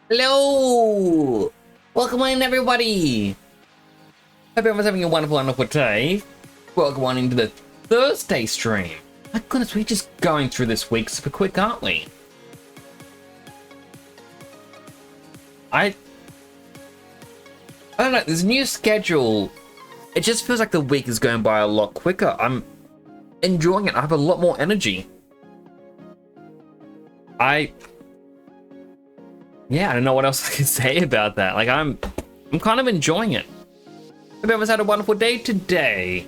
Hello! Welcome in, everybody! Hope everyone's having a wonderful, wonderful day. Welcome on into the Thursday stream. My goodness, we're just going through this week super quick, aren't we? I don't know, this new schedule, it just feels like the week is going by a lot quicker. I'm enjoying it. I have a lot more energy. Yeah, I don't know what else I can say about that. Like, I'm kind of enjoying it. Hope everyone's had a wonderful day today.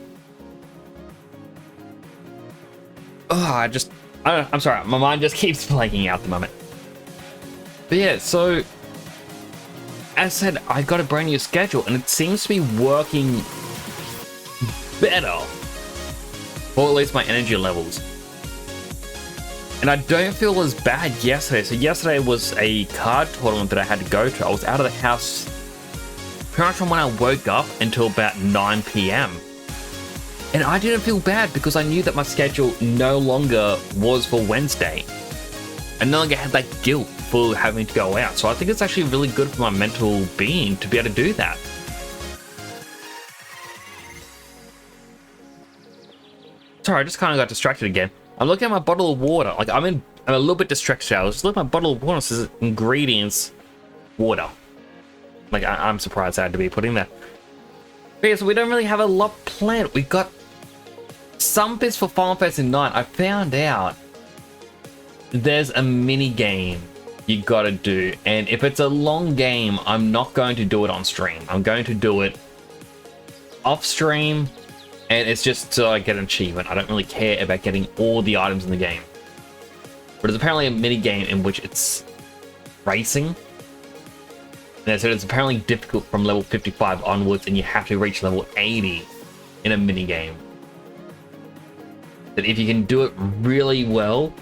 Oh, I'm sorry, my mind just keeps blanking out at the moment. But yeah, so, as I said, I got a brand new schedule, and it seems to be working better. Or at least my energy levels. And I don't feel as bad yesterday. So yesterday was a card tournament that I had to go to. I was out of the house pretty much from when I woke up until about 9 p.m. And I didn't feel bad because I knew that my schedule no longer was for Wednesday. I no longer had that guilt for having to go out. So I think it's actually really good for my mental being to be able to do that. Sorry, I just kind of got distracted again. I'm looking at my bottle of water. Like, I'm a little bit distracted. I was just looking at my bottle of water. It says ingredients, water. Like, I'm surprised I had to be putting that. But yeah, so we don't really have a lot planned. We've got some bits for Final Fantasy 9. I found out there's a mini game you gotta do. And if it's a long game, I'm not going to do it on stream. I'm going to do it off stream. And it's just so I get an achievement. I don't really care about getting all the items in the game. But there's apparently a mini game in which it's racing. And they said it's apparently difficult from level 55 onwards, and you have to reach level 80 in a mini game. That if you can do it really well,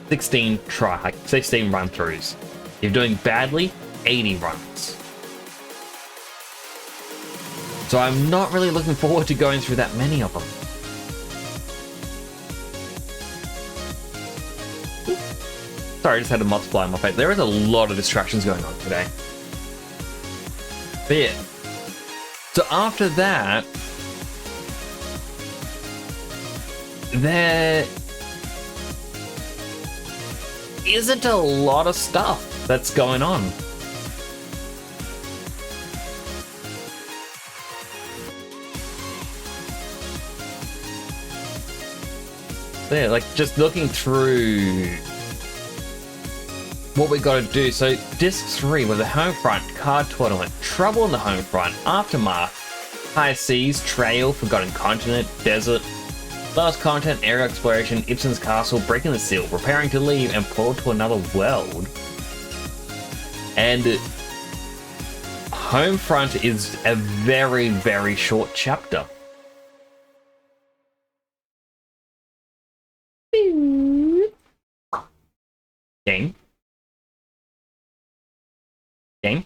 16 run-throughs. If you're doing badly, 80 runs. So I'm not really looking forward to going through that many of them. Sorry, I just had a multiply on my face. There is a lot of distractions going on today. But yeah. So after that, there isn't a lot of stuff that's going on. Yeah, like just looking through what we got to do. So disc 3 with the Homefront, Card Tournament, Trouble in the Homefront, Aftermath, High Seas, Trail, Forgotten Continent, Desert, Last Content, Area Exploration, Ibsen's Castle, Breaking the Seal, Preparing to Leave, and Portal to Another World. And Homefront is a very, very short chapter. Game. I'm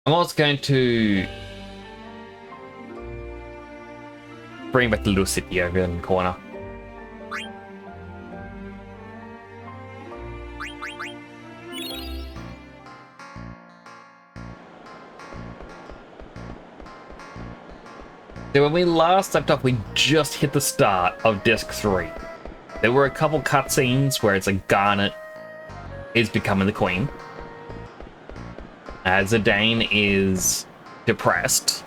also going to bring back the little city over in the corner. So when we last left off, we just hit the start of Disc 3. There were a couple cutscenes where it's like Garnet is becoming the queen. Zidane is depressed.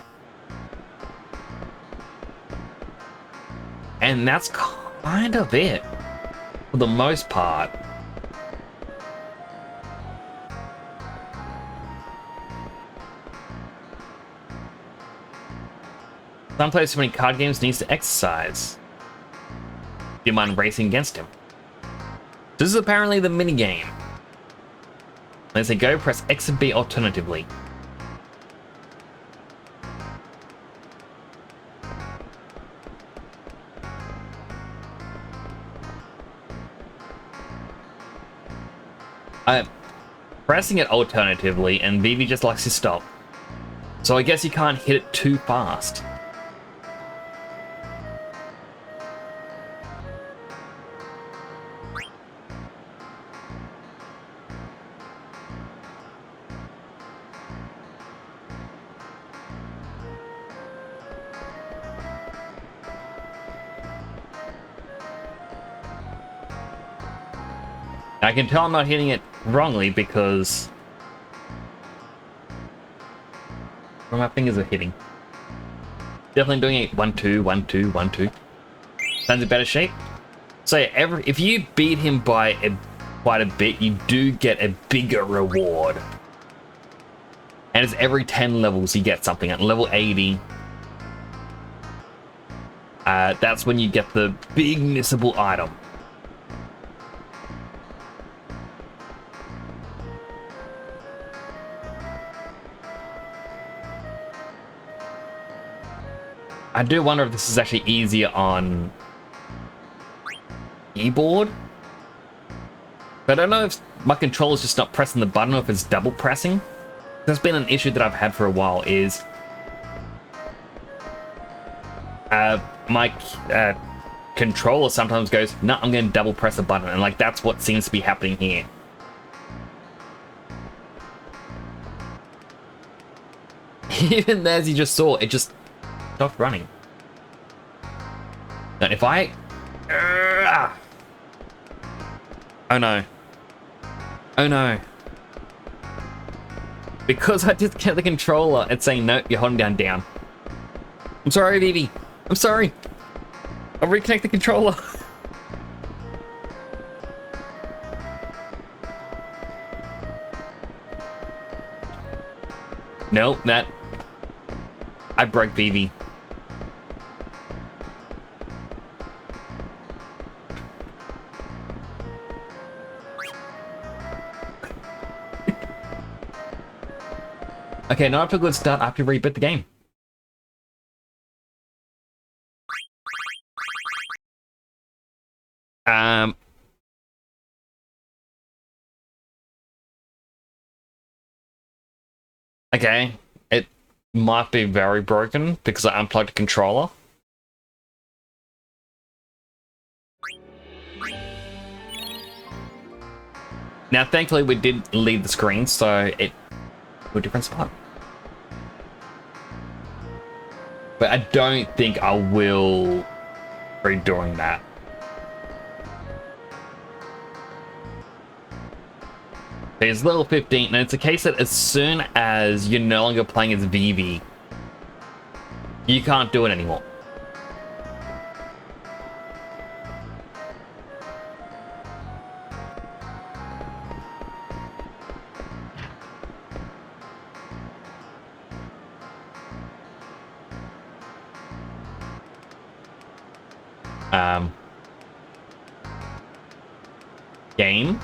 And that's kind of it, for the most part. Some plays so many card games needs to exercise. Do you mind racing against him? This is apparently the minigame. When they say go, press X and B alternatively. I'm pressing it alternatively, and Vivi just likes to stop. So I guess you can't hit it too fast. I can tell I'm not hitting it wrongly because where my fingers are hitting. Definitely doing it 1 2 1 2 1 2. Sounds in better shape. So yeah, if you beat him by quite a bit, you do get a bigger reward. And it's every 10 levels you get something. At level 80, that's when you get the big missable item. I do wonder if this is actually easier on keyboard. But I don't know if my controller's just not pressing the button or if it's double pressing. That's been an issue that I've had for a while is my controller sometimes goes, no, I'm going to double press a button. And like, that's what seems to be happening here. Even as you just saw, it just stopped running. And if I... oh no. Oh no. Because I just get the controller, it's saying, no, you're holding down. I'm sorry, Vivi. I'm sorry. I'll reconnect the controller. No, that... I broke Vivi. Okay, not after a good start, I have to reboot the game. Okay, it might be very broken because I unplugged the controller. Now, thankfully, we did leave the screen, so it to a different spot. But I don't think I will be doing that. It's level 15, and it's a case that as soon as you're no longer playing as Vivi, you can't do it anymore. Game?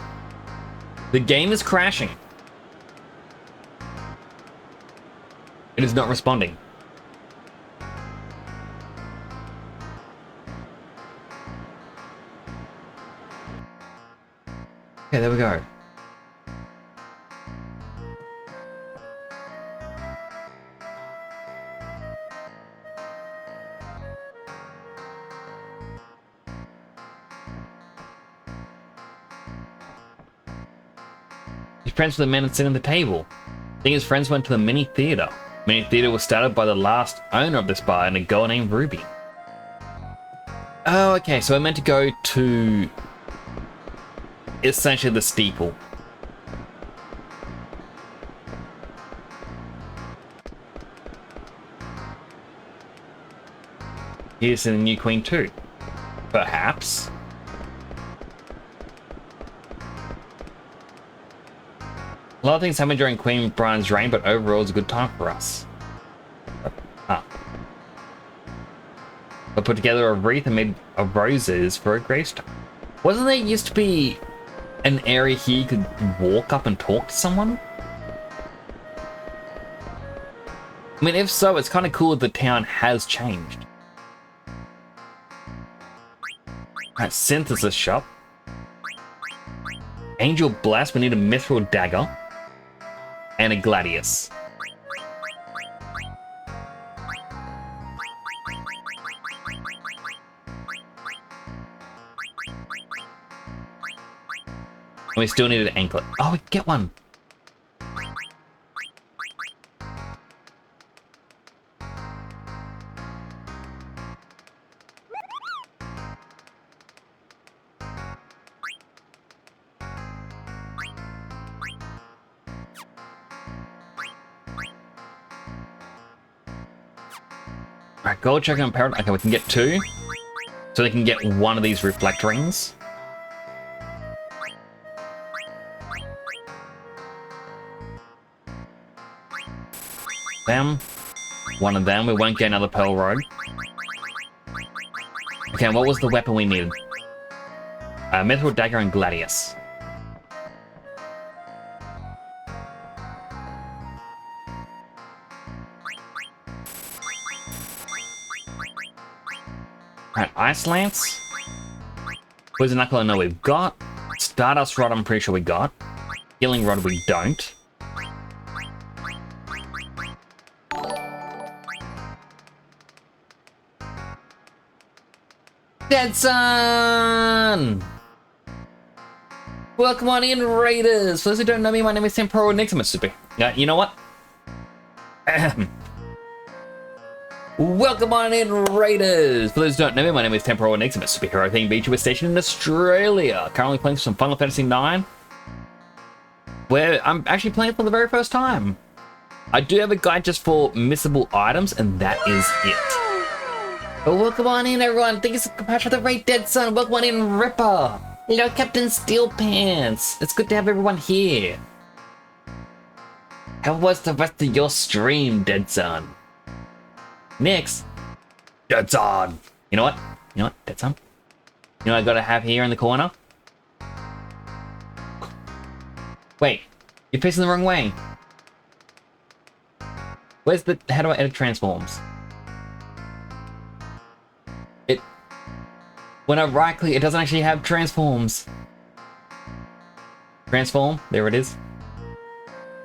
The game is crashing. It is not responding. Okay, there we go. His friends were the men sitting at the table. I think his friends went to the mini theater. Mini theater was started by the last owner of this bar and a girl named Ruby. Oh, okay, so I meant to go to essentially the steeple. Here's the new queen too. Perhaps. A lot of things happened during Queen Brian's reign, but overall it's a good time for us. I put together a wreath and made of roses for a gravestone. Wasn't there used to be an area here you could walk up and talk to someone? I mean, if so, it's kind of cool that the town has changed. Alright, synthesis shop. Angel Blast, we need a mithril dagger. And a gladius. And we still need an anklet. Oh, we get one. Alright, gold checker and parrot. Okay, we can get 2. So they can get 1 of these reflect rings. Them. 1 of them. We won't get another pearl road. Okay, and what was the weapon we needed? Mithril dagger and gladius. Alright, ice lance. Poison knuckle I know we've got. Stardust rod I'm pretty sure we got. Healing rod we don't. Dead Sun! Welcome on in, Raiders! For those who don't know me, my name is Temporo Niximus Super. You know what? Welcome on in, Raiders! For those who don't know me, my name is Temporo Niximus, superhero thing VTuber station in Australia. Currently playing some Final Fantasy IX, where I'm actually playing for the very first time. I do have a guide just for missable items, and that is it. But welcome on in, everyone. Thank you so much for the raid, Dead Sun. Welcome on in, Ripper. Hello, Captain Steel Pants. It's good to have everyone here. How was the rest of your stream, Dead Sun? Next, Dead Sun. You know what? You know what, Dead Sun? You know what I gotta have here in the corner? Wait, you're facing the wrong way. Where's the... How do I edit transforms? When I right click, it doesn't actually have transforms. Transform, there it is.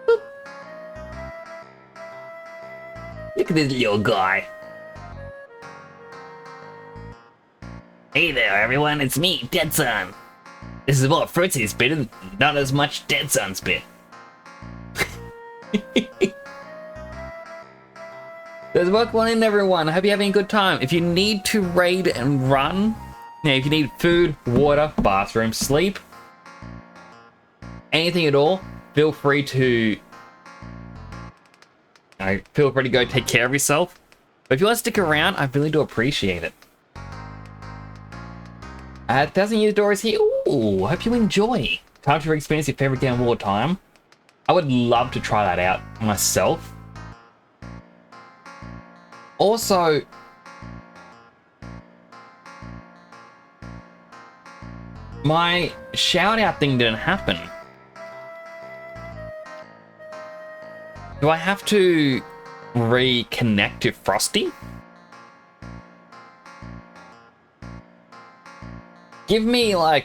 Boop. Look at this little guy. Hey there, everyone, it's me, Dead Sun. This is what Fruitsy spit, and not as much Dead Sun spit. There's welcome on in, everyone. I hope you're having a good time. If you need to raid and run, if you need food, water, bathroom, sleep, anything at all, feel free to go take care of yourself. But if you want to stick around, I really do appreciate it. 1,000 Years Door is here. Ooh, I hope you enjoy. Time to experience your favorite game of all time. I would love to try that out myself. Also, my shout out thing didn't happen. Do I have to reconnect to Frosty? Give me like...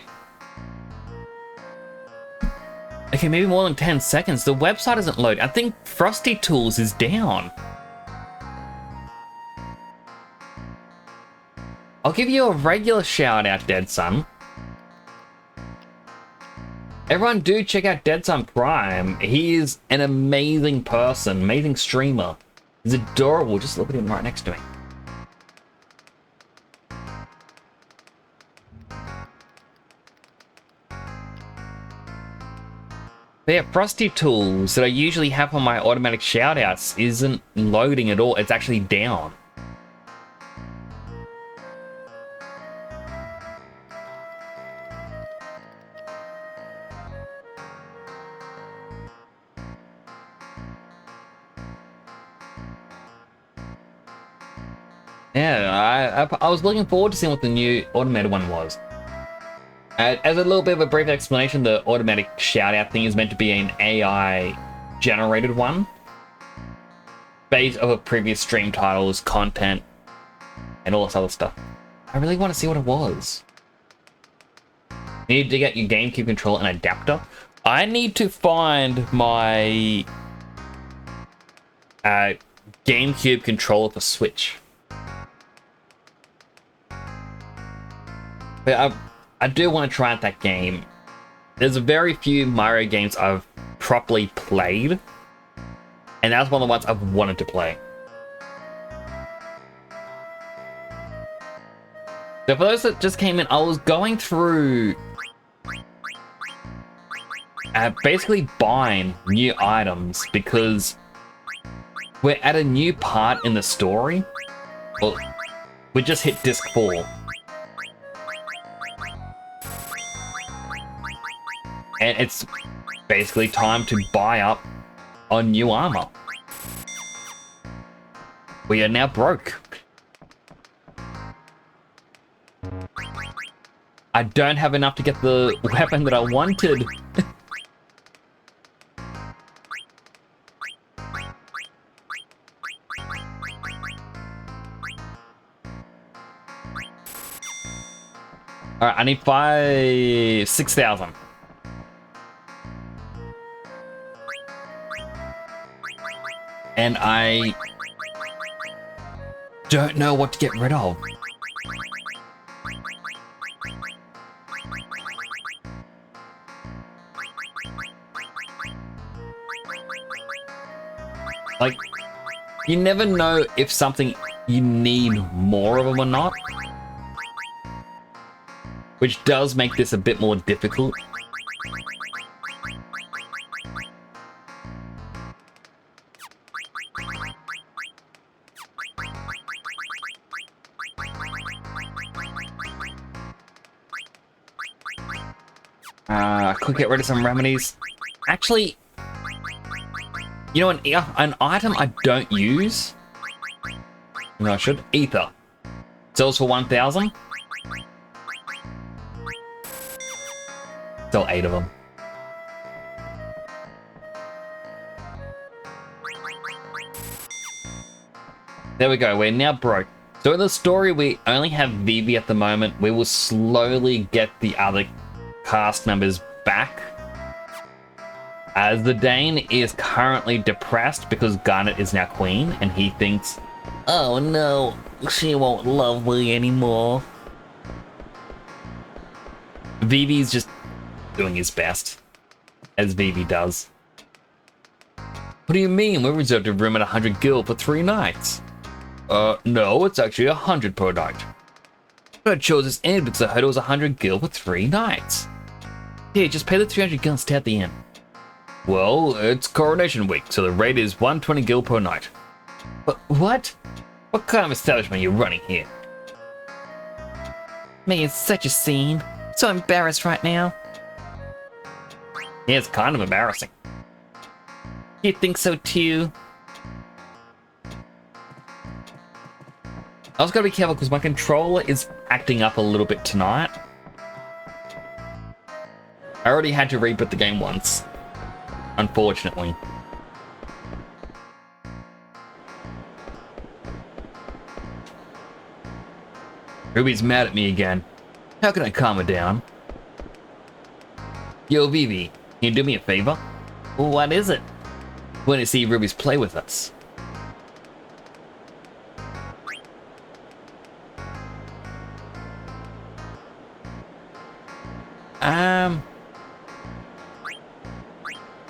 Okay, maybe more than 10 seconds. The website isn't loading. I think Frosty Tools is down. I'll give you a regular shout out, Dead Sun. Everyone do check out Dead Sun Prime. He is an amazing person, amazing streamer. He's adorable. Just look at him right next to me. But yeah, Frosty Tools that I usually have on my automatic shoutouts isn't loading at all. It's actually down. Yeah, I was looking forward to seeing what the new automated one was. As a little bit of a brief explanation, the automatic shout-out thing is meant to be an AI-generated one, based off of previous stream titles, content, and all this other stuff. I really want to see what it was. You need to dig out your GameCube controller and adapter. I need to find my GameCube controller for Switch. But I do want to try out that game. There's very few Mario games I've properly played, and that's one of the ones I've wanted to play. So for those that just came in, I was going through basically buying new items because we're at a new part in the story Well, we just hit disc 4. And it's basically time to buy up on new armor. We are now broke. I don't have enough to get the weapon that I wanted. Alright, I need 6,000. And I don't know what to get rid of. Like, you never know if something you need more of them or not. Which does make this a bit more difficult. I could get rid of some remedies. Actually, you know, an item I don't use. No, I should. Ether. Sells for 1,000. Sell 8 of them. There we go. We're now broke. So in the story, we only have Vivi at the moment. We will slowly get the other cast members back. As the Dane is currently depressed because Garnet is now queen, and he thinks, oh no, she won't love me anymore. Vivi's just doing his best, as Vivi does. What do you mean? We reserved a room at 100 gil for 3 nights. No, it's actually 100 per night. But I chose this inn because I heard it was 100 gil for 3 nights. Here, just pay the 300 gil and stay at the inn. Well, it's coronation week, so the rate is 120 gil per night. But what? What kind of establishment are you running here? Making such a scene. So embarrassed right now. Yeah, it's kind of embarrassing. You think so too? I was gotta be careful because my controller is acting up a little bit tonight. I already had to reboot the game once, unfortunately. Ruby's mad at me again. How can I calm her down? Yo, Vivi, can you do me a favor? What is it? I want to see Ruby's play with us.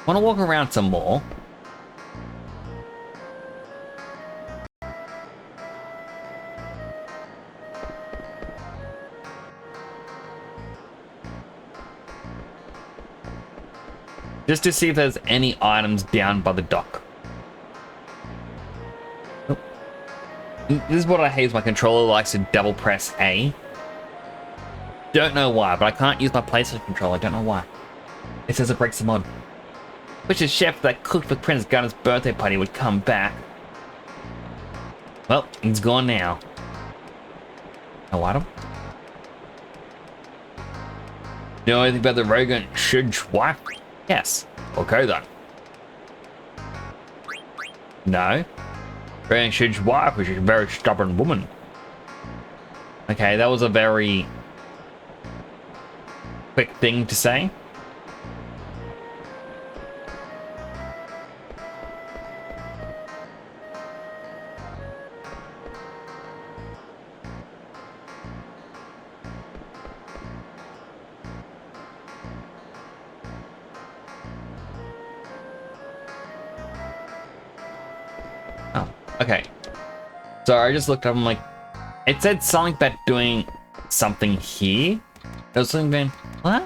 Want to walk around some more. Just to see if there's any items down by the dock. Nope. This is what I hate, is my controller likes to double press A. Don't know why, but I can't use my PlayStation controller, I don't know why. It says it breaks the mod. Wish the chef that cooked for Prince Garnet's birthday party would come back. Well, he's gone now. No item? You know anything about the Rogan Shidge wife? Yes. Okay then. No. Rogan Shidge's wife was a very stubborn woman. Okay, that was a very quick thing to say. Okay, so I just looked up, I'm like, it said something about doing something here. There was something going, what?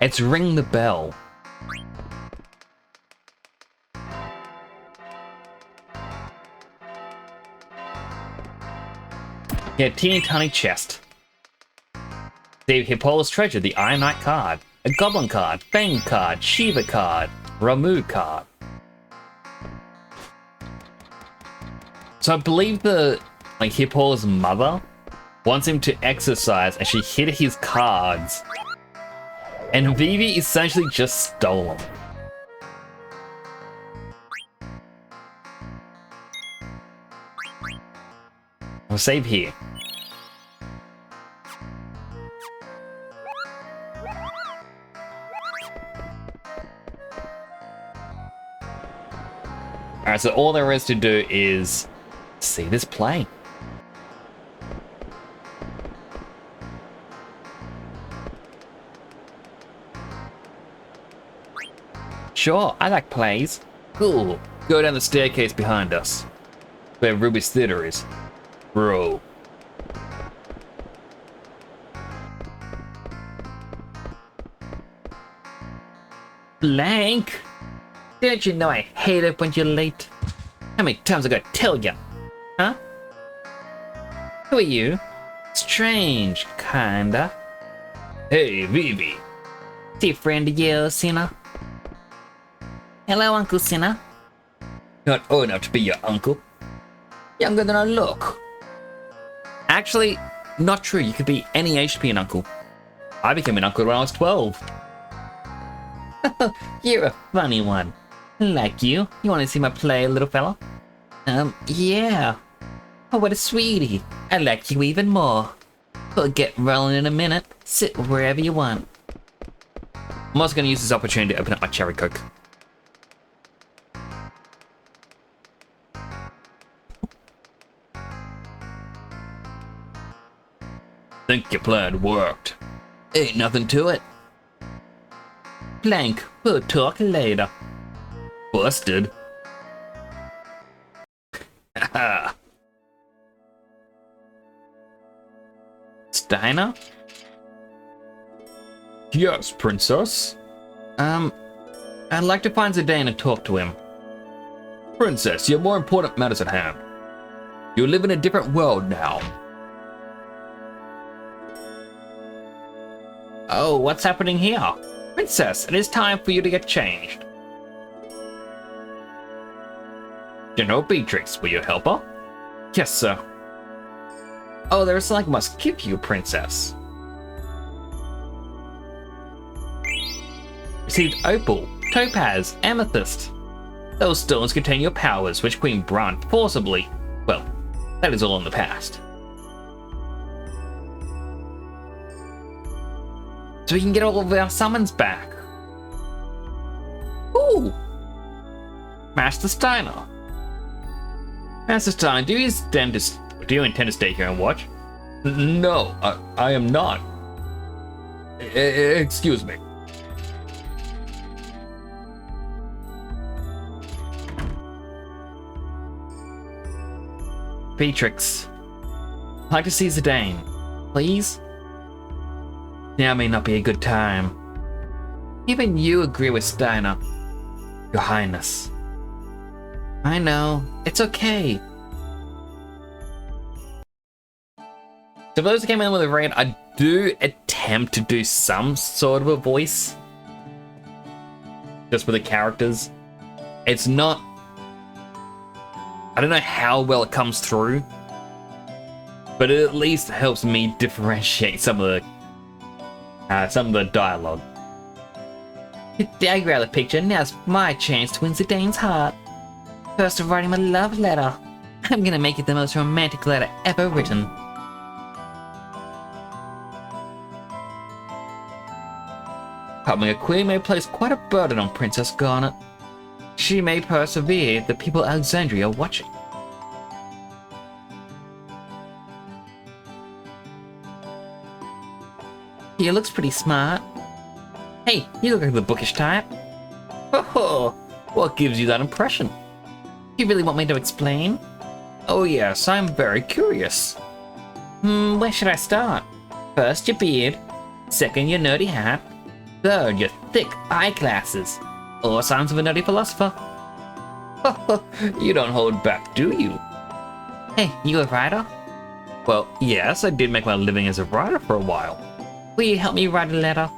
It's ring the bell. Yeah, teeny tiny chest. Save Hippola's treasure, the Iron Knight card, a Goblin card, Fang card, Shiva card, Ramu card. So I believe Hippola's mother wants him to exercise and she hid his cards. And Vivi essentially just stole them. We'll save here. Alright, so all there is to do is see this play. Sure, I like plays. Cool. Go down the staircase behind us. Where Ruby's theater is. Bro. Blank! Don't you know I hate it when you're late? How many times I gotta tell ya? Huh? Who are you? Strange, kinda. Hey, Vivi. See a friend of yours, Sinner? Hello, Uncle Sinner. Not old enough to be your uncle. Younger than I look. Actually, not true. You could be any age to be an uncle. I became an uncle when I was 12. You're a funny one. Like you. You want to see my play, little fella? Yeah. Oh, what a sweetie. I like you even more. We'll get rolling in a minute. Sit wherever you want. I'm also going to use this opportunity to open up my cherry coke. Think your plan worked. Ain't nothing to it. Blank, we'll talk later. Busted. Haha. Steiner? Yes, princess. I'd like to find Zidane and talk to him. Princess, you have more important matters at hand. You live in a different world now. Oh, what's happening here? Princess, it is time for you to get changed. General Beatrix, will you help her? Yes, sir. Oh, there's something I must give you, princess. Received opal, topaz, amethyst. Those stones contain your powers, which Queen Brant forcibly... Well, that is all in the past. So we can get all of our summons back. Ooh! Master Steiner. Master Steiner, do you intend to stay here and watch? No, I am not. Excuse me. Beatrix. I'd like to see Zidane. Please? Now may not be a good time. Even you agree with Steiner. Your Highness. I know. It's okay. So for those who came in with a raid, I do attempt to do some sort of a voice. Just for the characters. It's not... I don't know how well it comes through. But it at least helps me differentiate some of the dialogue. I grab the picture, now's my chance to win Zidane's heart. First of writing my love letter. I'm gonna make it the most romantic letter ever written. Becoming a queen may place quite a burden on Princess Garnet. She may persevere if the people of Alexandria are watching. He looks pretty smart. Hey, you look like the bookish type. Oh, what gives you that impression? You really want me to explain? Oh yes, I'm very curious. Where should I start? First, your beard. Second, your nerdy hat. Third, your thick eyeglasses. All signs of a nerdy philosopher. You don't hold back, do you? Hey, you a writer? Well, yes, I did make my living as a writer for a while. Will you help me write a letter?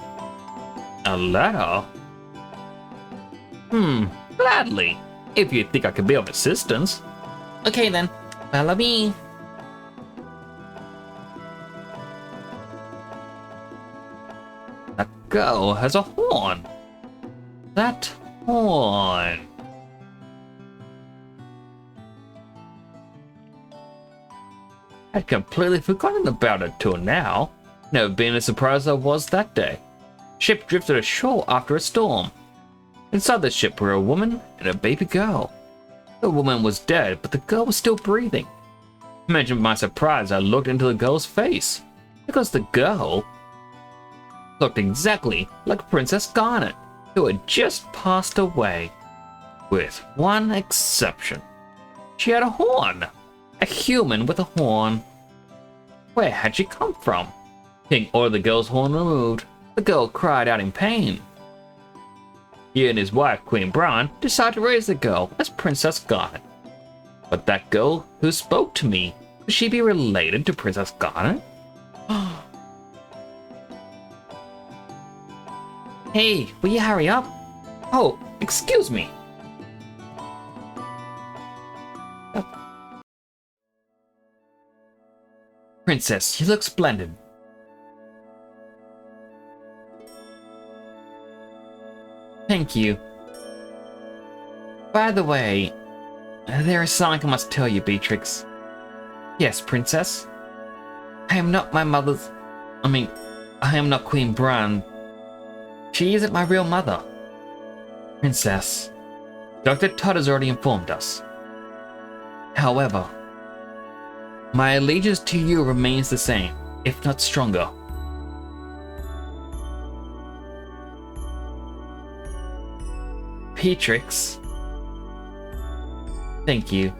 A letter? Gladly. If you think I could be of assistance. Okay then, follow me. That girl has a horn. That horn. I'd completely forgotten about it till now. Never been as surprised as I was that day. Ship drifted ashore after a storm. Inside the ship were a woman and a baby girl. The woman was dead, but the girl was still breathing. Imagine my surprise I looked into the girl's face, because the girl looked exactly like Princess Garnet, who had just passed away. With one exception. She had a horn. A human with a horn. Where had she come from? King ordered the girl's horn removed. The girl cried out in pain. He and his wife, Queen Bran, decided to raise the girl as Princess Garnet. But that girl who spoke to me, could she be related to Princess Garnet? Hey, will you hurry up? Oh, excuse me. Princess, you look splendid. Thank you. By the way, there is something I must tell you, Beatrix. Yes, Princess. I am not my mother's... I am not Queen Bran. She isn't my real mother. Princess, Dr. Todd has already informed us. However, my allegiance to you remains the same, if not stronger. Beatrix. Thank you.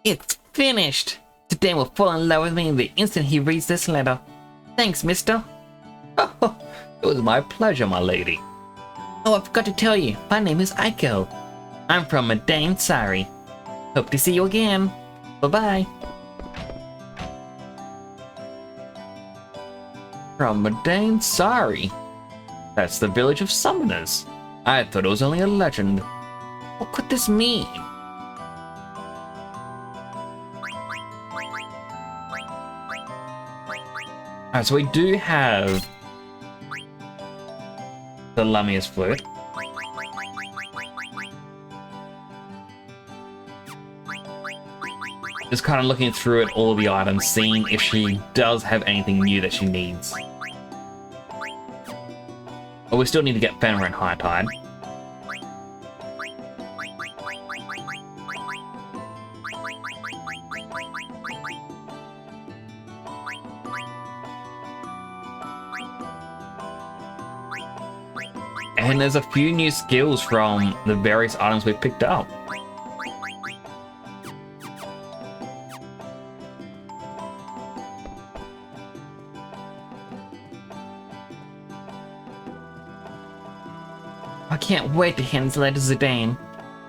It's finished! Dane will fall in love with me the instant he reads this letter. Thanks, mister. Oh, it was my pleasure, my lady. Oh, I forgot to tell you, my name is Aiko. I'm from Madain Sari. Hope to see you again. Bye-bye. From Madain Sari? That's the village of summoners. I thought it was only a legend. What could this mean? Alright, so we do have the Lamia's flute. Just kind of looking through at all the items, seeing if she does have anything new that she needs. But we still need to get Fenrir and High Tide. And there's a few new skills from the various items we picked up. I can't wait to hand this letter to Zidane.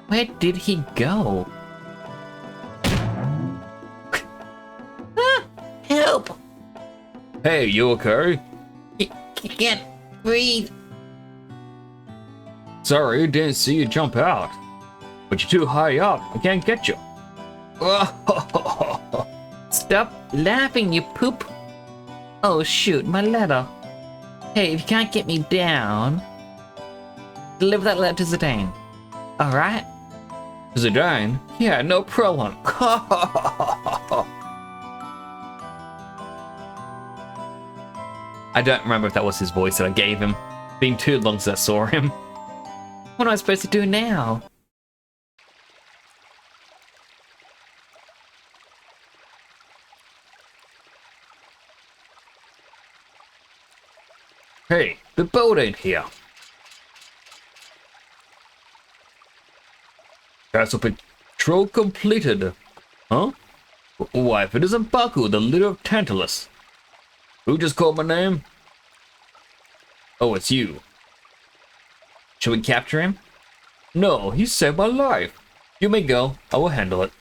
Where did he go? Help! Hey, you okay? I can't breathe. Sorry, didn't see you jump out. But you're too high up, I can't get you. Stop laughing, you poop. Oh shoot, my letter. Hey, if you can't get me down, deliver that letter to Zidane. Alright? Zidane? Yeah, no problem. I don't remember if that was his voice that I gave him. Been too long since I saw him. What am I supposed to do now? Hey, the boat ain't here. Castle patrol completed. Huh? Why, if it isn't Baku, the leader of Tantalus. Who just called my name? Oh, it's you. Should we capture him? No, he saved my life. You may go. I will handle it.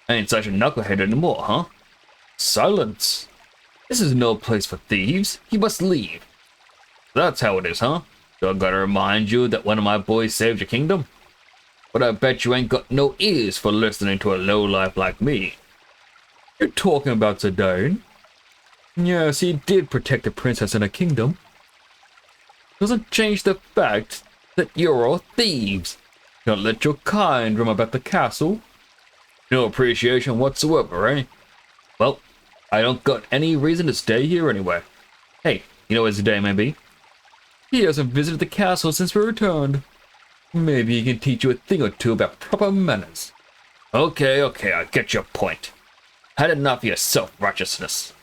I ain't such a knucklehead anymore, huh? Silence! This is no place for thieves. You must leave. That's how it is, huh? Do I gotta remind you that one of my boys saved your kingdom? But I bet you ain't got no ears for listening to a lowlife like me. You're talking about Zidane? Yes, he did protect the princess and her kingdom. Doesn't change the fact that you're all thieves. Don't let your kind roam about the castle. No appreciation whatsoever, eh? Well, I don't got any reason to stay here anyway. Hey, you know where Zidane may be? He hasn't visited the castle since we returned. Maybe he can teach you a thing or two about proper manners. Okay, I get your point. Had enough of your self-righteousness.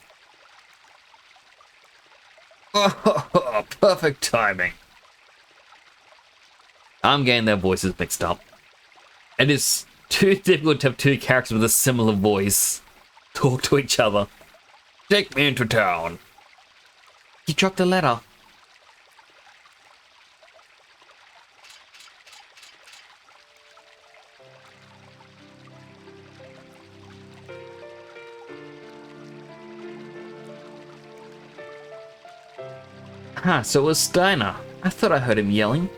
Oh, perfect timing. I'm getting their voices mixed up. It is too difficult to have two characters with a similar voice talk to each other. Take me into town. You dropped a letter. Huh, so it was Steiner. I thought I heard him yelling.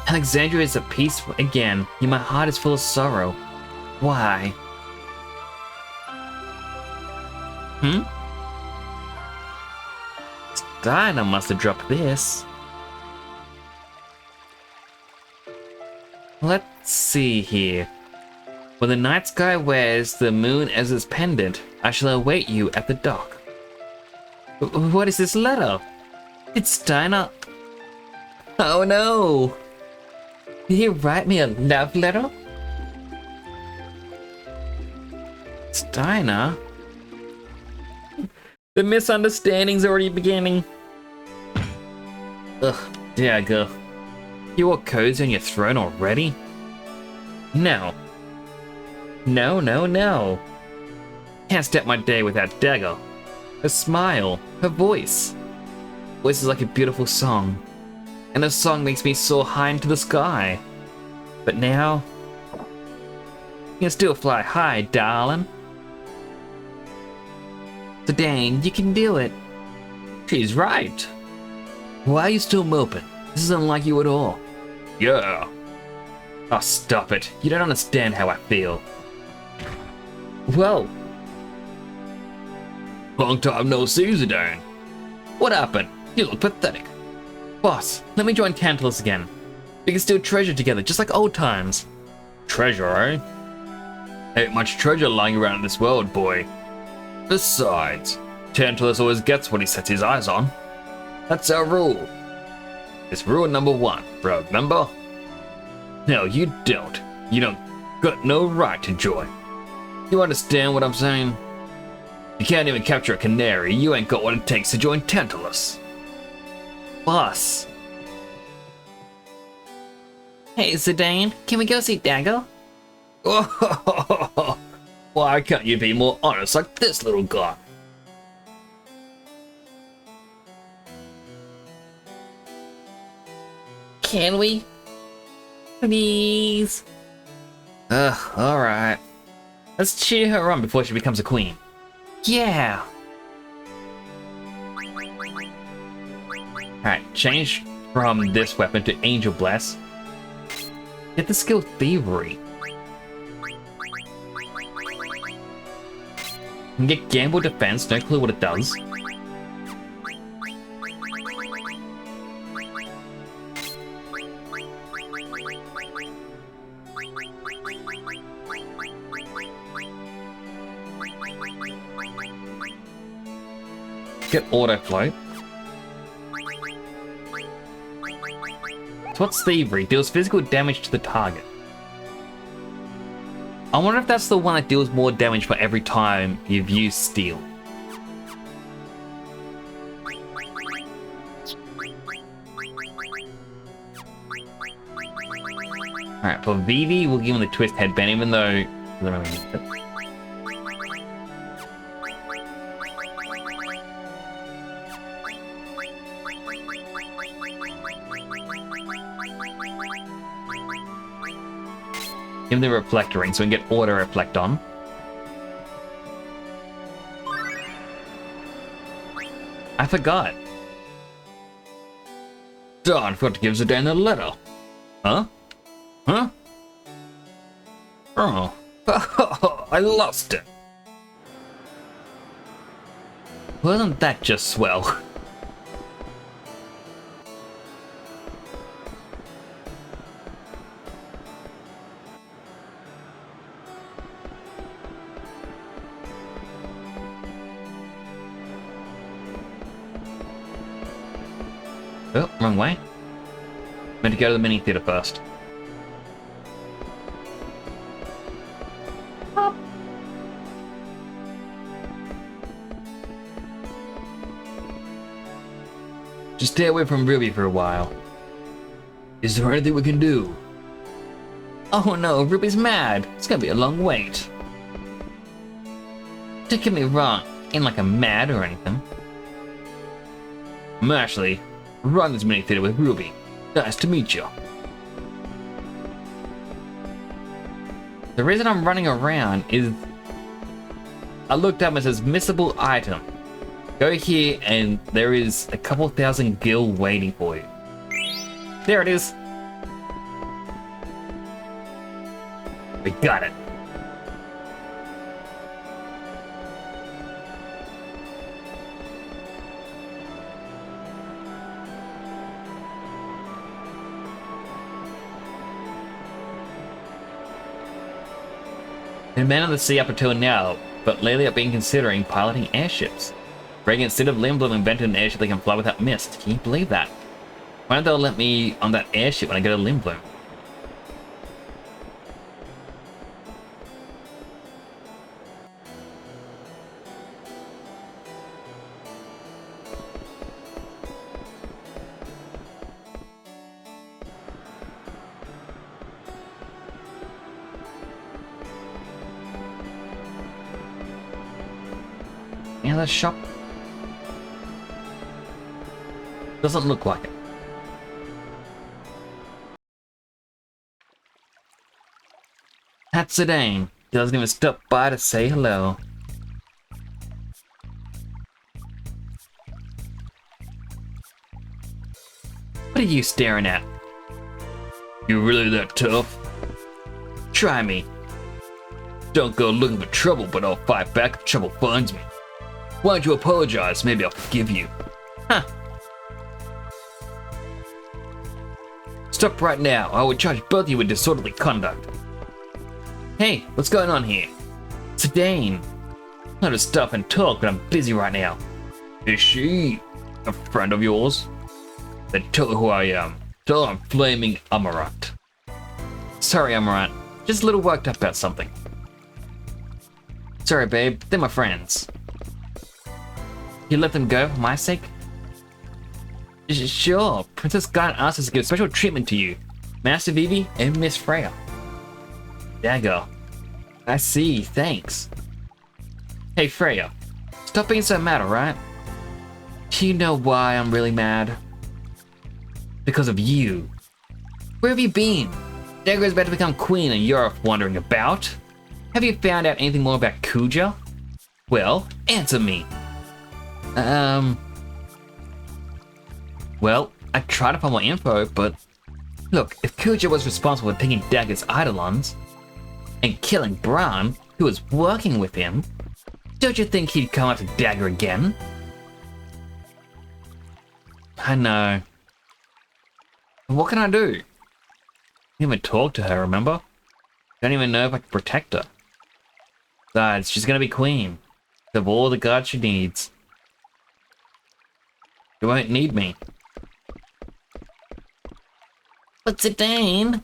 Alexandria is at peace again, yet my heart is full of sorrow. Why? Steiner must have dropped this. Let's see here. When the night sky wears the moon as its pendant, I shall await you at the dock. What is this letter? It's Steiner. Oh no! Did he write me a love letter? Steiner? The misunderstanding's already beginning. Ugh, dagger. You all cozy on your throne already? No. No. Can't start my day without Dagger. Her smile, her voice. Voice is like a beautiful song. And the song makes me soar high into the sky. But now, you can still fly high, darling. So dang, you can do it. She's right. Why are you still moping? This isn't like you at all. Yeah. Oh, stop it. You don't understand how I feel. Well. Long time no see, Zidane. What happened? You look pathetic. Boss, let me join Tantalus again. We can steal treasure together, just like old times. Treasure, eh? Ain't much treasure lying around in this world, boy. Besides, Tantalus always gets what he sets his eyes on. That's our rule. It's rule number 1, remember? No, you don't. You don't got no right to join. You understand what I'm saying? You can't even capture a canary, you ain't got what it takes to join Tantalus. Boss. Hey, Zidane, can we go see Dagger? Why can't you be more honest like this little guy? Can we? Please? Alright. Let's cheer her on before she becomes a queen. Yeah! Alright, change from this weapon to Angel Bless. Get the skill Thievery. And get Gamble Defense, no clue what it does. Get Auto Float. So what's Thievery? Deals physical damage to the target. I wonder if that's the one that deals more damage for every time you've used Steel. Alright, for Vivi, we'll give him the Twist Headband, even though... Give him the reflector ring so we can get auto reflect on. I forgot. Darn, forgot to give Zidane a letter. Huh? Huh? Oh. I lost it. Wasn't that just swell? Oh, wrong way. Meant to go to the mini theater first. Up. Just stay away from Ruby for a while. Is there anything we can do? Oh no, Ruby's mad. It's gonna be a long wait. Don't get me wrong, ain't like I'm mad or anything. I'm actually run this mini theater with Ruby. Nice to meet you. The reason I'm running around is I looked up and it says missable item. Go here and there is a couple thousand gil waiting for you. There it is. We got it. Been man on the sea up until now, but lately I've been considering piloting airships. Reagan instead of Lindblom invented an airship that can fly without mist. Can you believe that? Why don't they let me on that airship when I go to Lindblom? Any other shop? Doesn't look like it. That's Zidane. Doesn't even stop by to say hello. What are you staring at? You really that tough? Try me. Don't go looking for trouble, but I'll fight back if trouble finds me. Why don't you apologize? Maybe I'll forgive you. Huh. Stop right now. I would charge both of you with disorderly conduct. Hey, what's going on here? Zidane. I'll just stop and talk, but I'm busy right now. Is she a friend of yours? Then tell her who I am. Tell her I'm Flaming Amaranth. Sorry, Amaranth. Just a little worked up about something. Sorry, babe. They're my friends. You let them go for my sake? Sure. Princess Garnet asked us to give special treatment to you. Master Vivi and Miss Freya. Dagger. I see. Thanks. Hey, Freya. Stop being so mad, alright? Do you know why I'm really mad? Because of you. Where have you been? Dagger is about to become queen and you're off wandering about. Have you found out anything more about Kuja? Well, answer me. Well, I tried to find more info, but look, if Kuja was responsible for taking Dagger's Eidolons and killing Bran, who was working with him, don't you think he'd come after Dagger again? I know. What can I do? Didn't even talk to her, remember? Don't even know if I can protect her. Besides, she's gonna be queen. Of all the guards she needs. She won't need me. But Zidane, I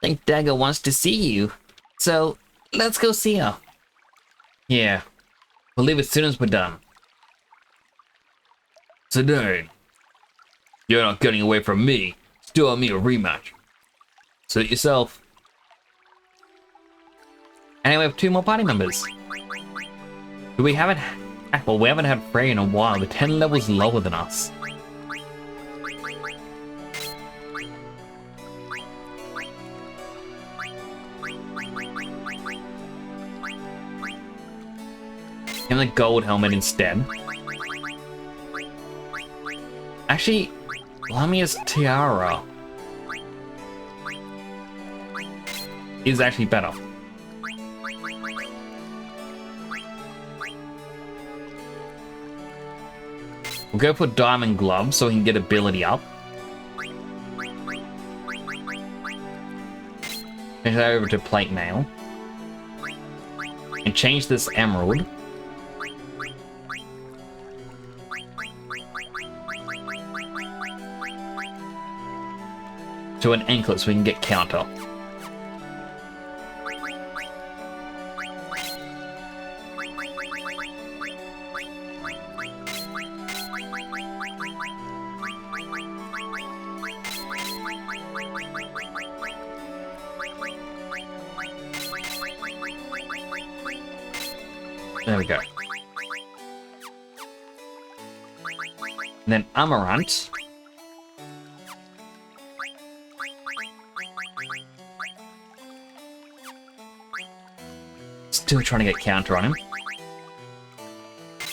think Dagger wants to see you. So, let's go see her. Yeah. We'll leave as soon as we're done. Zidane, you're not getting away from me. Still owe me a rematch. Suit yourself. And we have 2 more party members. We haven't had Freya in a while. They're 10 levels lower than us. Give him the gold helmet instead. Actually, Lamia's tiara is actually better. We'll go for diamond gloves so we can get ability up. Change that over to plate mail. And change this emerald to an anklet so we can get counter. There we go. And then Amaranth. Still trying to get counter on him.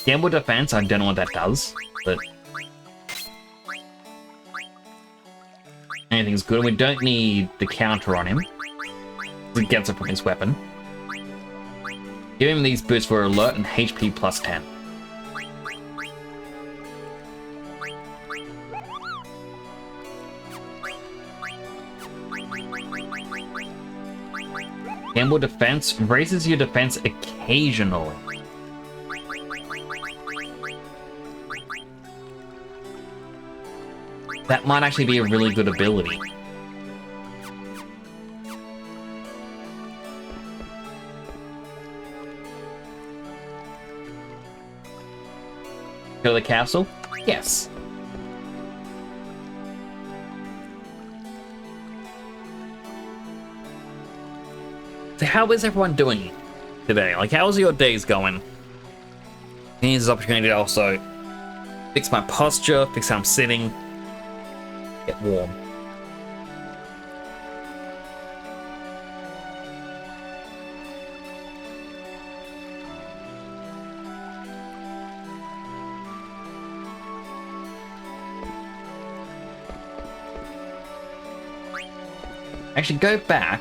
Gamble defense, I don't know what that does, but anything's good. We don't need the counter on him. He gets it from his weapon. Give him these boosts for alert and HP plus 10. Gamble defense raises your defense occasionally. That might actually be a really good ability. Go to the castle? Yes. So how is everyone doing today? Like, how's your days going? Here's this opportunity to also fix my posture, fix how I'm sitting, get warm. Actually, go back.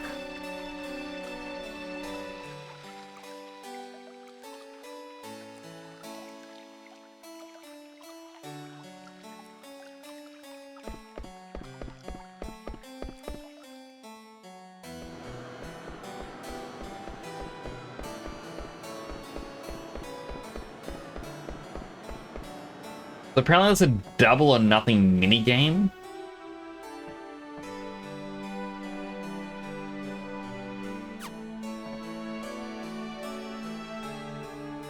So apparently there's a double or nothing mini game.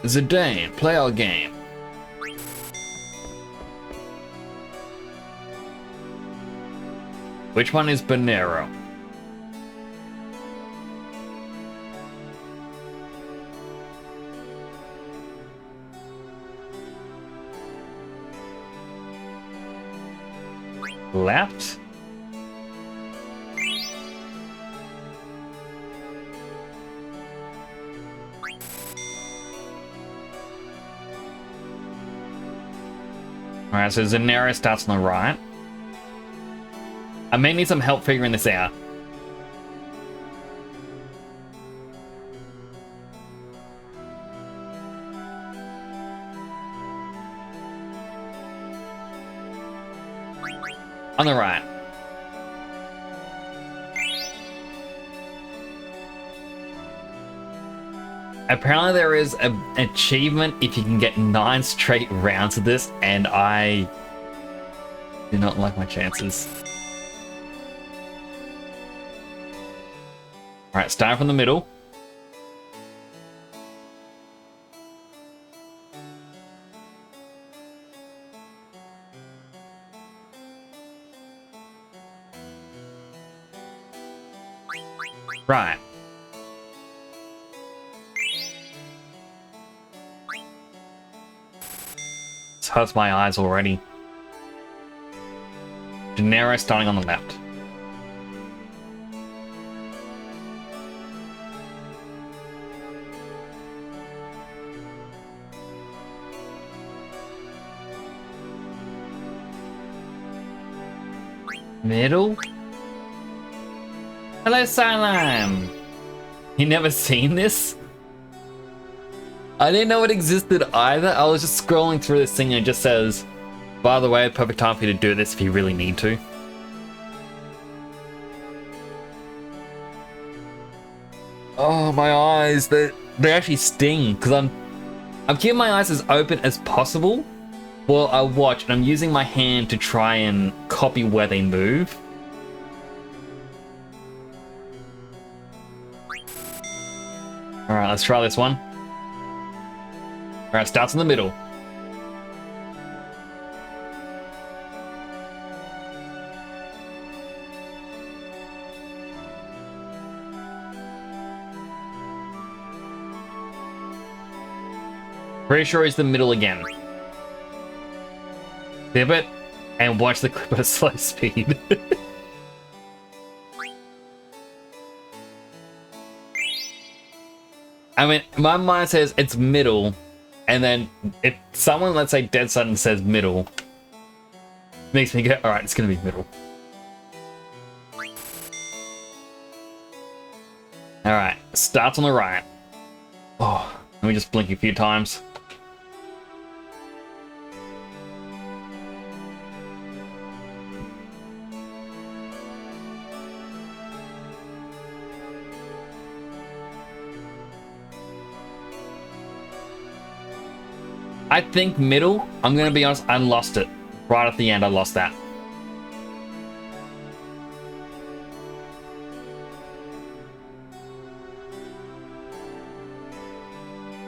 Zidane, play our game. Which one is Bonero? Left? Alright, so Zanera starts on the right. I may need some help figuring this out. On the right. Apparently there is an achievement if you can get 9 straight rounds of this, and I do not like my chances. Alright, starting from the middle. Right. This hurts my eyes already. Gennaro starting on the left. Middle? Hello, Salam! You never seen this? I didn't know it existed either. I was just scrolling through this thing and it just says, by the way, perfect time for you to do this if you really need to. Oh, my eyes, they actually sting because I'm keeping my eyes as open as possible while I watch, and I'm using my hand to try and copy where they move. Alright, let's try this one. Alright, starts in the middle. Pretty sure it's the middle again. Tip it, and watch the clip at slow speed. I mean, my mind says it's middle, and then if someone, let's say dead sudden says middle, makes me go, alright, it's gonna be middle. Alright, starts on the right. Oh, let me just blink a few times. I think middle. I'm gonna be honest, I lost it. Right at the end, I lost that.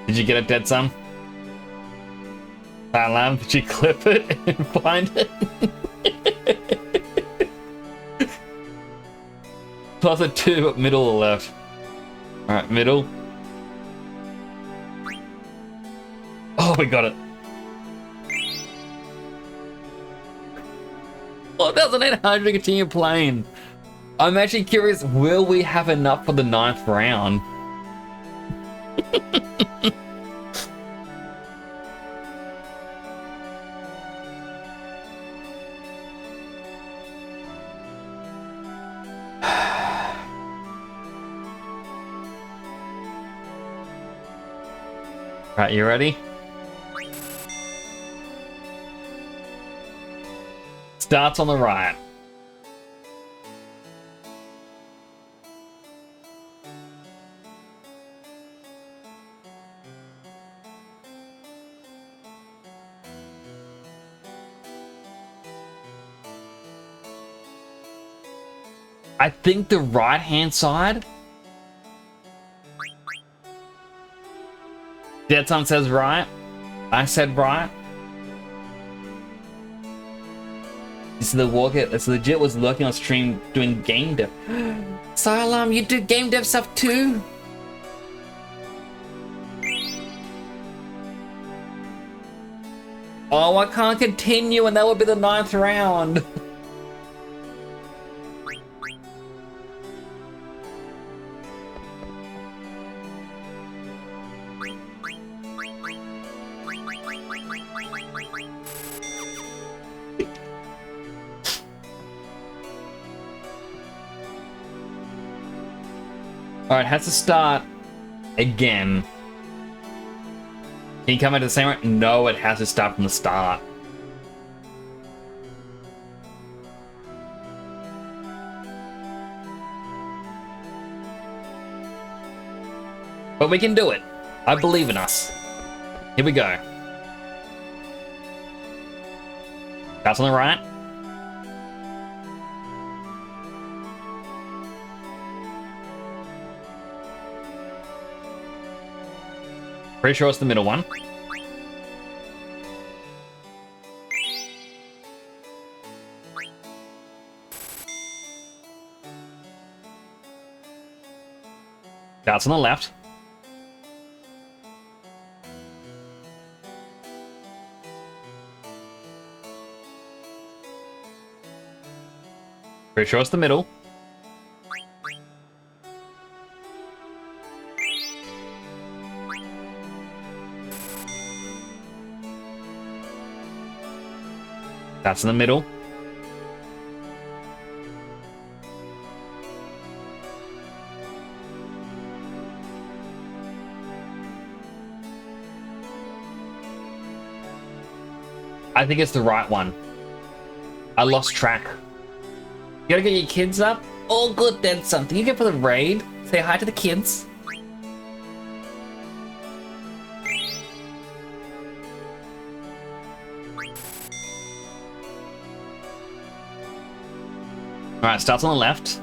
Did you get it, Dead Son? Alarm, did you clip it and find it? Plus a 2 at middle or left. Alright, middle. Oh, we got it. 4,800 to continue playing. I'm actually curious, will we have enough for the 9th round? Right, you ready? Starts on the right. I think the right-hand side. Dead Son says right. I said right. This is the walker. It's legit was lurking on stream doing game dev. Salam, you do game dev stuff too? Oh, I can't continue, and that would be the 9th round. Alright, has to start again. Can you come at the same rate? No, it has to start from the start. But we can do it. I believe in us. Here we go. That's on the right. Pretty sure it's the middle one. That's on the left. Pretty sure it's the middle. That's in the middle. I think it's the right one. I lost track. You gotta get your kids up? Oh, good, then something. You get for the raid. Say hi to the kids. Alright, starts on the left.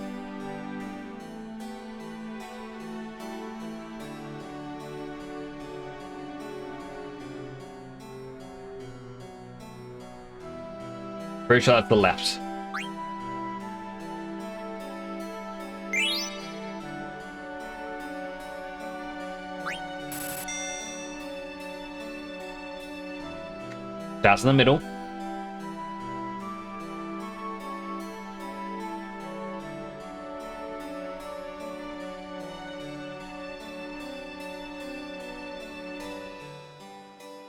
Pretty sure that's the left. Starts in the middle.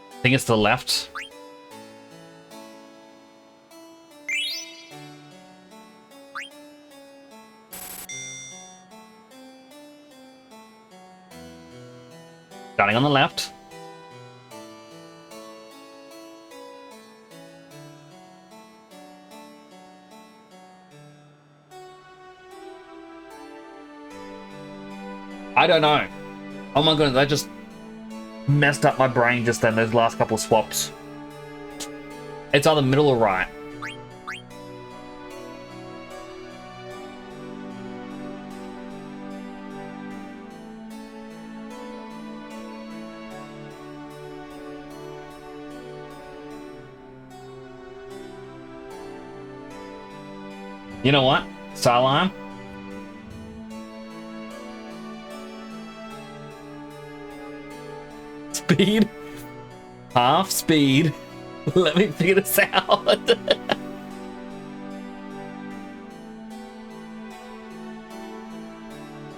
I think it's to the left. Starting on the left. I don't know. Oh my goodness, I just messed up my brain just then, those last couple swaps. It's either middle or right. You know what? Starline? Speed? Half speed? Let me figure this out.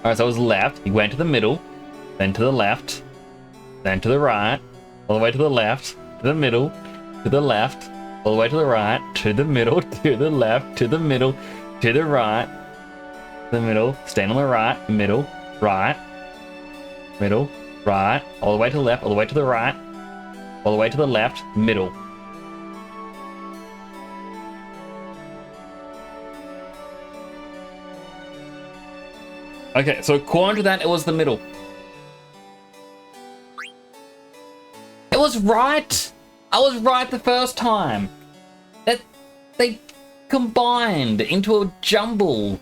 Alright, so I was left. He went to the middle, then to the left, then to the right, all the way to the left, to the middle, to the left, all the way to the right, to the middle, to the left, to the middle, to the right, to the middle, stand on the right, middle, right, middle, right, all the way to the left, all the way to the right, all the way to the left, middle. Okay, so according to that, it was the middle. It was right! I was right the first time. That they combined into a jumble.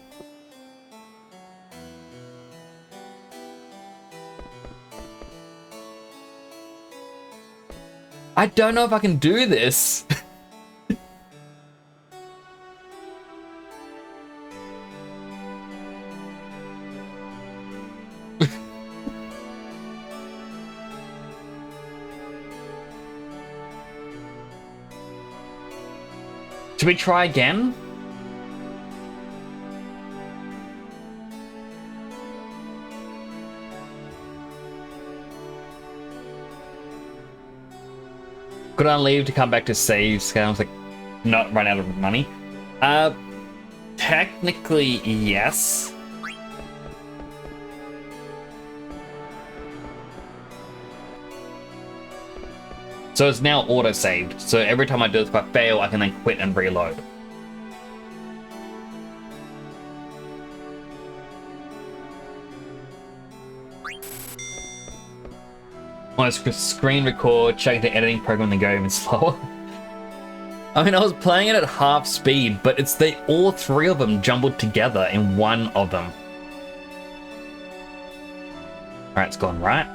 I don't know if I can do this. Should we try again? Could I leave to come back to save scams, like not run out of money? Technically, yes. So it's now auto-saved, so every time I do this, if I fail, I can then quit and reload. I screen record, check the editing program, and go even slower. I mean, I was playing it at half speed, but it's all three of them jumbled together in one of them. Alright, it's gone right.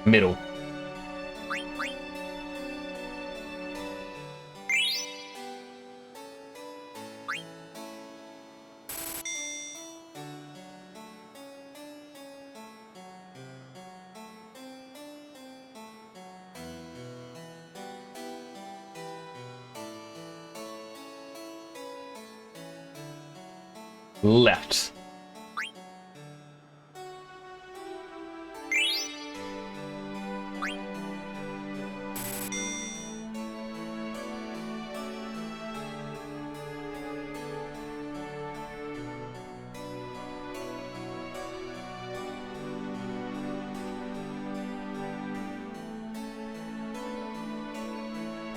Middle. Left.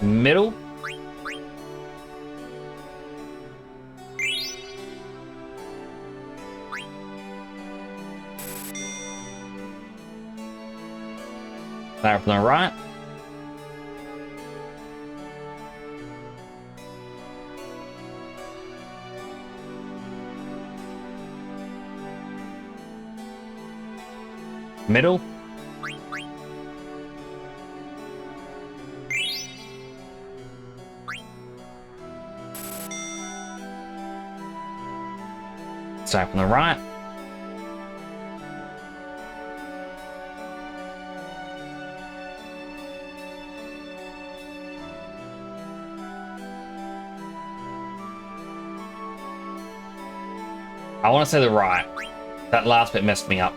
Middle. Start from the right. Middle. Start from the right. I want to say the right. That last bit messed me up.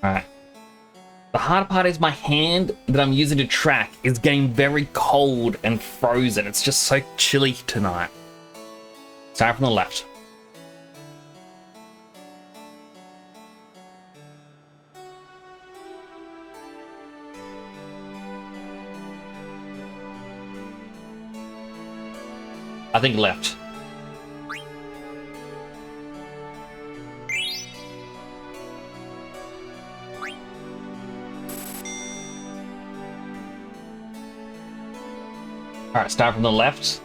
Alright. The hard part is my hand that I'm using to track is getting very cold and frozen. It's just so chilly tonight. Start from the left. I think left. Alright, start from the left.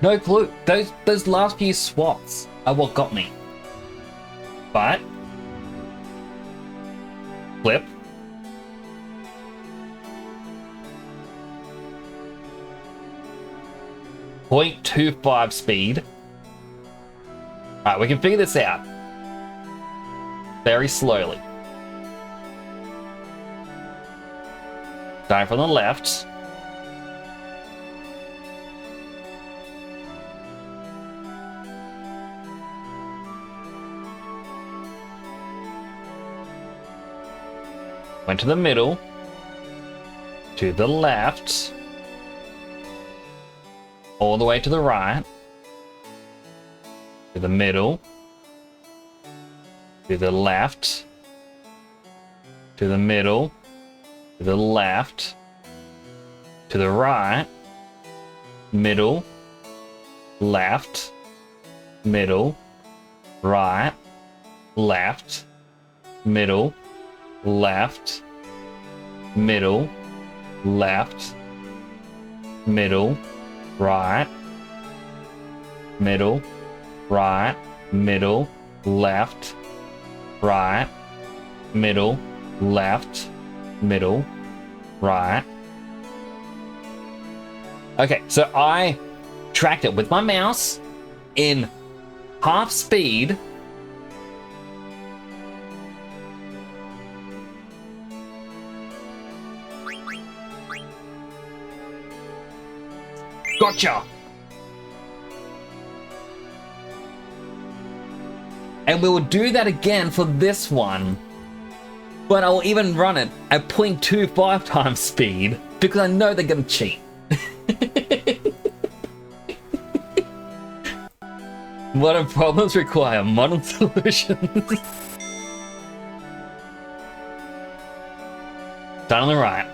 No clue. Those last few swaps are what got me. But flip. .25 speed. Alright, we can figure this out. Very slowly. Starting from the left. Went to the middle, to the left, all the way to the right, to the middle, to the left, to the middle, to the left, to the right, middle, left, middle, right, left, middle, left, middle, left, middle, right, middle, right, middle, left, right, middle, left, middle, right. Okay, so I tracked it with my mouse in half speed. Gotcha! And we will do that again for this one. But I'll even run it at 0.25 times speed because I know they're gonna cheat. Modern problems require modern solutions. Down on the right.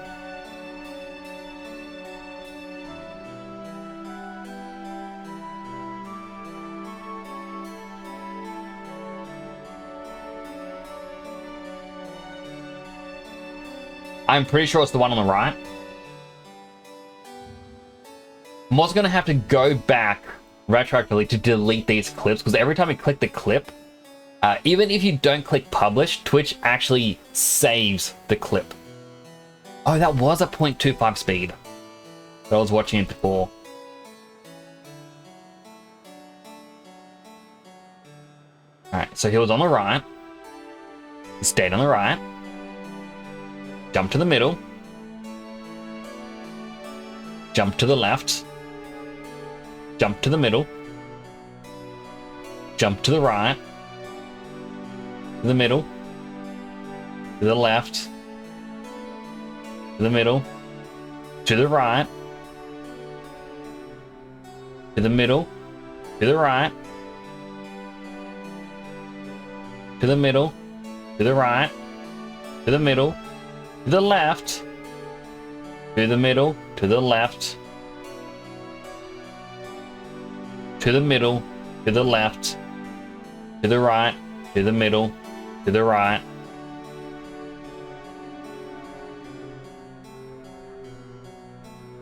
I'm pretty sure it's the one on the right. I'm also going to have to go back retroactively to delete these clips because every time I click the clip, even if you don't click publish, Twitch actually saves the clip. Oh, that was a 0.25 speed. I was watching it before. Alright, so he was on the right. He stayed on the right. Jump to the middle. Jump to the left. Jump to the middle. jump to the right, to the middle, to the left, to the middle, to the right, to the middle, to the right, to the middle, to the right, to the middle, to the left, to the middle, to the left, to the middle, to the left, to the right, to the middle, to the right.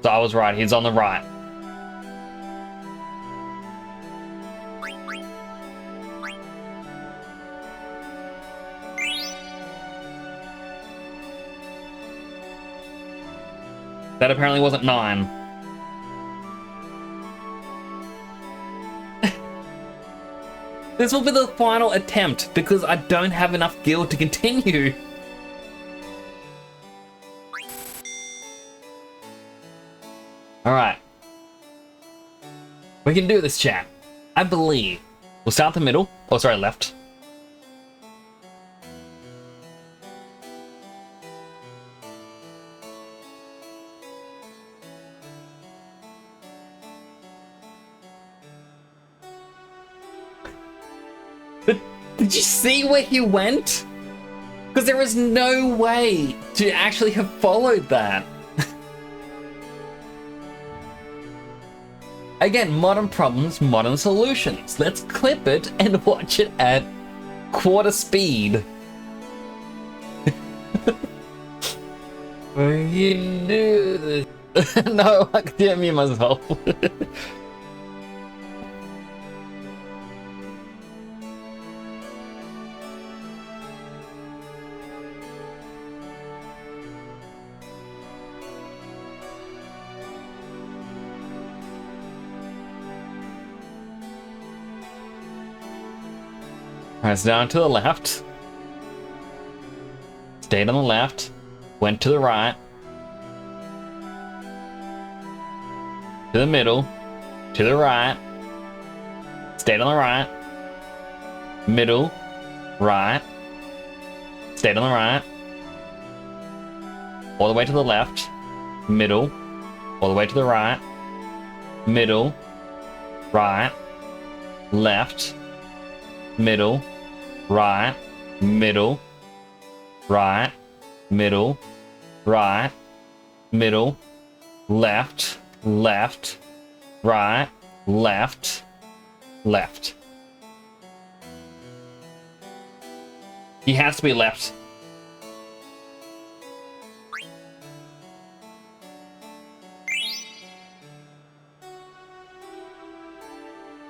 So I was right, he's on the right. That apparently wasn't 9. This will be the final attempt because I don't have enough gil to continue. Alright. We can do this, chat. I believe. We'll start the middle. Oh, sorry, left. Did you see where he went? Because there was no way to actually have followed that. Again, modern problems, modern solutions. Let's clip it and watch it at quarter speed. You do this. No, I can't mute myself. Press down to the left. Stayed on the left. Went to the right. To the middle. To the right. Stayed on the right. Middle. Right. Stayed on the right. All the way to the left. Middle. All the way to the right. Middle. Right. Left. Middle, right, middle, right, middle, right, middle, left, left, right, left, left. He has to be left.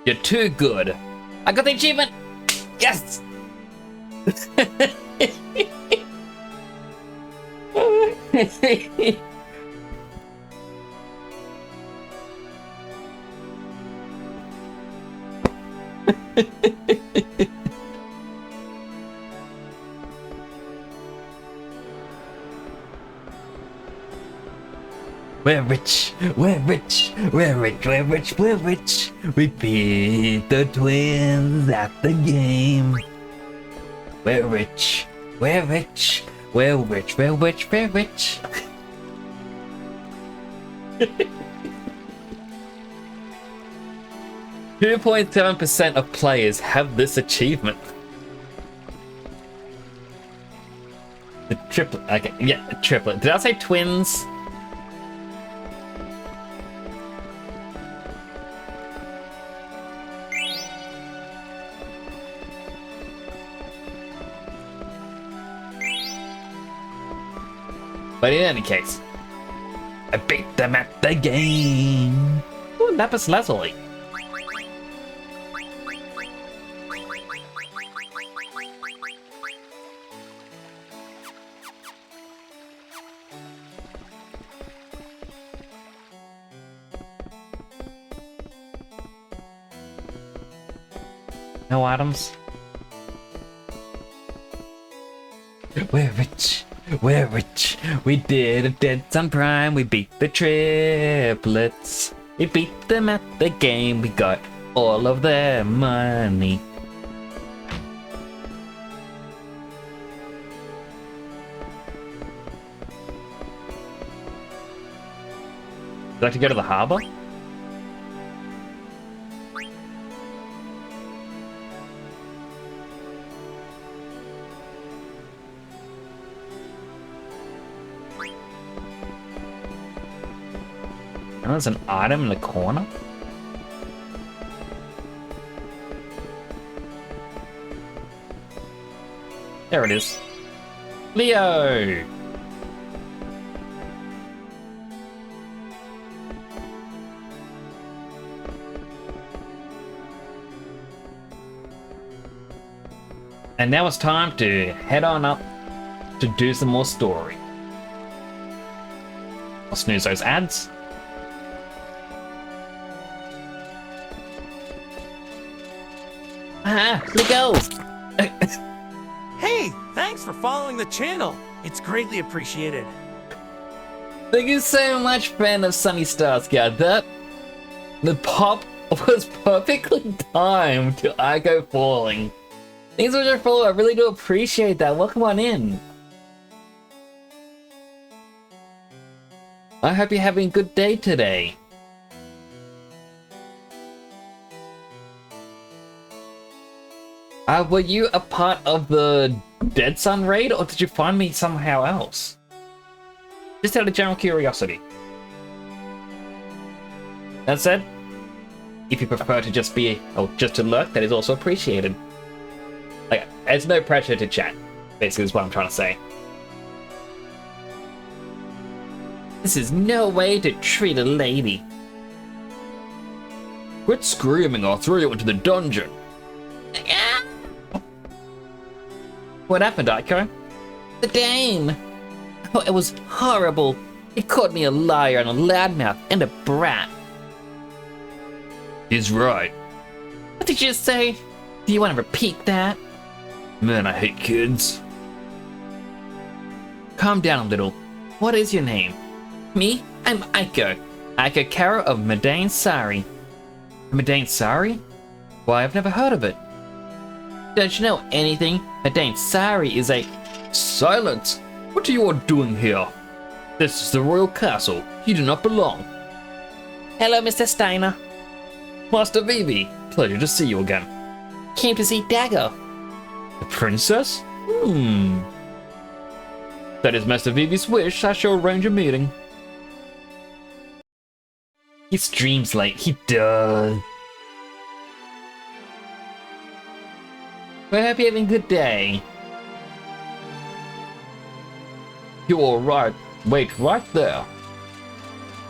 You're too good. I got the achievement. Yes! We're rich, we're rich, we're rich, we're rich, we're rich. We beat the twins at the game. We're rich, we're rich, we're rich, we're rich, we're rich. 2.7% of players have this achievement. The triplet, okay, yeah, triplet. Did I say twins? But in any case, I beat them at the game. Ooh, Lapis Lazuli. No items. We're rich. We're rich. We did a Dead Sun Prime. We beat the triplets. We beat them at the game. We got all of their money. I have to go to the harbor? And there's an item in the corner? There it is. Leo! And now it's time to head on up to do some more story. I'll snooze those ads. Ah, let go! Hey, thanks for following the channel. It's greatly appreciated. Thank you so much, fan of Sunny Star Scout. That the pop was perfectly timed to Aiko falling. Thanks so much for following. I really do appreciate that. Welcome on in. I hope you're having a good day today. Were you a part of the Dead Sun raid, or did you find me somehow else? Just out of general curiosity. That said, if you prefer to just be, or just to lurk, that is also appreciated. Like, there's no pressure to chat, basically is what I'm trying to say. This is no way to treat a lady. Quit screaming, I'll throw you into the dungeon. What happened, Aiko? The Dane! Oh, it was horrible. He called me a liar and a loudmouth and a brat. He's right. What did you say? Do you want to repeat that? Man, I hate kids. Calm down a little. What is your name? Me? I'm Aiko. Aiko Kara of Madain Sari. Madain Sari? Why, I've never heard of it. Don't you know anything? Madain Sari is a... Silence! What are you all doing here? This is the royal castle. You do not belong. Hello, Mr. Steiner. Master Vivi, pleasure to see you again. Came to see Dagger. The princess? That is Master Vivi's wish. I shall arrange a meeting. He streams late. He does. Well, I hope you're having a good day. You're alright. Wait right there.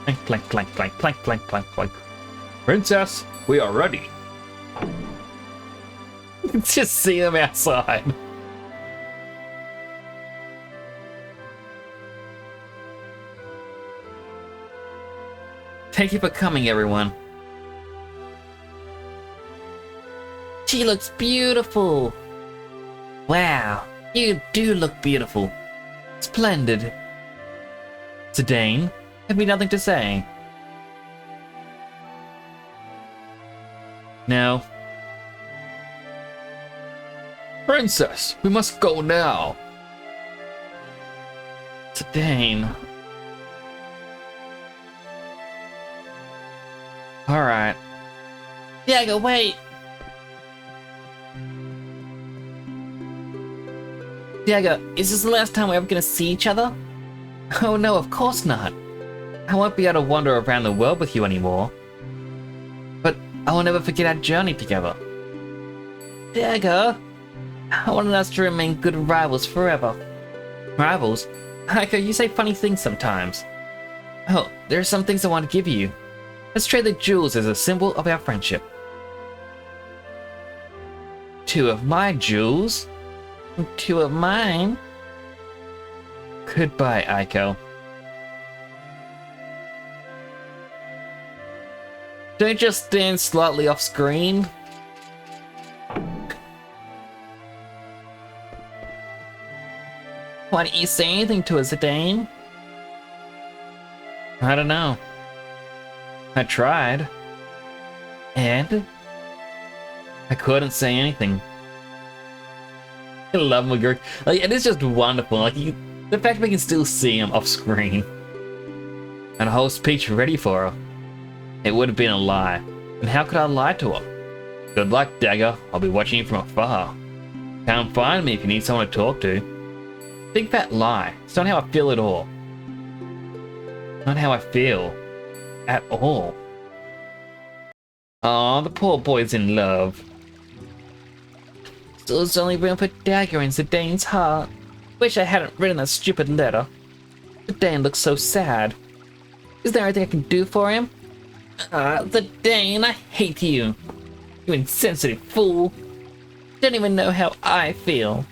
Clank, clank, clank, clank, clank, clank, clank, clank. Princess, we are ready. Just see them outside. Thank you for coming, everyone. She looks beautiful. Wow, you do look beautiful. Splendid. Zidane, have you nothing to say? No. Princess, we must go now. Zidane. Alright. Diego, wait! Diego, is this the last time we're ever gonna see each other? Oh no, of course not. I won't be able to wander around the world with you anymore. But I will never forget our journey together. Diego, I wanted us to remain good rivals forever. Rivals? Aiko, you say funny things sometimes. Oh, there are some things I want to give you. Let's trade the jewels as a symbol of our friendship. 2 of my jewels? 2 of mine? Goodbye, Aiko. Don't just stand slightly off screen. Why don't you say anything to us, Zidane? I don't know. I tried. And? I couldn't say anything. I love McGurk. Like, it is just wonderful. Like, the fact we can still see him off screen. and a whole speech ready for her. It would have been a lie. And how could I lie to her? Good luck, Dagger. I'll be watching you from afar. Come find me if you need someone to talk to. Big fat lie. It's not how I feel at all. Not how I feel. At all. Aw, the poor boy's in love. Still there's only room for Dagger in Zidane's heart. Wish I hadn't written that stupid letter. Zidane looks so sad. Is there anything I can do for him? Zidane, I hate you. You insensitive fool. Don't even know how I feel.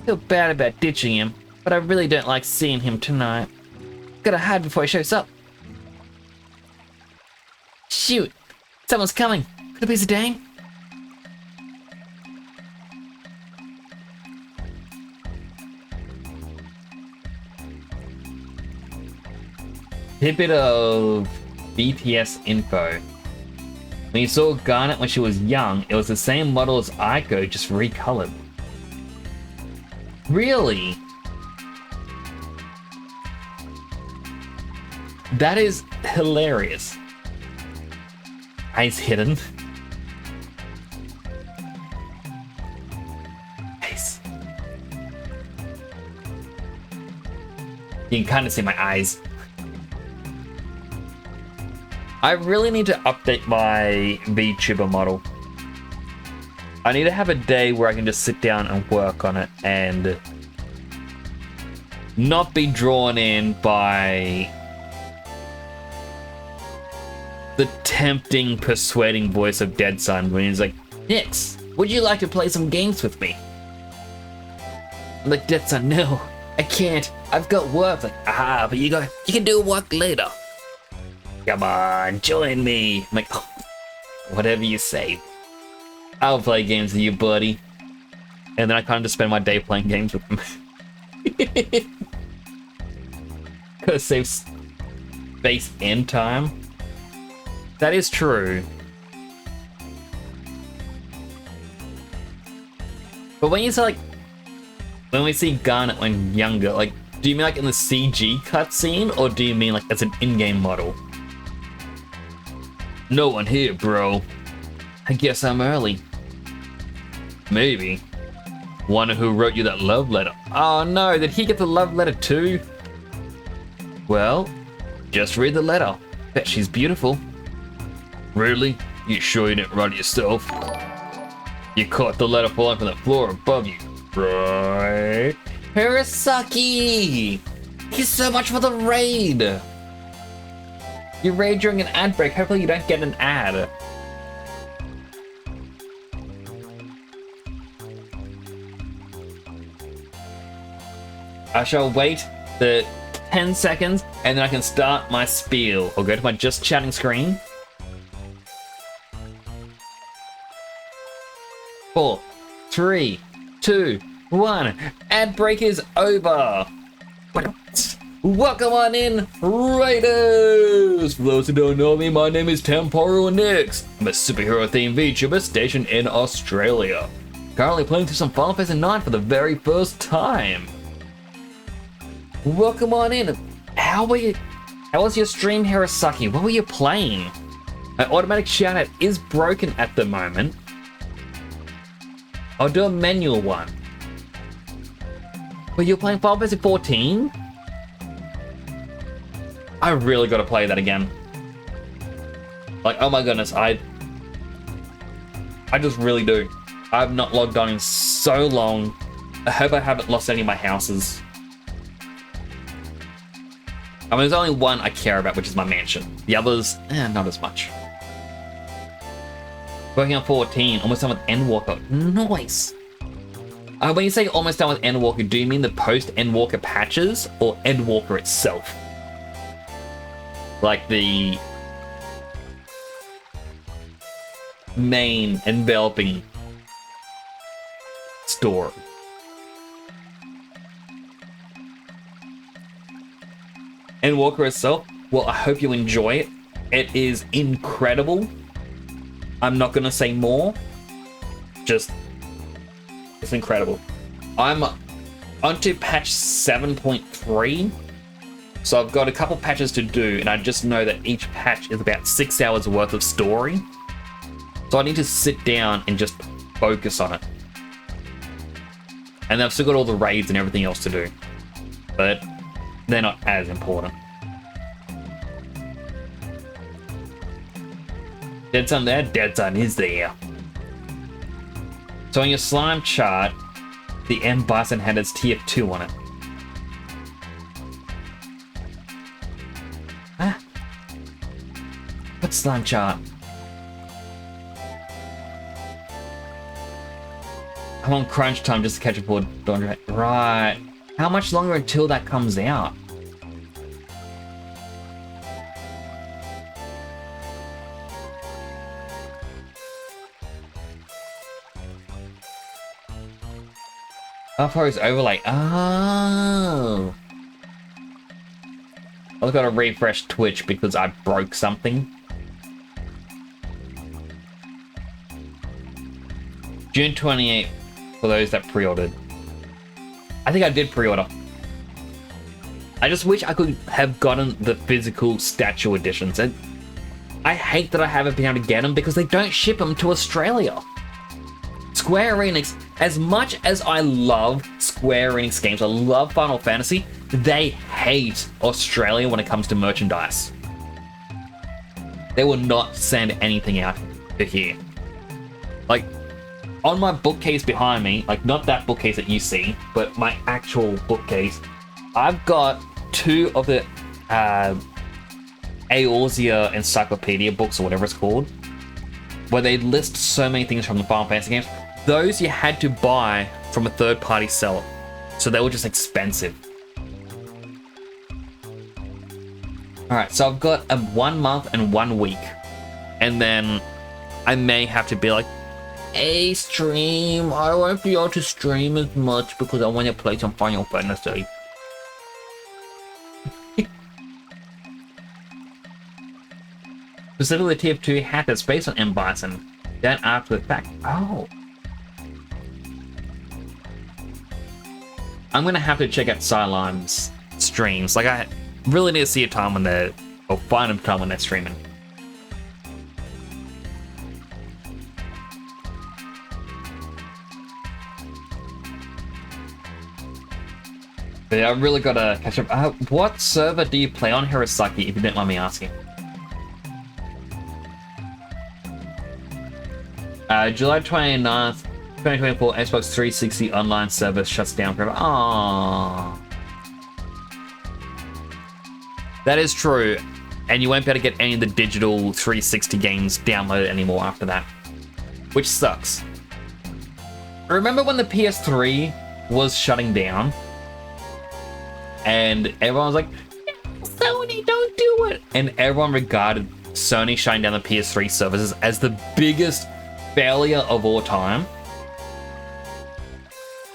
Feel bad about ditching him, but I really don't like seeing him tonight. Gotta hide before he shows up. Shoot! Someone's coming. Could it be Zidane? Tidbit of BTS info. When you saw Garnet when she was young, it was the same model as Aiko, just recolored. Really? That is hilarious. Eyes hidden. Nice. You can kind of see my eyes. I really need to update my VTuber model. I need to have a day where I can just sit down and work on it and not be drawn in by the tempting, persuading voice of Dead Sun when he's like, Nix, would you like to play some games with me? I'm like, Dead Sun, no, I can't. I've got work. Like, but you can do work later. Come on, join me. I'm like, oh, whatever you say. I'll play games with you, buddy. And then I kind of just spend my day playing games with him. Gotta save space and time. That is true. But when you say like, when we see Garnet when younger, like, do you mean like in the CG cutscene, or do you mean like as an in-game model? No one here, bro. I guess I'm early. Maybe. Wonder who wrote you that love letter. Oh no, did he get the love letter too? Well, just read the letter. Bet she's beautiful. Really? You sure you didn't write it yourself? You caught the letter falling from the floor above you, right? Hirosaki! He's so much for the raid! You raid during an ad break, hopefully you don't get an ad. I shall wait the 10 seconds and then I can start my spiel. I'll go to my just chatting screen. 4, 3, 2, 1. Ad break is over. Welcome on in, Raiders! For those who don't know me, my name is Temporal Nix. I'm a superhero-themed VTuber stationed in Australia. Currently playing through some Final Fantasy IX for the very first time. Welcome on in. How was your stream, Hirosaki? What were you playing? My automatic shoutout is broken at the moment. I'll do a manual one. Were you playing Final Fantasy 14? I really gotta play that again. Like, oh my goodness, I just really do. I've not logged on in so long. I hope I haven't lost any of my houses. I mean, there's only one I care about, which is my mansion. The others, not as much. Working on 14, almost done with Endwalker. Nice. When you say almost done with Endwalker, do you mean the post-Endwalker patches or Endwalker itself? Like the main enveloping story. Endwalker itself, well, I hope you enjoy it. It is incredible. I'm not gonna say more. Just, it's incredible. I'm onto patch 7.3. So I've got a couple patches to do, and I just know that each patch is about 6 hours worth of story. So I need to sit down and just focus on it. And I've still got all the raids and everything else to do. But they're not as important. Dead Sun there? Dead Sun is there. So on your slime chart, the M Bison had its TF2 on it. Ah. What slime chart? I'm on crunch time just to catch up with Dawn. Right. How much longer until that comes out? Uploads overlay. Oh. I've got to refresh Twitch because I broke something. June 28th for those that pre-ordered. I think I did pre-order. I just wish I could have gotten the physical statue editions. And I hate that I haven't been able to get them because they don't ship them to Australia. Square Enix, as much as I love Square Enix games, I love Final Fantasy, they hate Australia when it comes to merchandise. They will not send anything out to here. Like, on my bookcase behind me, like not that bookcase that you see, but my actual bookcase, I've got 2 of the Eorzea Encyclopedia books or whatever it's called, where they list so many things from the Final Fantasy games. Those you had to buy from a third-party seller, so they were just expensive. Alright, so I've got a 1 month and 1 week, and then I may have to be like, hey stream, I won't be able to stream as much because I want to play some Final Fantasy. Specifically TF2 hat that's based on M Bison. Then after the fact, oh. I'm gonna have to check out Cylime's streams. Like I really need to see a time when they're, or find a time when they're streaming. But yeah, I really gotta catch up. What server do you play on, Hirosaki, if you don't mind me asking? July 29th, 2024, Xbox 360 online service shuts down forever. Aww. That is true, and you won't be able to get any of the digital 360 games downloaded anymore after that, which sucks. Remember when the PS3 was shutting down, and everyone was like, Sony, don't do it! And everyone regarded Sony shutting down the PS3 services as the biggest failure of all time.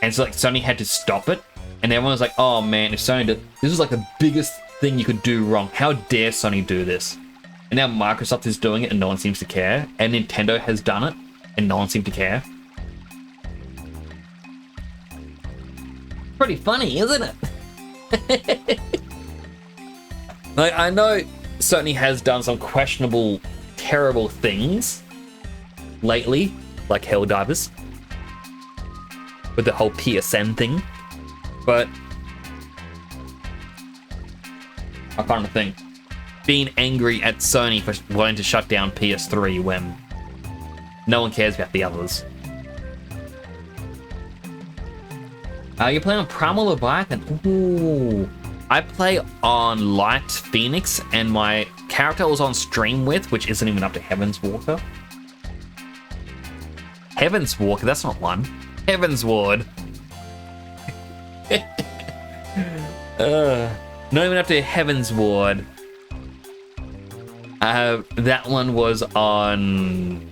And so like Sony had to stop it, and everyone was like, oh man, if Sony did, this was like the biggest thing you could do wrong. How dare Sony do this? And now Microsoft is doing it and no one seems to care, and Nintendo has done it and no one seemed to care. Pretty funny, isn't it? Like, I know Sony has done some questionable, terrible things lately, like Helldivers, with the whole PSN thing, but I kind of think being angry at Sony for wanting to shut down PS3 when no one cares about the others. You're playing on Primal Leviathan? Ooh. I play on Light Phoenix, and my character I was on stream with, which isn't even up to Heaven's Walker. Heaven's Walker, that's not one. Heaven's Ward. Not even up to Heaven's Ward. That one was on...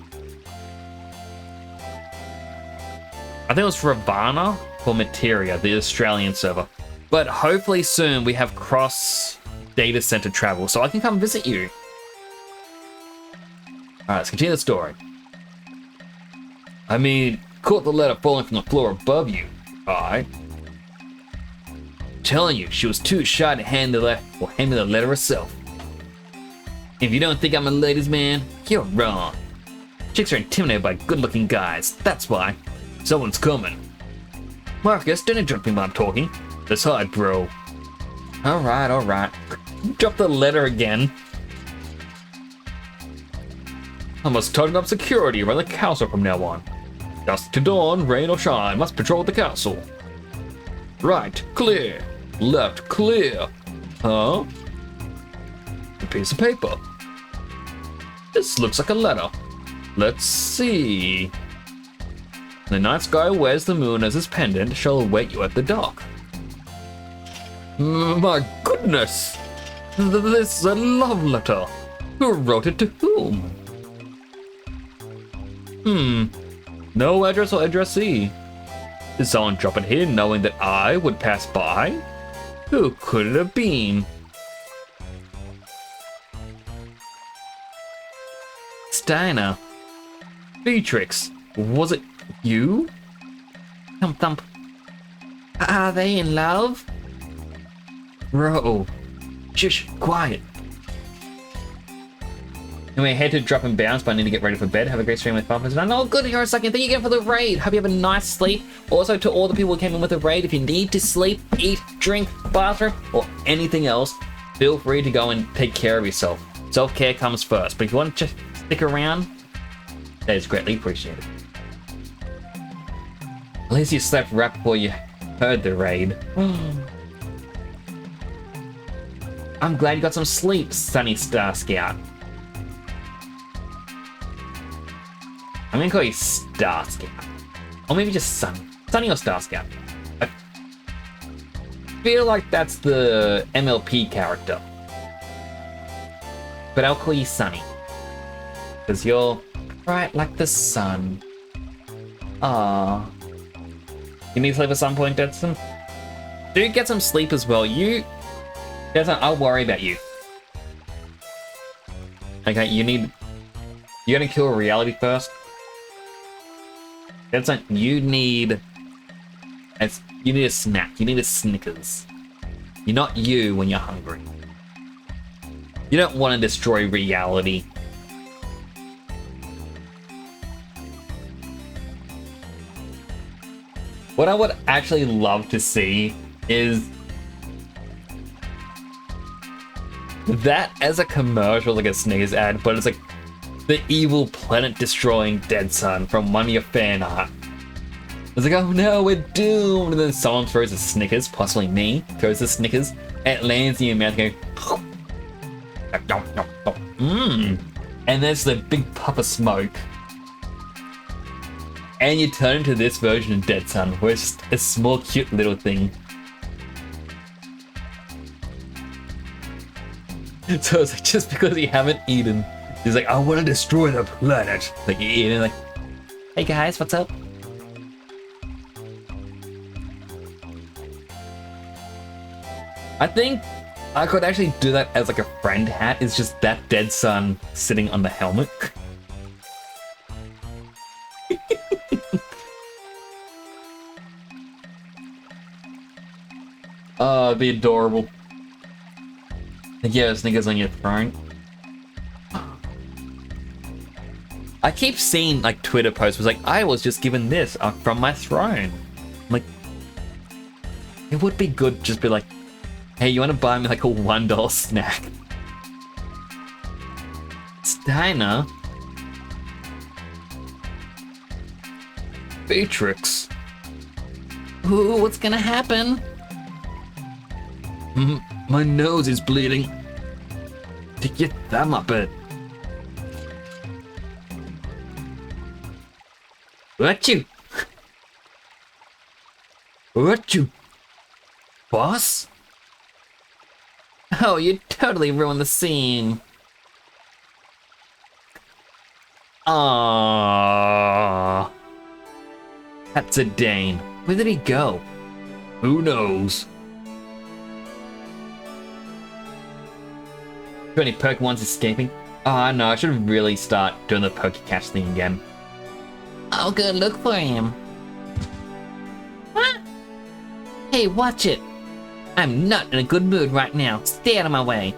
I think it was Ravana for Materia, the Australian server. But hopefully soon we have cross data center travel, so I can come visit you. Alright, let's continue the story. I mean, caught the letter falling from the floor above you. Alright. telling you, she was too shy to hand me the letter herself. If you don't think I'm a ladies' man, you're wrong. Chicks are intimidated by good-looking guys, that's why. Someone's coming. Marcus, don't interrupt me while I'm talking. Let's hide, bro. Alright. Drop the letter again. I must tighten up security around the castle from now on. Dusk to dawn, rain or shine, must patrol the castle. Right, clear. Left, clear. Huh? A piece of paper. This looks like a letter. Let's see. The night sky wears the moon as his pendant shall await you at the dock. My goodness! This is a love letter. Who wrote it to whom? No address or addressee. Did someone drop it here knowing that I would pass by? Who could it have been? Steiner. Beatrix. Was it you? Thump thump. Are they in love? Bro. Shush, quiet. Anyway, I had to drop and bounce, but I need to get ready for bed. Have a great stream with Pumpkins. Oh, good, you're a second. Thank you again for the raid. Hope you have a nice sleep. Also, to all the people who came in with the raid, if you need to sleep, eat, drink, bathroom, or anything else, feel free to go and take care of yourself. Self-care comes first, but if you want to just stick around, that is greatly appreciated. At least you slept right before you heard the raid. I'm glad you got some sleep, Sunny Star Scout. I'm gonna call you Star Scout. Or maybe just Sunny. Sunny or Star Scout. I feel like that's the MLP character. But I'll call you Sunny. Because you're bright like the sun. Ah. You need sleep at some point, Dedson? Do get some sleep as well. Dedson, I'll worry about you. Okay, you're gonna kill reality first. Dedson, you need a snack. You need a Snickers. You're not you when you're hungry. You don't want to destroy reality. What I would actually love to see is that as a commercial, like a Snickers ad, but it's like the evil planet-destroying Dead Sun from one of your fan art. It's like, oh no, we're doomed, and then someone throws a Snickers, possibly me, throws a Snickers, and it lands in your mouth going, and there's the big puff of smoke. And you turn into this version of Dead Sun, where it's just a small, cute little thing. So it's like, just because you haven't eaten, he's like, I want to destroy the planet. Like, you eat it, like, hey guys, what's up? I think I could actually do that as like a friend hat. It's just that Dead Sun sitting on the helmet. Oh, it'd be adorable. Yeah, Snickers on your throne. I keep seeing like Twitter posts was like, I was just given this from my throne. I'm like, it would be good just be like, hey, you want to buy me like a $1 snack? Steiner? Beatrix? Ooh, what's gonna happen? My nose is bleeding. Stick your thumb up it. Achoo! Achoo! Boss? Oh, you totally ruined the scene. Aww. That's a Dane. Where did he go? Who knows? Any Pokemon's escaping? Oh no, I should really start doing the Pokecatch thing again. I'll go look for him. Huh? Hey, watch it. I'm not in a good mood right now. Stay out of my way.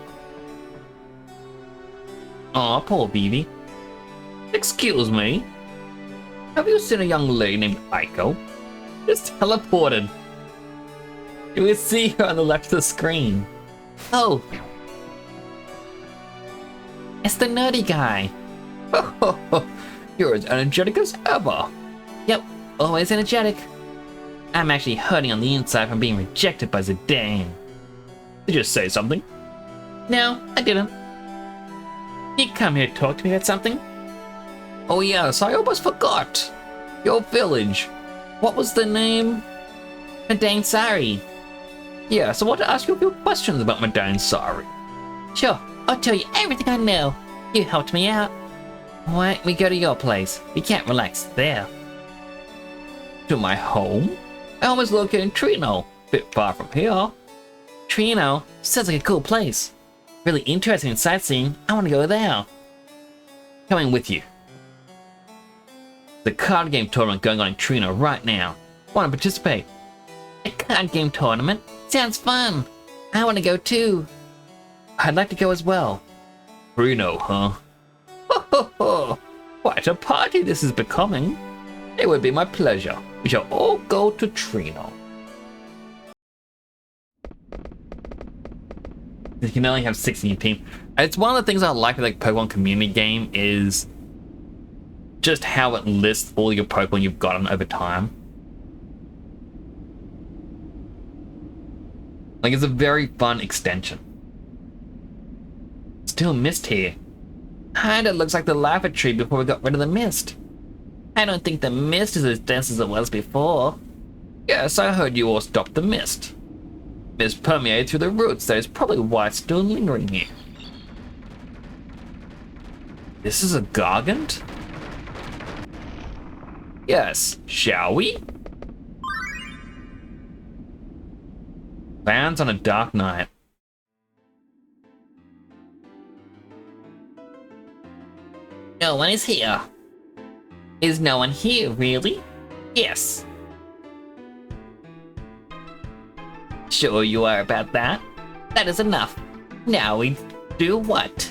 Aw, poor Vivi. Excuse me. Have you seen a young lady named Aiko? Just teleported. You can see her on the left of the screen. Oh. It's the nerdy guy. You're as energetic as ever. Yep, always energetic. I'm actually hurting on the inside from being rejected by Zidane. Did you say something? No, I didn't. You come here to talk to me about something? Oh yes, I almost forgot. Your village. What was the name? Madain Sari. Yes, I want to ask you a few questions about Madain Sari. Sure, I'll tell you everything I know. You helped me out. Why don't we go to your place? We can't relax there. To my home? I almost located in Trino. Bit far from here. Trino? Sounds like a cool place. Really interesting in sightseeing. I want to go there. Coming with you. The card game tournament going on in Trino right now. Want to participate? A card game tournament? Sounds fun. I want to go too. I'd like to go as well. Trino, huh? Ho ho ho! Quite a party this is becoming. It would be my pleasure. We shall all go to Trino. You can only have 16 teams. It's one of the things I like with like Pokemon community game is just how it lists all your Pokemon you've gotten over time. Like, it's a very fun extension. Still mist here. Kinda looks like the lava tree before we got rid of the mist. I don't think the mist is as dense as it was before. Yes, I heard you all stopped the mist. Mist permeated through the roots, that is probably why it's still lingering here. This is a Gargant? Yes, shall we? Plans on a dark night. No one is here. Is no one here, really? Yes. Sure you are about that? That is enough. Now we do what?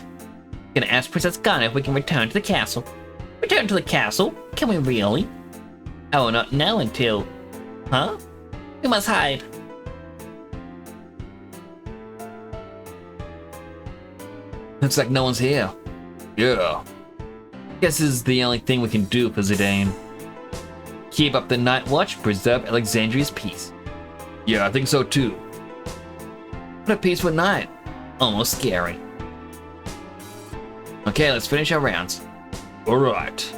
Gonna ask Princess Ghana if we can return to the castle. Return to the castle? Can we really? I will not know until... Huh? We must hide. Looks like no one's here. Yeah. Guess this is the only thing we can do for Zidane. Keep up the night watch, preserve Alexandria's peace. Yeah, I think so too. What a peaceful night. Almost scary. Okay, let's finish our rounds. Alright.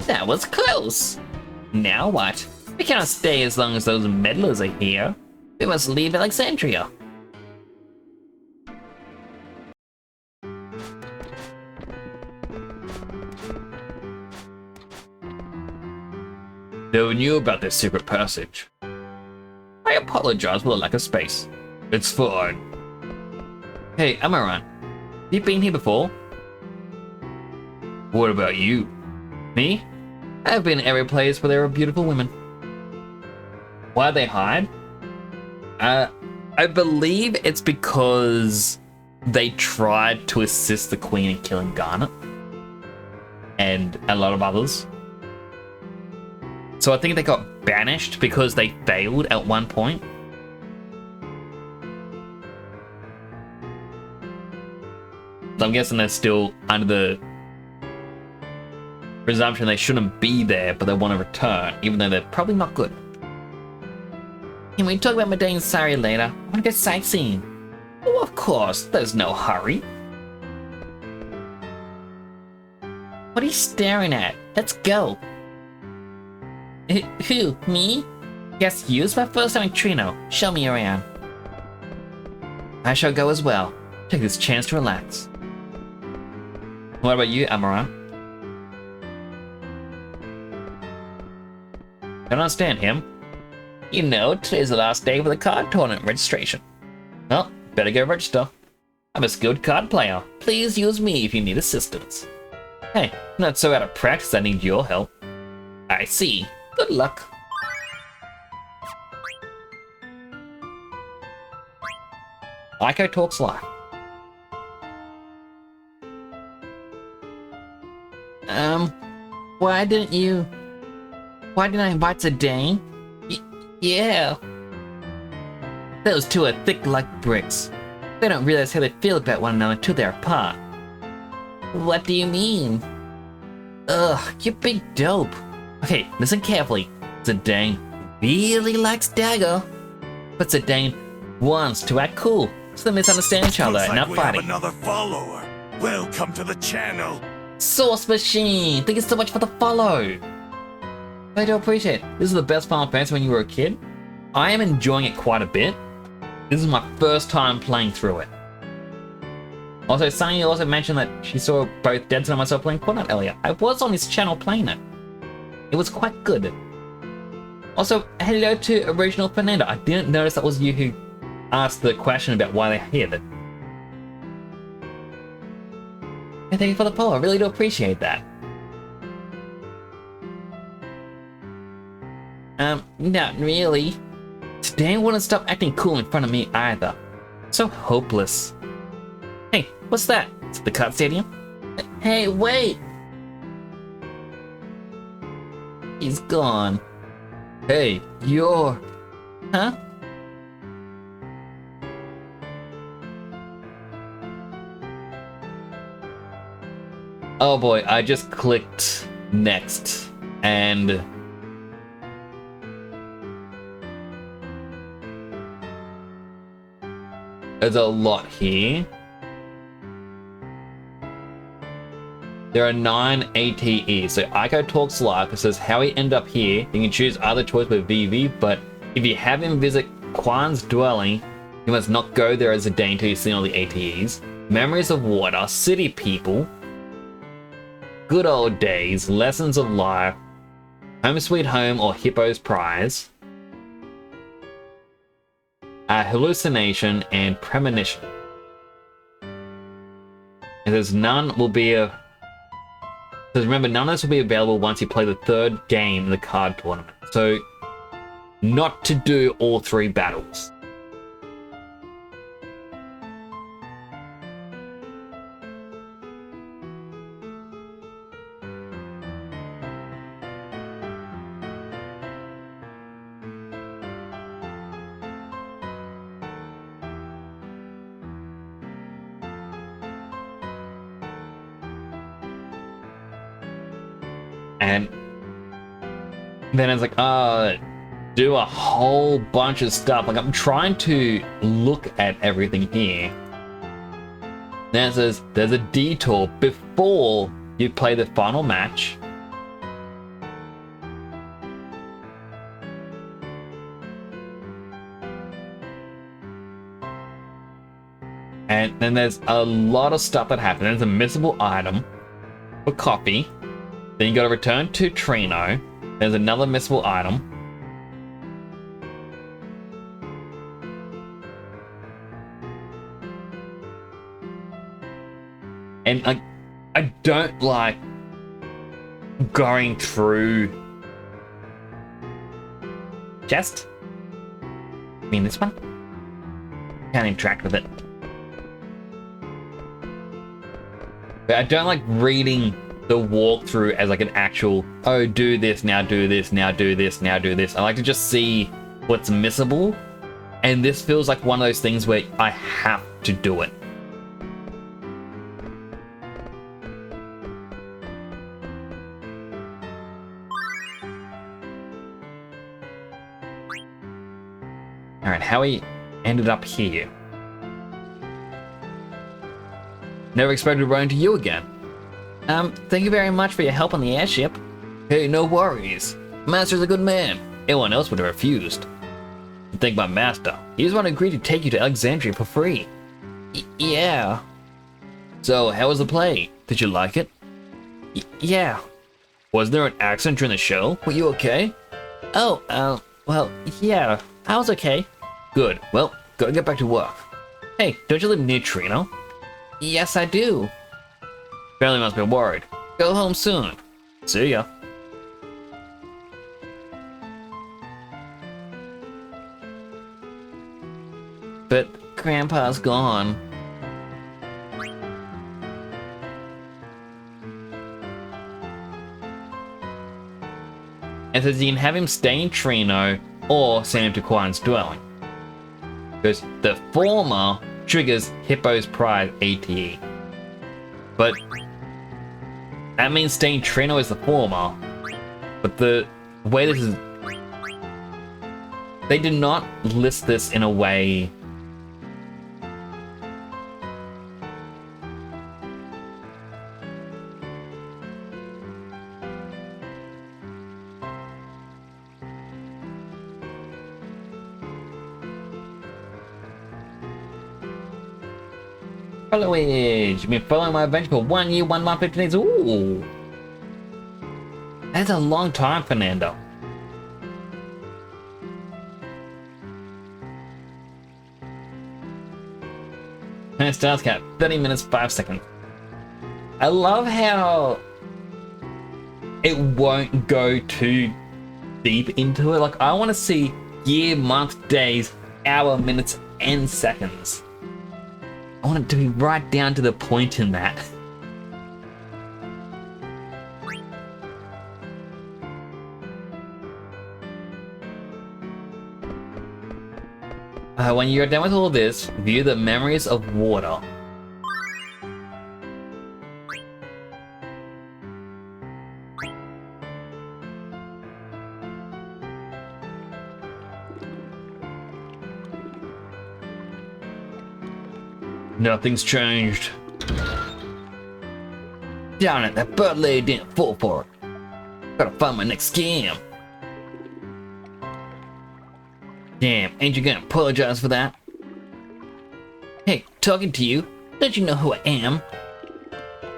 That was close. Now what? We cannot stay as long as those meddlers are here. We must leave Alexandria. Never knew about this secret passage. I apologize for the lack of space. It's fine. Hey, Amaran. You been here before? What about you? Me? I've been every place where there are beautiful women. Why they hide? I believe it's because they tried to assist the Queen in killing Garnet. And a lot of others. So I think they got banished because they failed at one point. So I'm guessing they're still under the presumption they shouldn't be there, but they want to return, even though they're probably not good. Can we talk about Madain Sari later? I want to go sightseeing. Oh, of course, there's no hurry. What are you staring at? Let's go. Who, me? Yes, you. It's my first time in Trino. Show me around. I shall go as well. Take this chance to relax. What about you, Amaran? Don't understand him. You know, today's the last day for the card tournament registration. Well, better go register. I'm a skilled card player. Please use me if you need assistance. Hey, not so out of practice I need your help. I see. Good luck. Ico Talks Live. Why didn't I invite Zidane? Yeah. Those two are thick like bricks. They don't realize how they feel about one another until they're apart. What do you mean? Ugh, you big dope. Okay, listen carefully. Zidane really likes Dagger, but Zidane wants to act cool, so they misunderstand each other and not we have fighting. another follower. Welcome to the channel. Source Machine! Thank you so much for the follow! I do appreciate it. This is the best Final Fantasy when you were a kid. I am enjoying it quite a bit. This is my first time playing through it. Also, Sunny also mentioned that she saw both Deadson and myself playing Fortnite earlier. I was on his channel playing it. It was quite good. Also, hello to Original Fernando. I didn't notice that was you who asked the question about why they're here. And thank you for the follow. I really do appreciate that. Not really. Today wouldn't stop acting cool in front of me either. So hopeless. Hey, what's that? Is it the Cut Stadium? Hey, wait! He's gone. Hey, you're... Huh? Oh boy, I just clicked next, and... there's a lot here. There are 9 ATEs. So Ico Talks Live. It says how he ended up here. You can choose either choice with VV, but if you have him visit Quan's dwelling, you must not go there as a Dane until you've seen all the ATEs. Memories of Water, City People, Good Old Days, Lessons of Life, Home Sweet Home or Hippo's Prize, Hallucination, and Premonition. And there's none will be a... Because remember, none of this will be available once you play the third game in the card tournament. So, not to do all 3 battles. And then it's like, do a whole bunch of stuff. Like, I'm trying to look at everything here. Then it says there's a detour before you play the final match. And then there's a lot of stuff that happens. There's a missable item for coffee. Then you gotta return to Trino. There's another missable item. And I don't like going through chest. I mean this one. Can't interact with it. But I don't like reading the walkthrough as like an actual, oh, do this, now do this, now do this, now do this. I like to just see what's missable. And this feels like one of those things where I have to do it. Alright, Howie ended up here. Never expected to run into you again. Thank you very much for your help on the airship. Hey, no worries. Master's a good man. Anyone else would have refused. Think my master. He was one who agreed to take you to Alexandria for free. Yeah. So, how was the play? Did you like it? Yeah. Was there an accident during the show? Were you okay? Oh, well, yeah. I was okay. Good. Well, gotta get back to work. Hey, don't you live near Trino? Yes, I do. Family must be worried. Go home soon. See ya. But Grandpa's gone. And says you can have him stay in Trino or send him to Quine's dwelling. Because the former triggers Hippo's Pride ATE. But that means staying Trino is the former. But the way this is... They did not list this in a way... Followage! You've been following my adventure for 1 year, 1 month, 15 days. Ooh! That's a long time, Fernando. And stars count 30 minutes, 5 seconds. I love how it won't go too deep into it. Like, I want to see year, month, days, hour, minutes, and seconds. I want it to be right down to the point in that. When you're done with all this, view the memories of water. Nothing's changed. Darn it, that bird lady didn't fall for it. Gotta find my next scam. Damn, ain't you gonna apologize for that? Hey, talking to you. Don't you know who I am?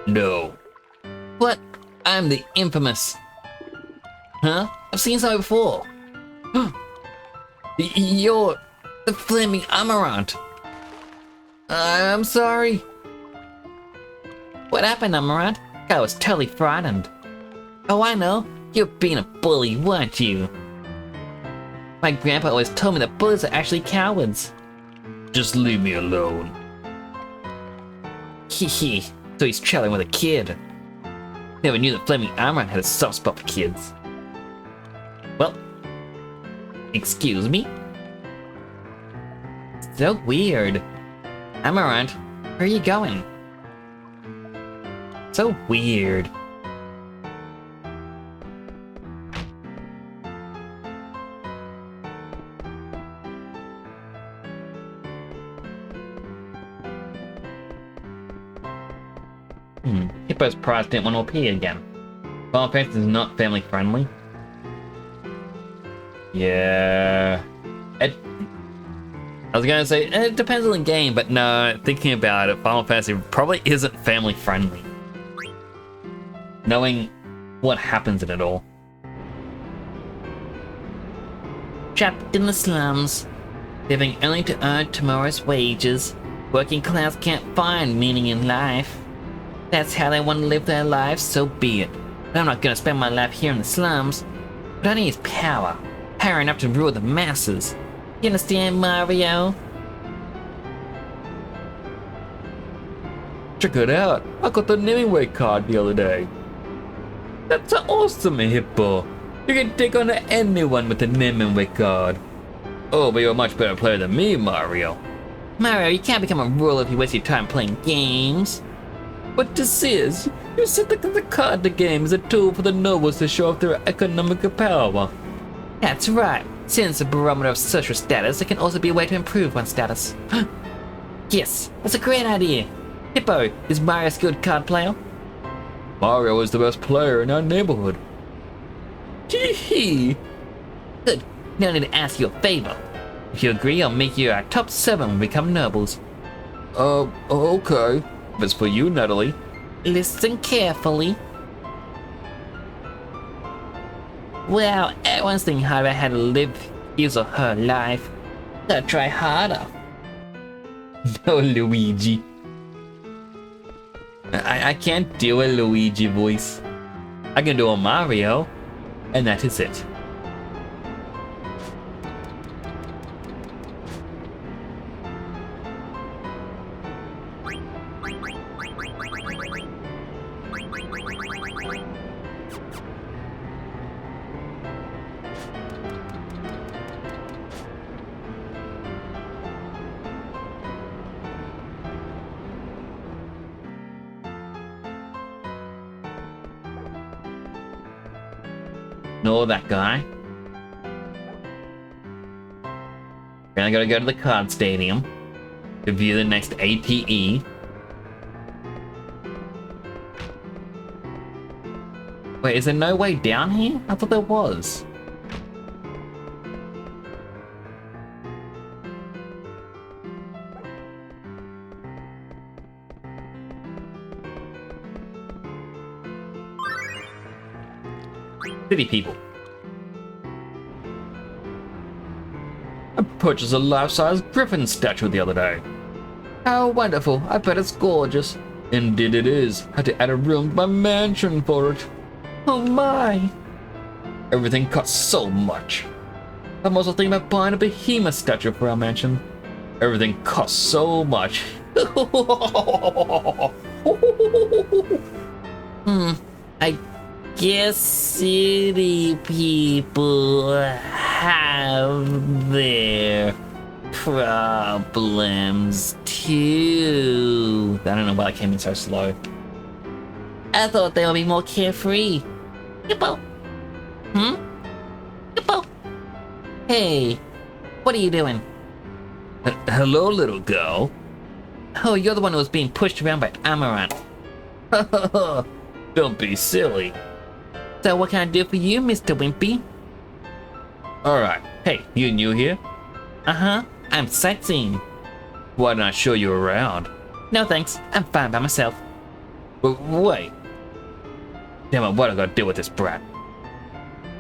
No. What? I'm the infamous. Huh? I've seen something before. You're the flaming Amaranth. I'm sorry. What happened, Amaranth? I was totally frightened. Oh, I know. You're being a bully, weren't you? My grandpa always told me that bullies are actually cowards. Just leave me alone. Hee. So he's chatting with a kid. Never knew that Flaming Amaranth had a soft spot for kids. Well, excuse me? So weird. Amaranth, where are you going? So weird. Hippo's Pride didn't want to appear again. Final Fantasy is not family friendly. Yeah. I was gonna say, it depends on the game, but no, thinking about it, Final Fantasy probably isn't family friendly. Knowing what happens in it all. Trapped in the slums, living only to earn tomorrow's wages, working class can't find meaning in life. That's how they want to live their lives, so be it. But I'm not gonna spend my life here in the slums. But I need power. Power enough to rule the masses. You understand, Mario? Check it out. I got the Nimue card the other day. That's awesome, Hippo. You can take on anyone with the Nimue card. Oh, but you're a much better player than me, Mario. Mario, you can't become a ruler if you waste your time playing games. But this is, you said that the card the game is a tool for the nobles to show off their economical power. That's right. Since a barometer of social status, it can also be a way to improve one's status. Yes, that's a great idea. Hippo, is Mario a skilled card player? Mario is the best player in our neighborhood. Tee-hee. Good. Now I need to ask you a favor. If you agree, I'll make you our top 7 when we become nobles. Okay. If it's for you, Natalie. Listen carefully. Well, everyone's thinking hard about how to live his or her life. Gotta try harder. No, Luigi. I can't do a Luigi voice. I can do a Mario, and that is it. Know that guy. Then I gotta go to the card stadium to view the next ATE. Wait, is there no way down here? I thought there was. City people. I purchased a life-size griffin statue the other day. How wonderful, I bet it's gorgeous. Indeed it is. Had to add a room to my mansion for it. Oh my. Everything costs so much. I'm also thinking about buying a behemoth statue for our mansion. Everything costs so much. I guess city people have their problems too. I don't know why I came in so slow. I thought they would be more carefree. Hippo. Hippo. Hey, what are you doing? Hello, little girl. Oh, you're the one who was being pushed around by Amaranth. Don't be silly. So what can I do for you, Mr. Wimpy? Alright. Hey, you new here? Uh-huh. I'm sightseeing. Why don't I show you around? No thanks. I'm fine by myself. Wait. Damn it, what do I gotta do with this brat?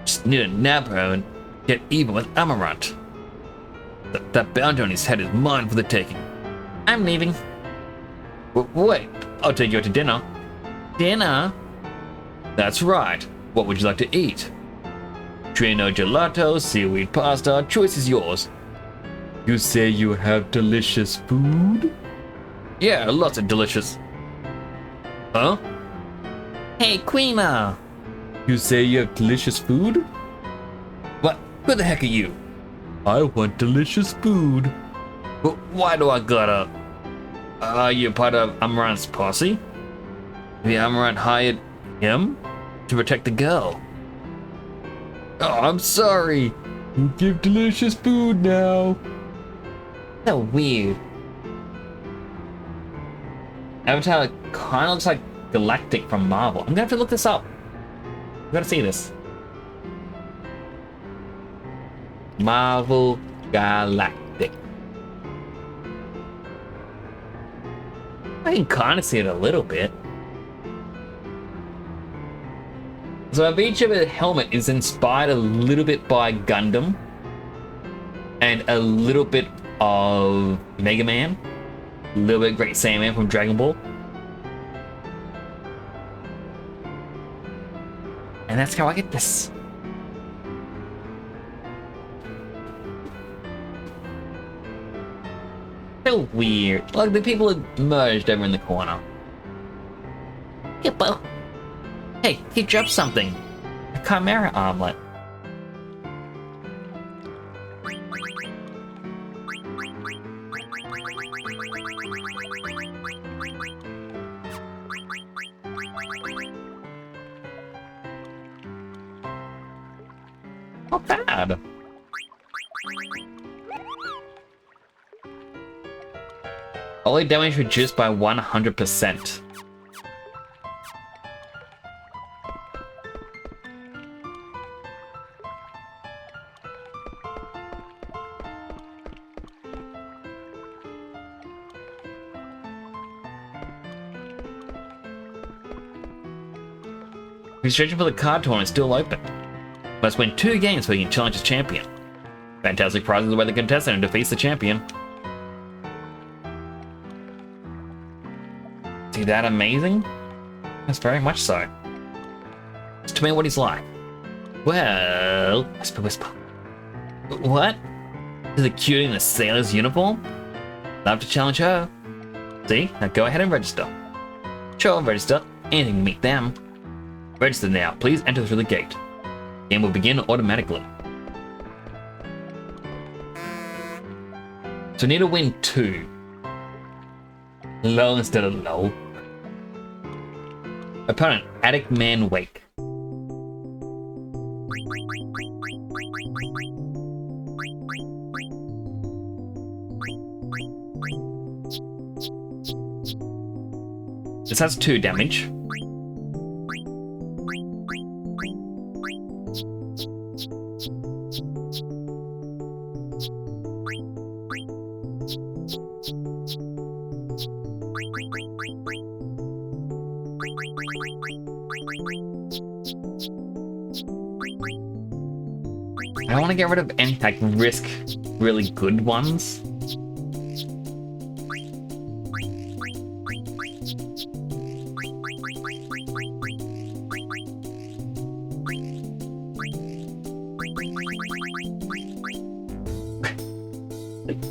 Just need to nab her and get even with Amaranth. That bounty on his head is mine for the taking. I'm leaving. Wait, I'll take you out to dinner. Dinner? That's right. What would you like to eat? Trino gelato, seaweed pasta, choice is yours. You say you have delicious food? Yeah, lots of delicious. Huh? Hey, Queena! You say you have delicious food? What? Who the heck are you? I want delicious food. But why do I gotta? Are you part of Amaranth's posse? Maybe Amaranth hired him to protect the girl. Oh, I'm sorry. You give delicious food now. So weird. Avatar kind of looks like Galactic from Marvel. I'm gonna have to look this up. I gotta see this. Marvel Galactic. I can kind of see it a little bit. So Avicii helmet is inspired a little bit by Gundam and a little bit of Mega Man, a little bit of Great Saiyaman from Dragon Ball. And that's how I get this. So weird. Like the people have merged over in the corner. Hippo. Hey, he dropped something. A Chimera omelet. Not bad. Only damage reduced by 100%. Registration for the card tournament is still open. Must win 2 games before you can challenge as champion. Fantastic prizes await the contestant who defeats the champion. See that amazing? That's very much so. Just tell me what he's like. Well, whisper, whisper. What? Is it cute in a sailor's uniform? Love to challenge her. See? Now go ahead and register. Sure, register. Anything to meet them. Register now. Please enter through the gate. Game will begin automatically. So we need to win 2. Low instead of low. Opponent, Attic Man Wake. This has 2 damage. I don't want to get rid of any, like, risk really good ones.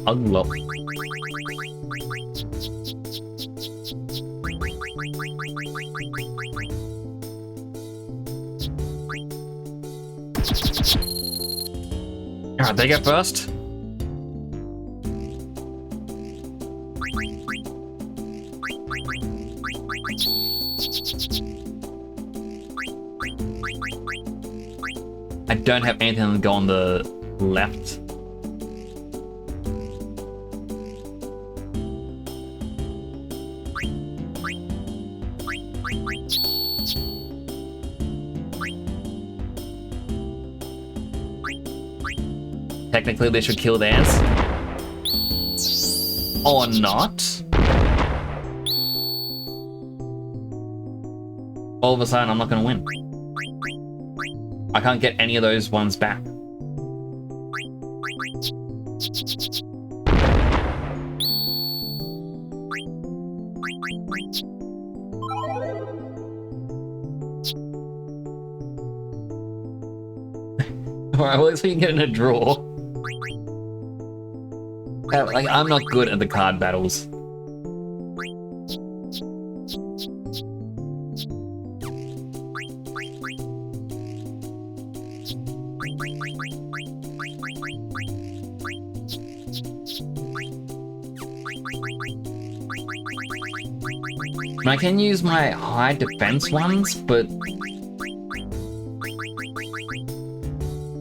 Unlock. Alright, they go first. I don't have anything to go on the left. Technically, they should kill theirs. Or not. All of a sudden, I'm not going to win. I can't get any of those ones back. Alright, well, at least we can get in a draw. Like, I'm not good at the card battles. I can use my high defense ones, but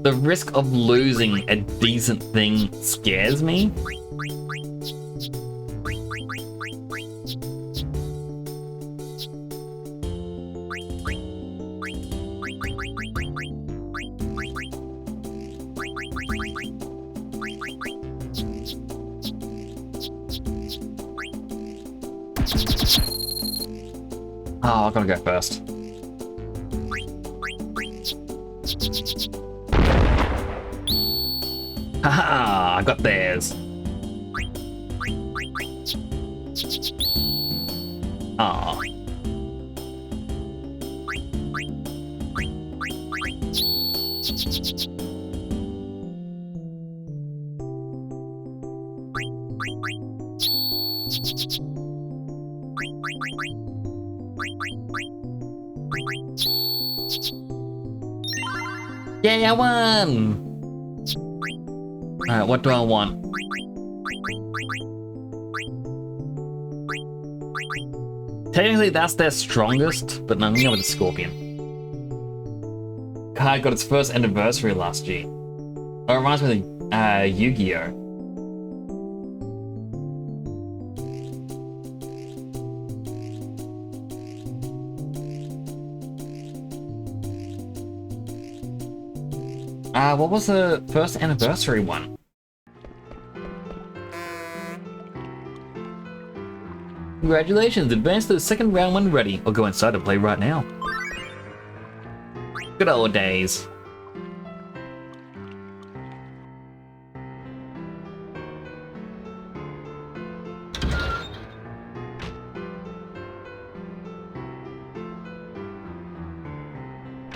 the risk of losing a decent thing scares me. Oh, I'm gonna go first. Haha, I got theirs. Ah. Yay, I won! Alright, what do I want? Technically, that's their strongest, but no, I'm gonna go with the Scorpion. Card got its first anniversary last year. Oh, it reminds me of Yu-Gi-Oh! What was the first anniversary one? Congratulations, advance to the second round when ready, or go inside and play right now. Good old days.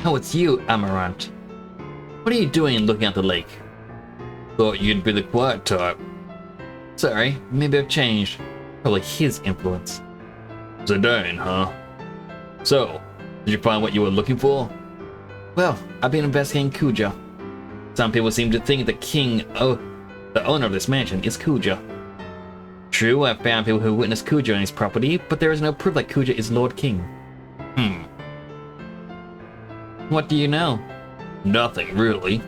Oh, it's you, Amaranth. What are you doing looking at the lake? Thought you'd be the quiet type. Sorry, maybe I've changed. Probably his influence. Zidane, huh? So, Did you find what you were looking for? Well, I've been investigating Kuja. Some people seem to think the the owner of this mansion is Kuja. True, I've found people who witnessed Kuja on his property, but there is no proof that Kuja is Lord King. What do you know? Nothing, really.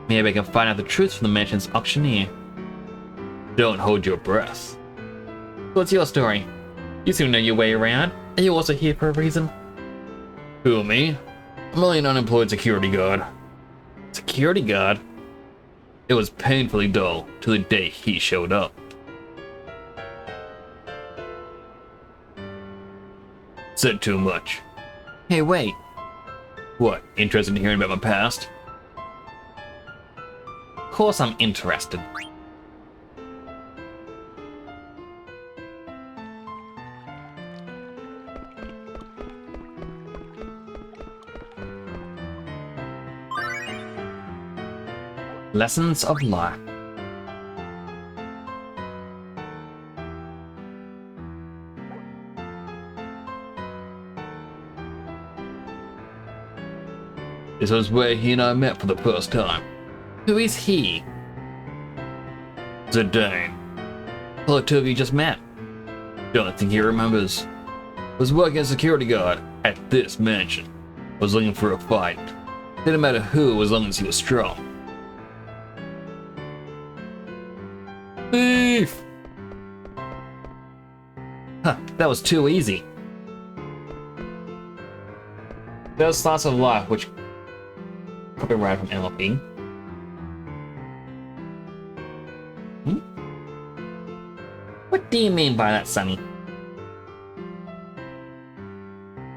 Maybe I can find out the truth from the mansion's auctioneer. Don't hold your breath. What's your story? You seem to know your way around. Are you also here for a reason? Who, me? I'm only an unemployed security guard. Security guard? It was painfully dull till the day he showed up. Said too much. Hey, wait. What, interested in hearing about my past? Of course I'm interested. Lessons of life. This was where he and I met for the first time. Who is he? Zidane. Well, the two of you just met. Don't think he remembers. Was working as a security guard at this mansion. Was looking for a fight. Didn't matter who as long as he was strong. Beef! Huh, that was too easy. Those thoughts of life, which copyright from MLP. What do you mean by that, Sonny?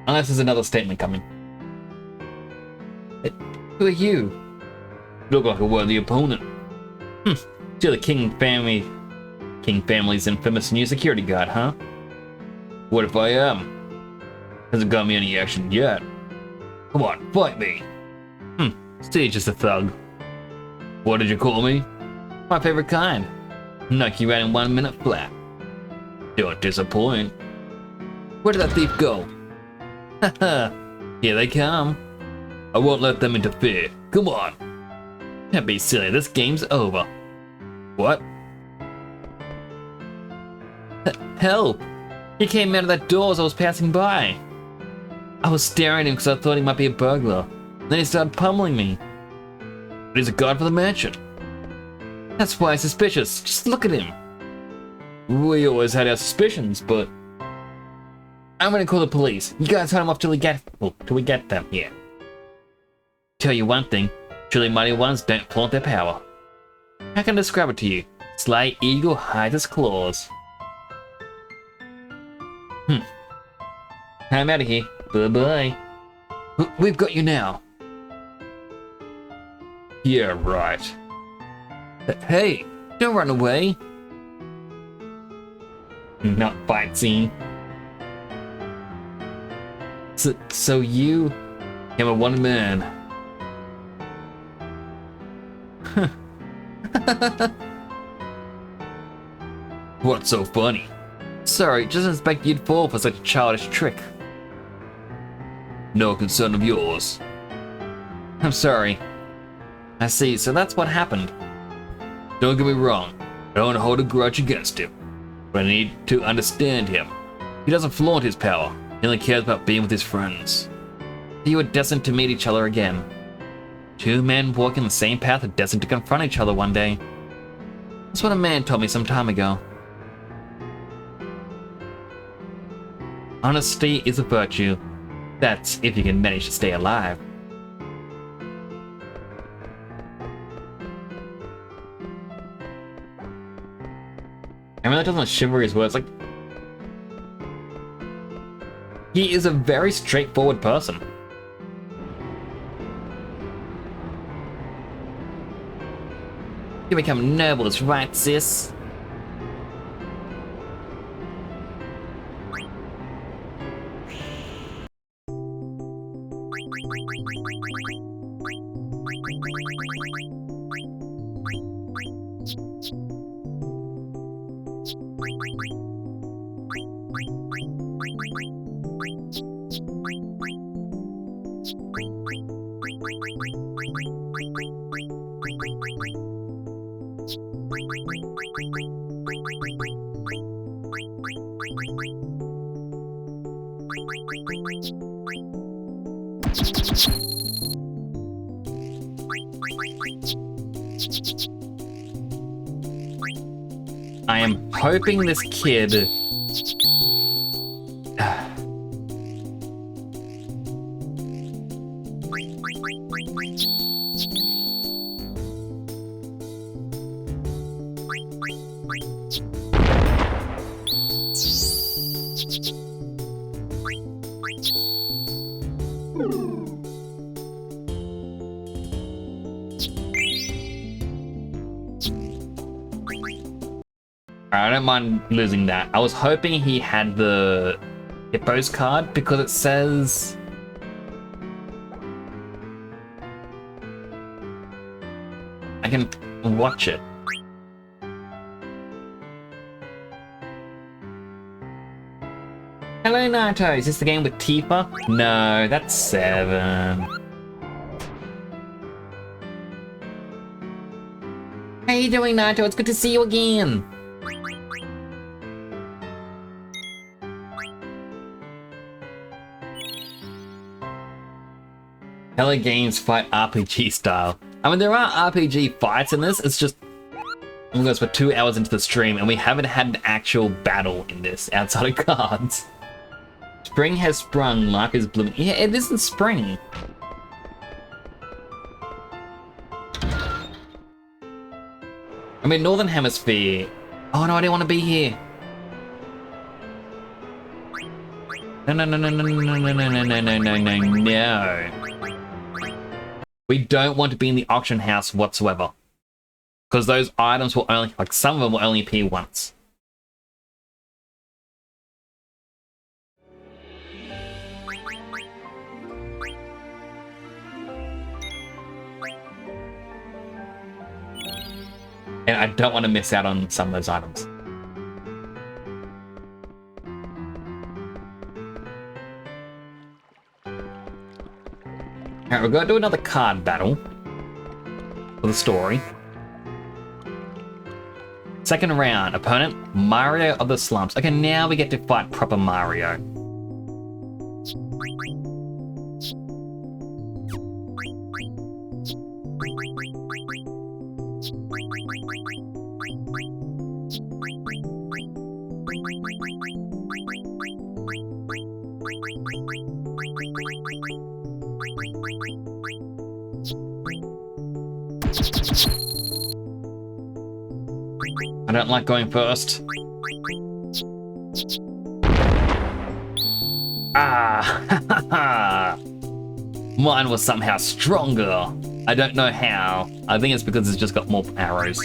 Unless there's another statement coming. Who are you? You look like a worthy opponent. You're the King family's infamous new security guard, huh? What if I am? Hasn't got me any action yet. Come on, fight me. Still just a thug. What did you call me? My favorite kind. Knock you out in 1 minute flat. Don't disappoint. Where did that thief go? Haha, here they come. I won't let them interfere. Come on. Don't be silly, this game's over. What? Help! He came out of that door as I was passing by. I was staring at him because I thought he might be a burglar. Then he started pummeling me. But he's a guard for the mansion. That's why I'm suspicious. Just look at him. We always had our suspicions, but I'm gonna call the police. You guys hold him off till we get them here. Tell you one thing, truly mighty ones don't flaunt their power. How can I describe it to you? Sly eagle hides its claws. I'm out of here. Bye-bye. We've got you now. Yeah, right. Hey, don't run away. Not fight scene. So you am a one man. What's so funny? Sorry, just didn't expect you'd fall for such a childish trick. No concern of yours. I'm sorry. I see, so that's what happened. Don't get me wrong, I don't hold a grudge against him, but I need to understand him. He doesn't flaunt his power, he only cares about being with his friends. You were destined to meet each other again. Two men walking the same path are destined to confront each other one day. That's what a man told me some time ago. Honesty is a virtue. That's if you can manage to stay alive. I really doesn't shiver his words, like... He is a very straightforward person. You become nobles, right, sis? I am hoping this kid... I don't mind losing that. I was hoping he had the Hippos card because it says... I can watch it. Hello, Naruto. Is this the game with Tifa? No, that's 7. How you doing, Naruto? It's good to see you again. Hello Games fight RPG style. I mean, there are RPG fights in this, it's just... I'm going for 2 hours into the stream and we haven't had an actual battle in this outside of cards. Spring has sprung, life is blooming. Yeah, it isn't spring. I mean, Northern Hemisphere. Oh no, I didn't want to be here. No, no, no, no, no, no, no, no, no, no, no, no, no, no. We don't want to be in the auction house whatsoever. Because those items will only, like some of them will only appear once. And I don't want to miss out on some of those items. Alright, we're going to do another card battle for the story. Second round, opponent, Mario of the Slumps. Okay, now we get to fight proper Mario. I don't like going first. Ah, mine was somehow stronger. I don't know how. I think it's because it's just got more arrows.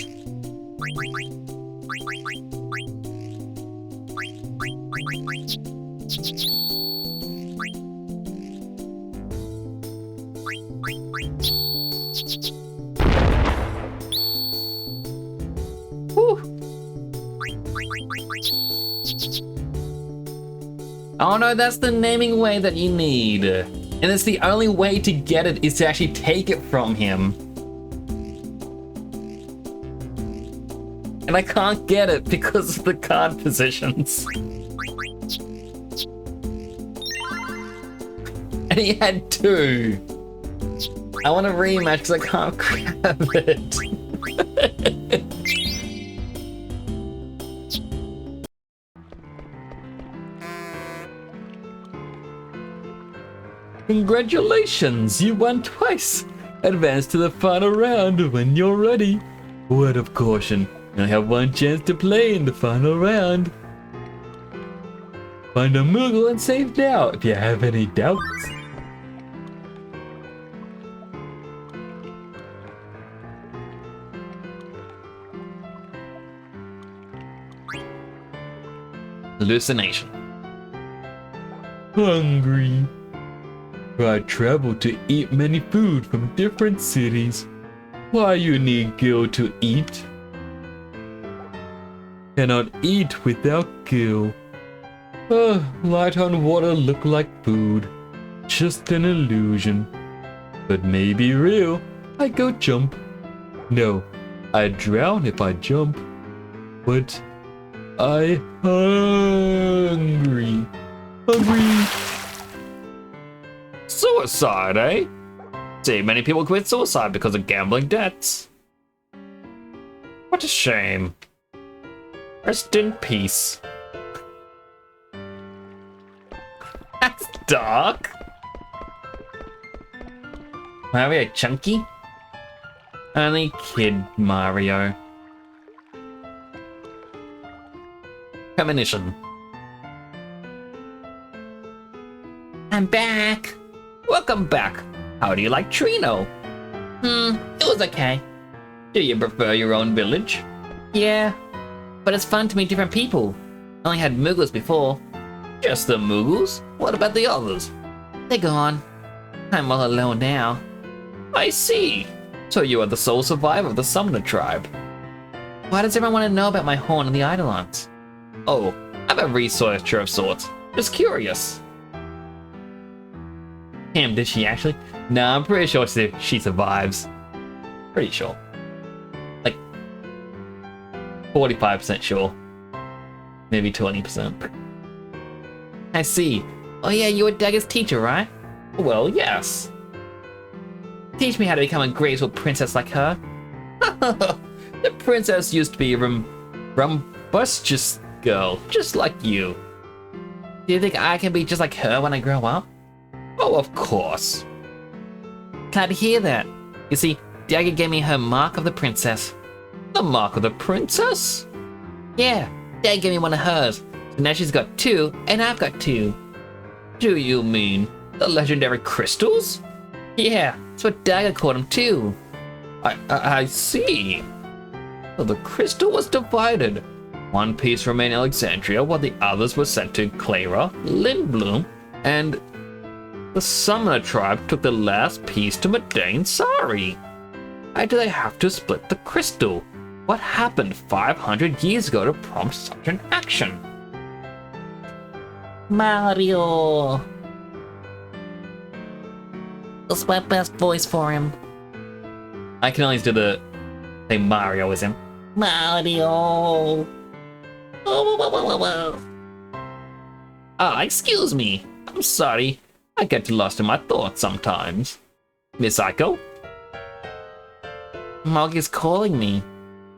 Oh no, that's the naming way that you need. And it's the only way to get it is to actually take it from him. And I can't get it because of the card positions. And he had 2. I want a rematch because I can't grab it. Congratulations, you won twice. Advance to the final round when you're ready. Word of caution, you have one chance to play in the final round. Find a Moogle and save now if you have any doubts. Hallucination. Hungry. I travel to eat many food from different cities. Why you need Gil to eat? Cannot eat without Gil. Light on water look like food. Just an illusion. But maybe real. I go jump. No, I drown if I jump, but I hungry. Suicide, eh? See, many people commit suicide because of gambling debts. What a shame. Rest in peace. That's dark. Mario Chunky? Only kid Mario. Premonition. I'm back. Welcome back. How do you like Trino? It was okay. Do you prefer your own village? Yeah, but it's fun to meet different people. I only had Moogles before. Just the Moogles? What about the others? They're gone. I'm all alone now. I see. So you are the sole survivor of the Summoner tribe. Why does everyone want to know about my horn and the Eidolons? Oh, I'm a researcher of sorts. Just curious. Damn, did she actually? Nah, I'm pretty sure she survives. Pretty sure. Like, 45% sure. Maybe 20%. I see. Oh yeah, you were Dagger's teacher, right? Well, yes. Teach me how to become a graceful princess like her. The princess used to be a rumbustious girl, just like you. Do you think I can be just like her when I grow up? Oh, of course. Glad to hear that. You see, Dagger gave me her Mark of the Princess. The Mark of the Princess? Yeah, Dagger gave me one of hers. So now she's got 2, and I've got 2. Do you mean the legendary crystals? Yeah, that's what Dagger called them too. I see. So the crystal was divided. One piece remained in Alexandria, while the others were sent to Clara, Lindblum, and the Summoner tribe took the last piece to Madain Sari. Why do they have to split the crystal? What happened 500 years ago to prompt such an action? Mario. That's my best voice for him. I can only do the say Mario is him. Mario. Excuse me. I'm sorry. I get lost in my thoughts sometimes. Miss Aiko? Mog is calling me.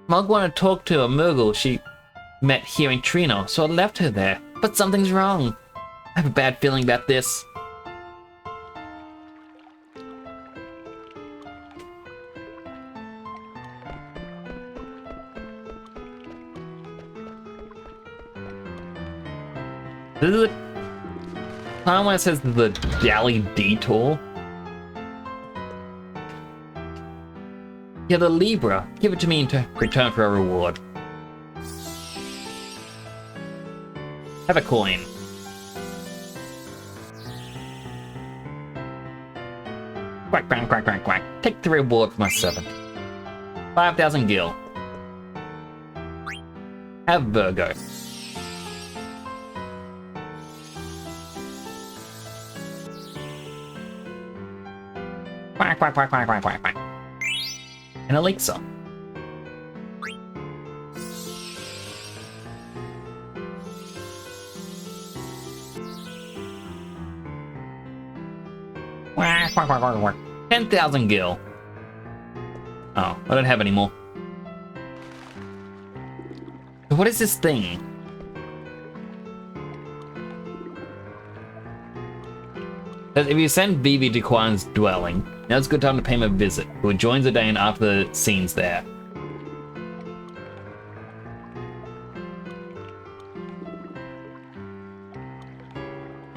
Mog wanted to talk to a Moogle she met here in Trino, so I left her there. But something's wrong. I have a bad feeling about this. This is the time when it says the Dally Detour. Yeah, the Libra. Give it to me in return for a reward. Have a coin. Quack, quack, quack, quack, quack. Take the reward for my 7. 5,000 gil. Have Virgo. Quack, quack, quack, quack, quack, quack, quack. And Elixir. Quack, quack, quack, quack, quack. 10,000 gil. Oh, I don't have any more. What is this thing? If you send Vivi to Quan's dwelling, now's a good time to pay him a visit, who joins Zidane after the scenes there.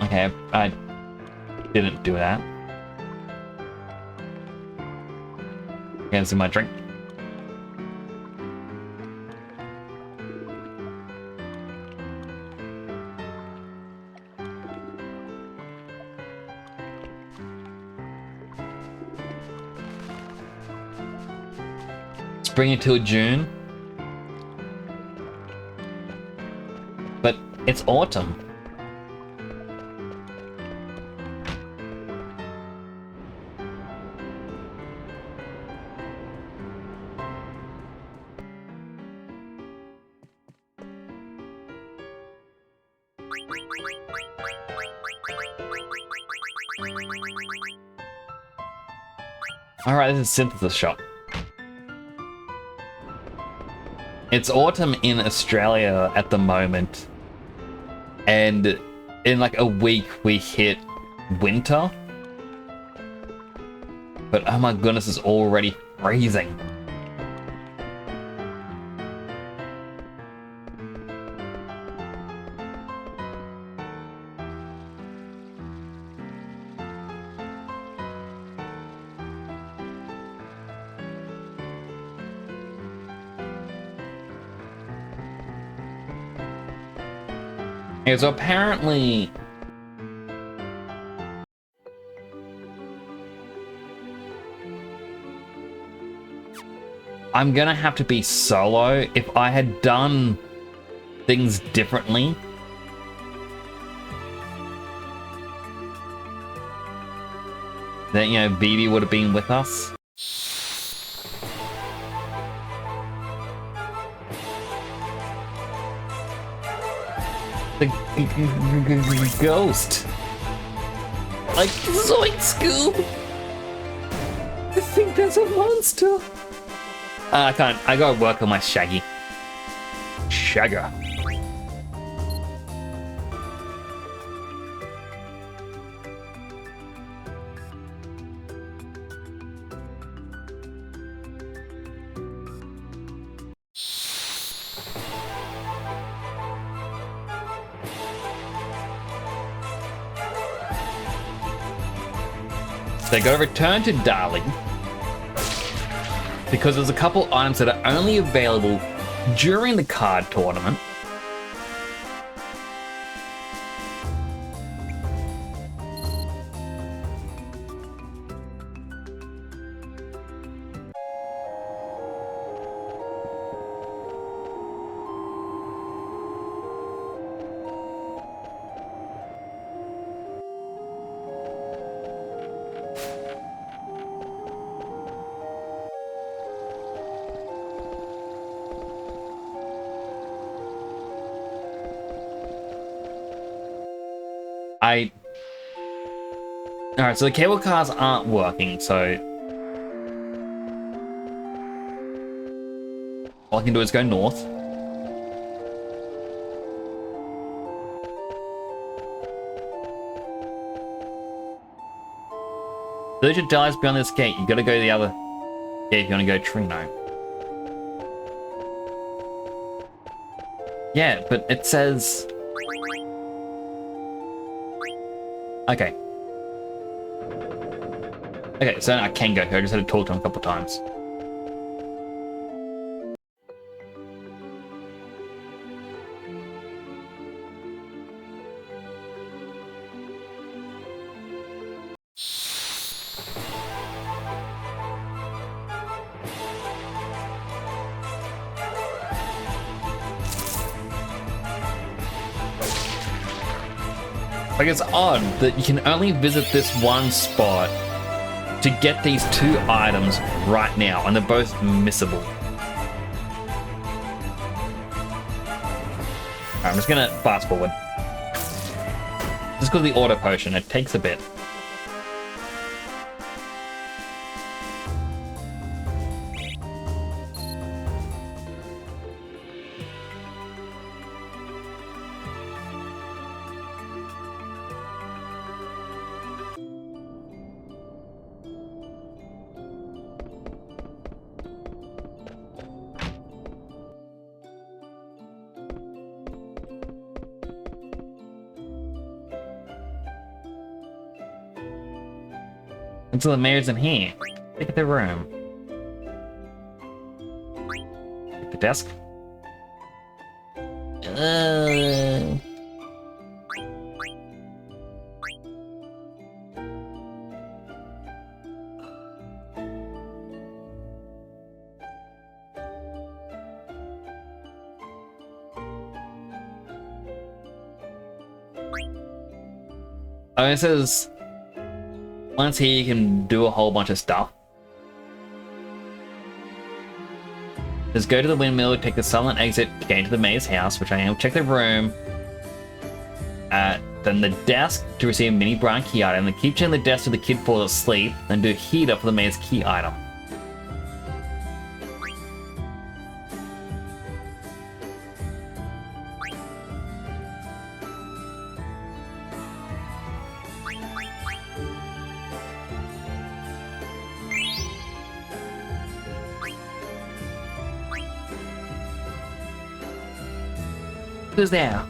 Okay, I didn't do that. Okay, let's do my drink. Bring it till June. But it's autumn. Alright, this is Synthesis Shop. It's autumn in Australia at the moment. And in like a week we hit winter. But oh my goodness, it's already freezing. Okay, so apparently I'm gonna have to be solo. If I had done things differently, then, you know, Vivi would have been with us. The ghost. Like, Zoink Scoob! I think there's a monster. I can't. I gotta work on my Shaggy. Shagger. They gotta return to Darling because there's a couple items that are only available during the card tournament. Alright, so the cable cars aren't working, so all I can do is go north. Village of Dallas beyond this gate. You gotta go to the other gate if you wanna go Trino. Yeah, but it says... Okay. Okay, so I can go here. I just had to talk to him a couple times. Like, it's odd that you can only visit this one spot to get these two items right now, and they're both missable. Alright, I'm just gonna fast forward. Just because of the auto potion, it takes a bit. Until the mayor's in here. Look at the room. The desk. Oh, it says once here you can do a whole bunch of stuff. Just go to the windmill, take the silent exit, get into the mayor's house, which I am. Check the room. Then the desk to receive a mini Brian key item. Then keep checking the desk till the kid falls asleep. Then do a heater for the mayor's key item. Who's there?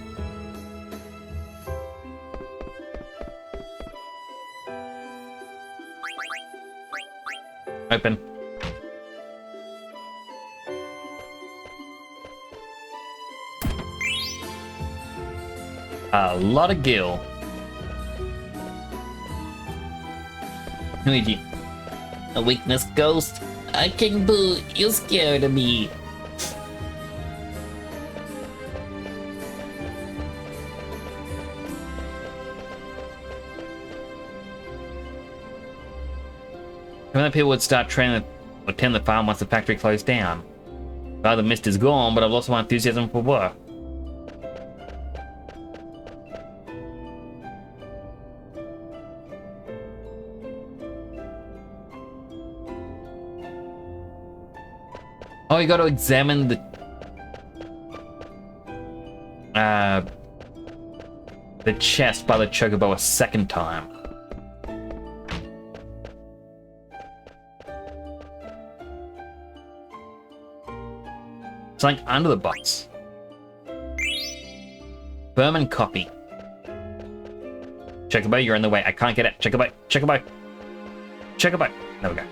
Open. A lot of gil. Luigi. A weakness ghost. King Boo, you're scared of me. When the people would start training or tend the farm once the factory closed down. Well, the mist is gone, but I've lost my enthusiasm for work. Oh, you got to examine the chest by the chocobo a second time. Something under the box. Berman copy. Chocobo, you're in the way. I can't get it. Chocobo, Chocobo. Chocobo. There we go.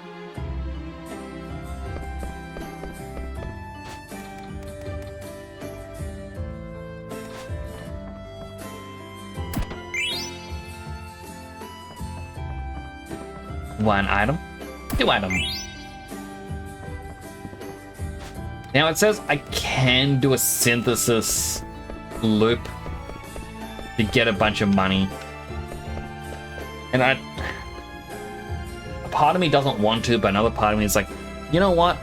One item. Two item. Now it says I can do a synthesis loop to get a bunch of money. And a part of me doesn't want to, but another part of me is like, you know what?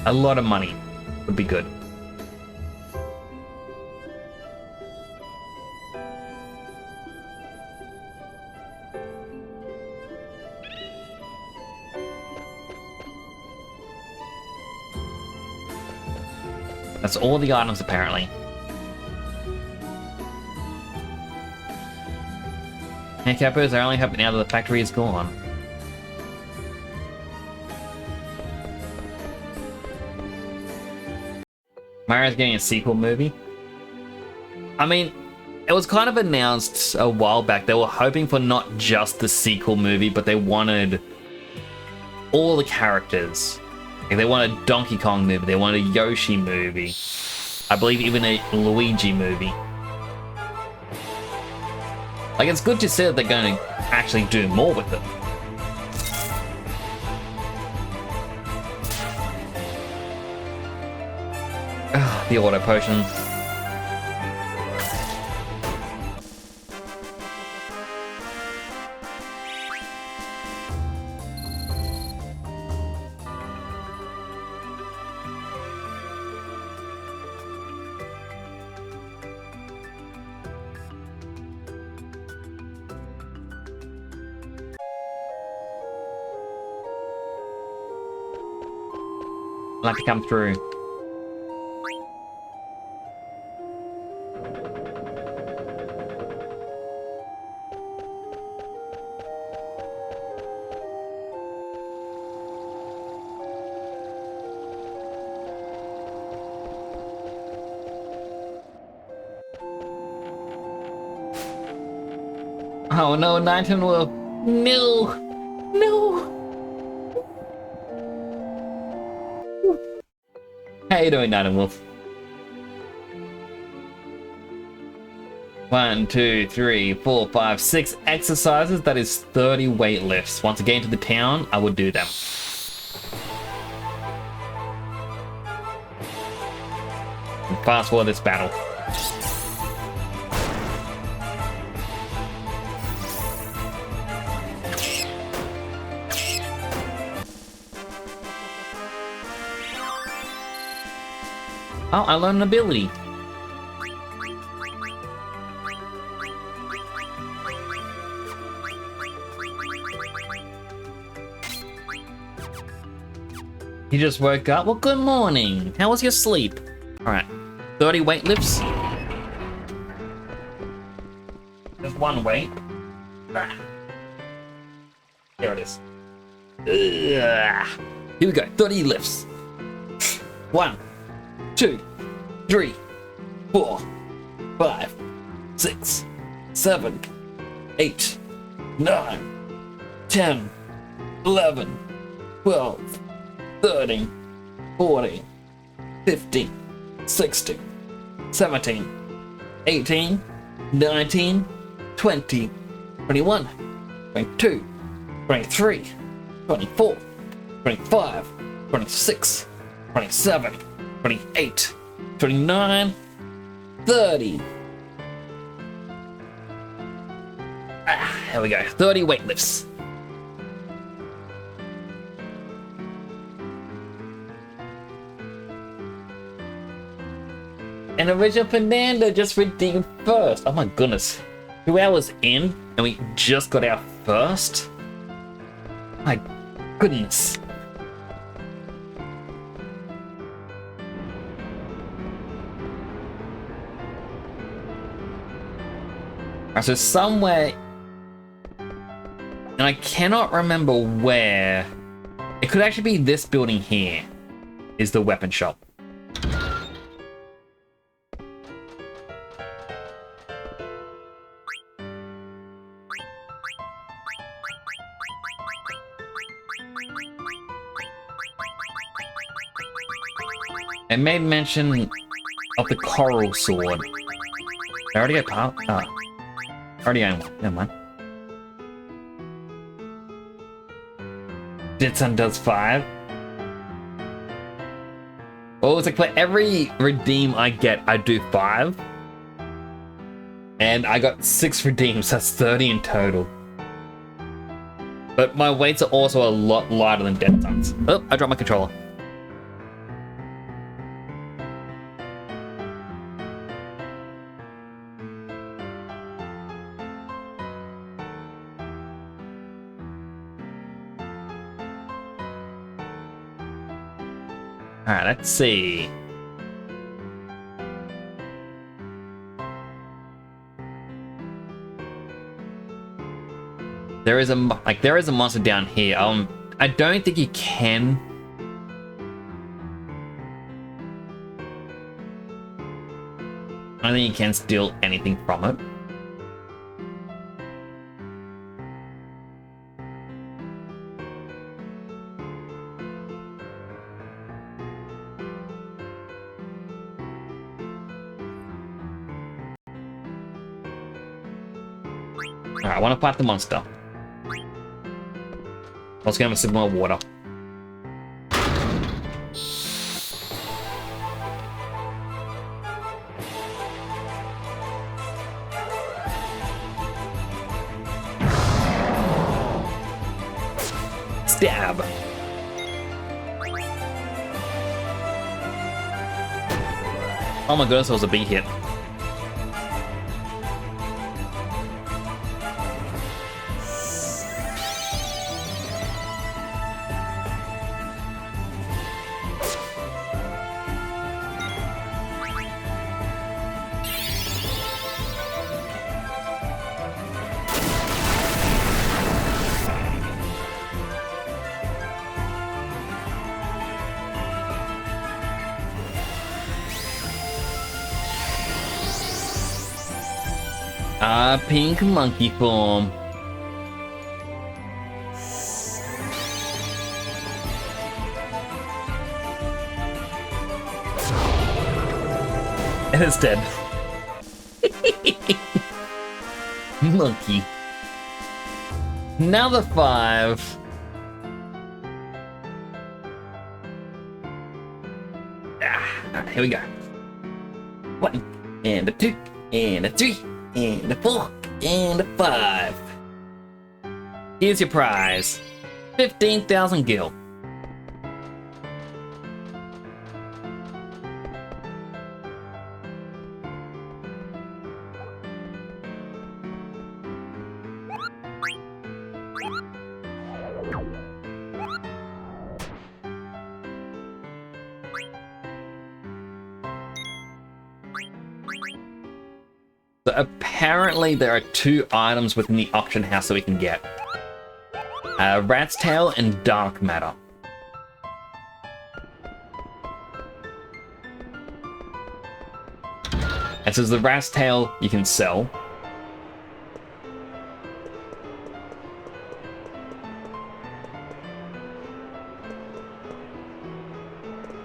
A lot of money would be good. That's all the items, apparently. Hey, Capos, I only hope now that the factory is gone. Mario's getting a sequel movie. I mean, it was kind of announced a while back. They were hoping for not just the sequel movie, but they wanted all the characters. Like they wanted a Donkey Kong movie, they wanted a Yoshi movie. I believe even a Luigi movie. Like, it's good to see that they're going to actually do more with it. Ugh, the auto potions. I'll have to come through. Oh no, Nightingale! No! No! How you doing, Nightingale? 1, 2, 3, 4, 5, 6 exercises. That is 30 weight lifts. Once I get into the town, I would do them. And fast forward this battle. Oh, I learned an ability. You just woke up? Well, good morning. How was your sleep? Alright. 30 weight lifts. Just one weight. Ah. There it is. Ugh. Here we go. 30 lifts. 1, 2, 3, 4, 5, 6, 7, 8, 9, 10, 11, 12, 13, 14, 15, 16, 17, 18, 19, 20, 21, 22, 23, 24, 25, 26, 27, 28, 29, 30. Here we go. 30 weight lifts. And Original Fernando just redeemed first. Oh my goodness. 2 hours in and we just got our first? My goodness. Alright, so somewhere, and I cannot remember where, it could actually be this building here, is the weapon shop. It made mention of the coral sword. I already got part. Oh. I already own one. Never mind. Ditsun does 5. Oh, it's like for every redeem I get, I do 5. And I got 6 redeems, that's 30 in total. But my weights are also a lot lighter than Ditsun's. Oh, I dropped my controller. Alright, let's see. There is a monster down here. I don't think you can. I don't think you can steal anything from it. Alright, I want to fight the monster. Let's get him a sip more water. Stab. Oh my goodness, that was a big hit. Pink monkey form. And it's dead. Monkey. Now the 5. Alright, here we go. 1 and a 2 and a 3 and a 4 and a 5. Here's your prize. 15,000 gil. So apparently there are 2 items within the auction house that we can get. Rat's Tail and Dark Matter. And so the Rat's Tail you can sell.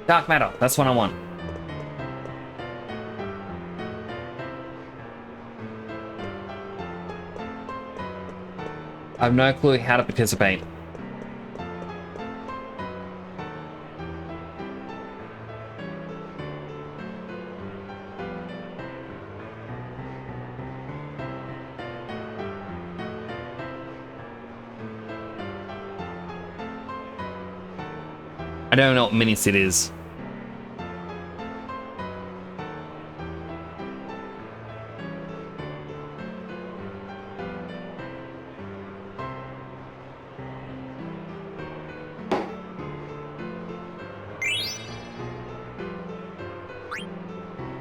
Dark Matter, that's what I want. I have no clue how to participate. I don't know what mini-sit is.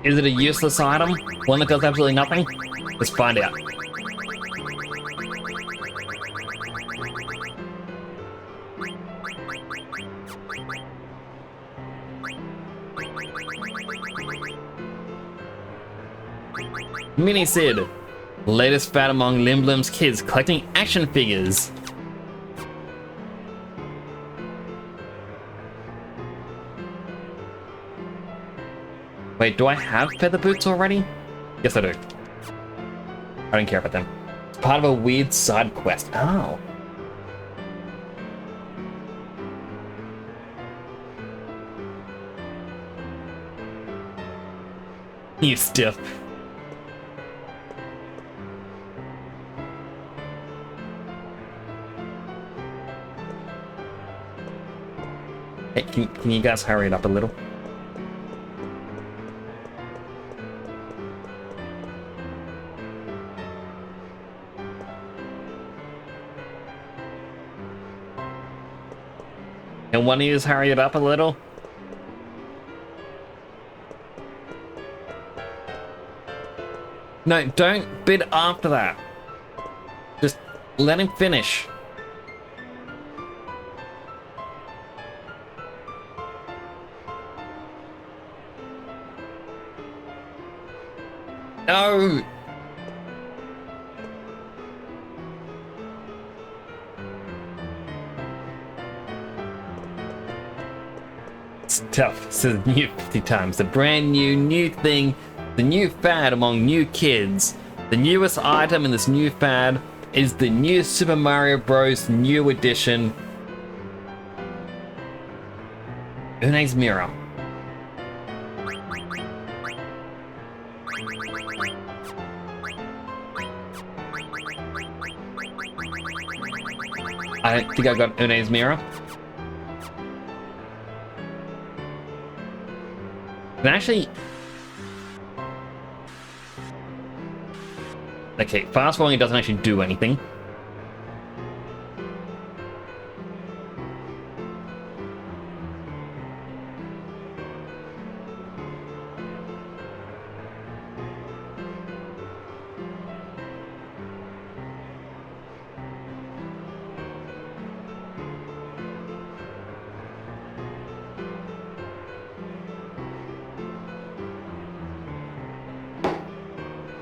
Is it a useless item? One that does absolutely nothing? Let's find out. Mini Sid, latest fad among Lim Blim's kids collecting action figures. Wait, do I have feather boots already? Yes, I do. I don't care about them. It's part of a weird side quest. Oh. You stiff. Hey, can you guys hurry it up a little? Can one of you hurry it up a little? No, don't bid after that. Just let him finish. No! It's tough, says new 50 times. The brand new thing, the new fad among new kids. The newest item in this new fad is the new Super Mario Bros. New edition. Une's Mirror. I think I got Une's Mirror. And actually... Okay, fast forwarding doesn't actually do anything.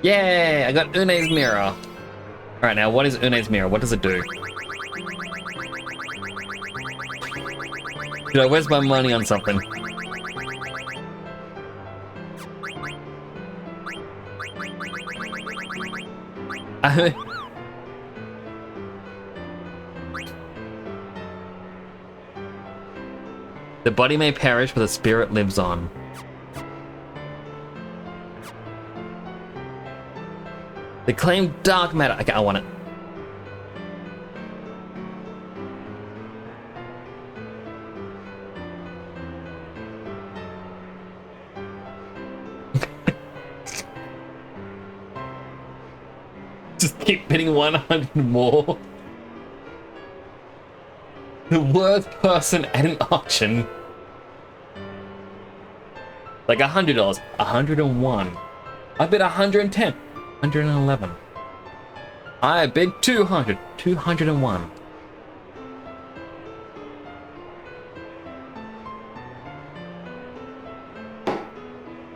Yay! I got Une's Mirror. Alright, now what is Une's Mirror? What does it do? Dude, I waste my money on something. The body may perish, but the spirit lives on. They claim dark matter. Okay, I want it. Just keep bidding 100 more. The worst person at an auction. Like $100, 101. I bid 110. 111. I bid 200. 201.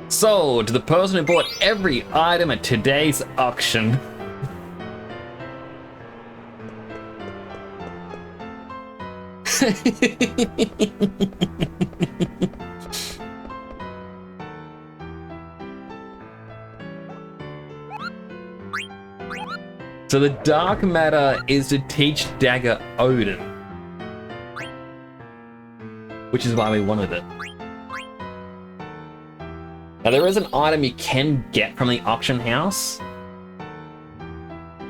Sold to the person who bought every item at today's auction. So the dark matter is to teach Dagger Odin, which is why we wanted it. Now there is an item you can get from the auction house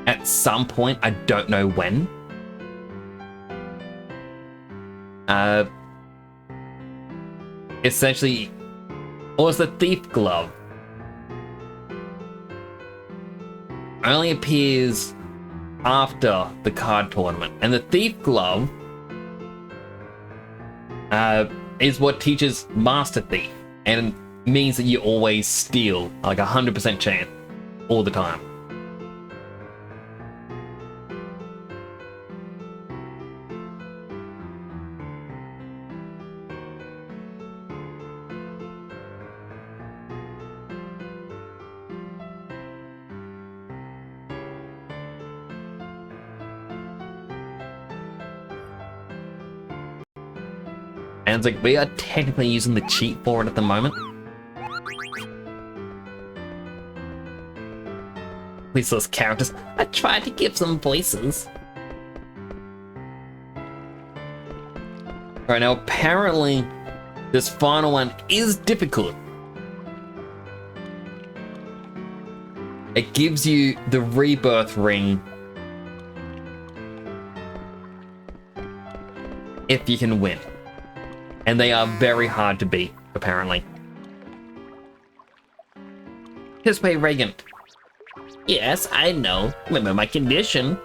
at some point, I don't know when. Essentially, or it's the Thief Glove. Only appears after the card tournament, and the Thief Glove is what teaches Master Thief, and means that you always steal, like 100% chance, all the time. And it's like, we are technically using the cheat for it at the moment. These characters, I tried to give them voices. Alright, now apparently this final one is difficult. It gives you the rebirth ring if you can win. And they are very hard to beat, apparently. This way, Reagan. Yes, I know. Remember my condition.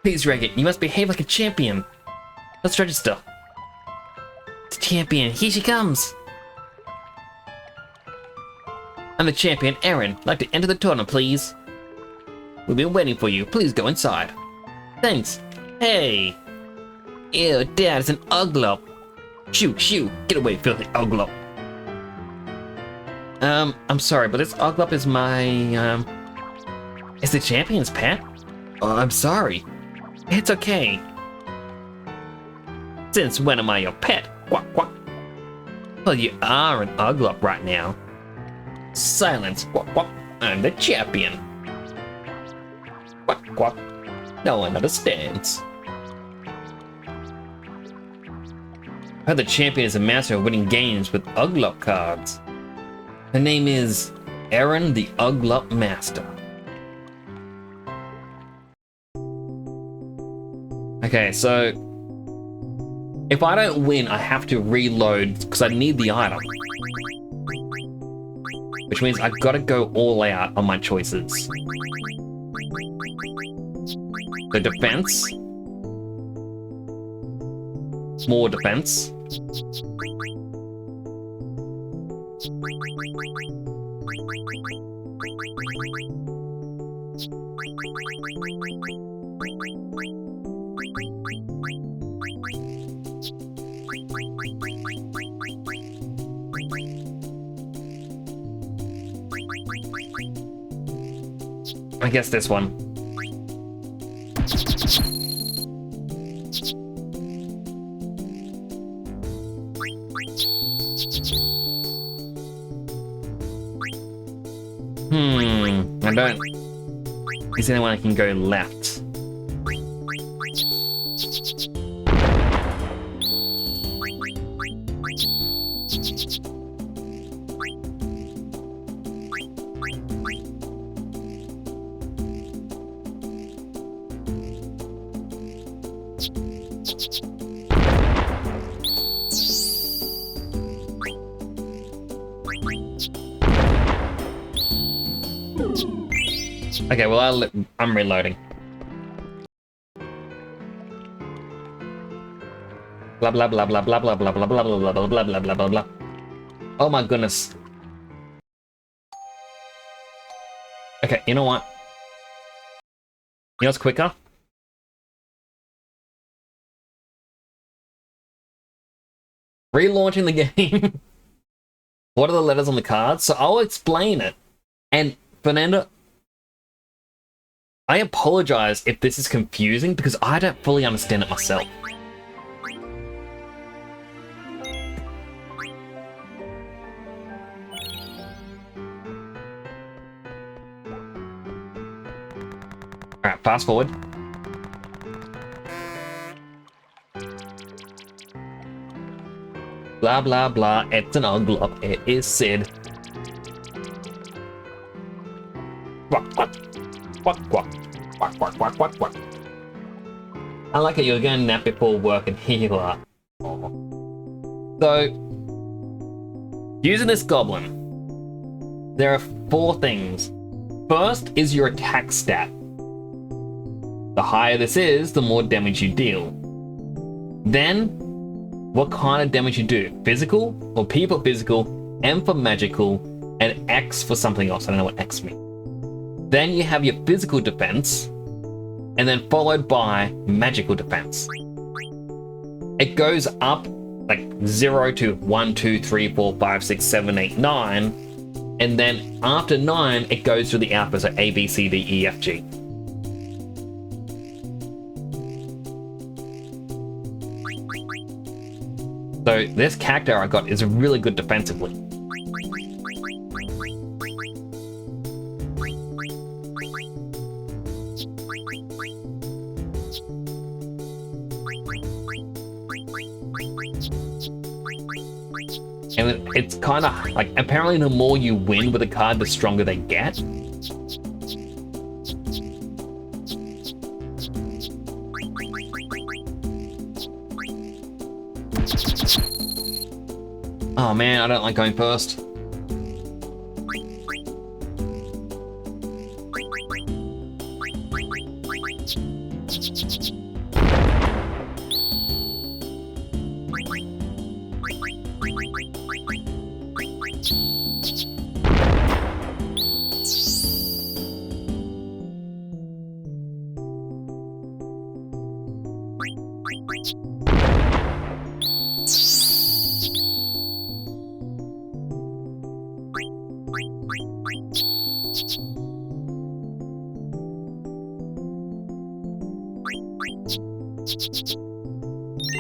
Please, Reagan, you must behave like a champion. Let's register. The champion, here she comes. I'm the champion, Aaron. I'd like to enter the tournament, please. We've been waiting for you. Please go inside. Thanks. Hey. Ew, Dad, it's an Uglop. Shoo, shoo, get away, filthy Uglop. I'm sorry, but this Uglop is my, it's the champion's pet? Oh, I'm sorry. It's okay. Since when am I your pet? Quack, quack. Well, you are an Uglop right now. Silence, quack, quack. I'm the champion. Quack, quack. No one understands. I heard the champion is a master of winning games with Uglop cards. Her name is Aaron the Uglop Master. Okay, so if I don't win, I have to reload because I need the item. Which means I've got to go all out on my choices. So defense. More defense. I guess this one. I don't. Is there anyone I can go left? Okay, well I'm reloading. Blah blah blah blah blah blah blah blah blah blah blah blah blah blah blah blah. Oh my goodness. Okay, you know what? You know what's quicker? Relaunching the game. What are the letters on the cards? So I'll explain it. And Fernando, I apologize if this is confusing because I don't fully understand it myself. Alright, fast forward. Blah blah blah, it's an Uglop, it is Sid. Quack quack. Quack quack. Quack quack quack quack quack. I like it, you're gonna nap before work and here you are. So, using this goblin, there are 4 things. First is your attack stat. The higher this is, the more damage you deal. Then, what kind of damage you do. Physical, or P for physical, M for magical, and X for something else. I don't know what X means. Then you have your physical defense, and then followed by magical defense. It goes up like 0 to 1, 2, 3, 4, 5, 6, 7, 8, 9, and then after 9, it goes through the alphabet, so A, B, C, D, E, F, G. So this character I got is really good defensively. And it's kind of like, apparently the more you win with a card, the stronger they get. Oh man, I don't like going first.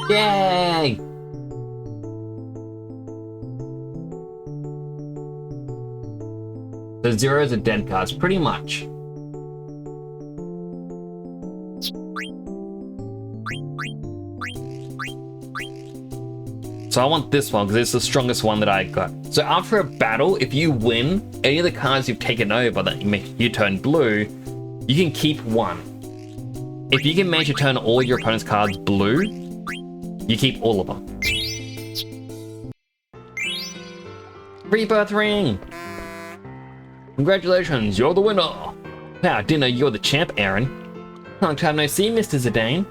Yay! So zeros are dead cards, pretty much. So I want this one because it's the strongest one that I got. So after a battle, if you win, any of the cards you've taken over that you turn blue, you can keep one. If you can manage to turn all your opponent's cards blue, you keep all of them. Rebirth ring! Congratulations, you're the winner! Wow, I didn't know you're the champ, Aaron. Long time no see, Mr. Zidane.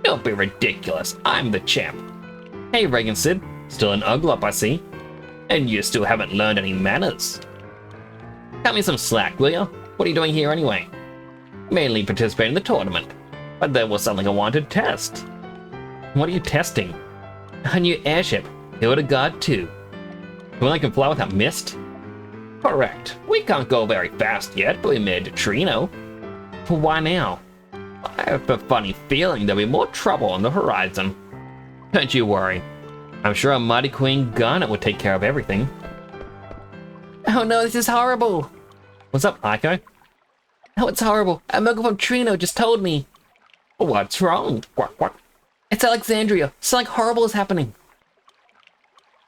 Don't be ridiculous, I'm the champ. Hey, Regan Sid, still an Uglop, I see. And you still haven't learned any manners. Cut me some slack, will ya? What are you doing here anyway? Mainly participating in the tournament, but there was something I wanted to test. What are you testing? A new airship, Hildegard 2. The one that can fly without mist? Correct. We can't go very fast yet, but we made it to Trino. But why now? I have a funny feeling there'll be more trouble on the horizon. Don't you worry. I'm sure our mighty Queen Garnet will take care of everything. Oh no, this is horrible! What's up, Aiko? Oh, it's horrible. A Muggle from Trino just told me. What's wrong? Quack, quack. It's Alexandria. Something horrible is happening.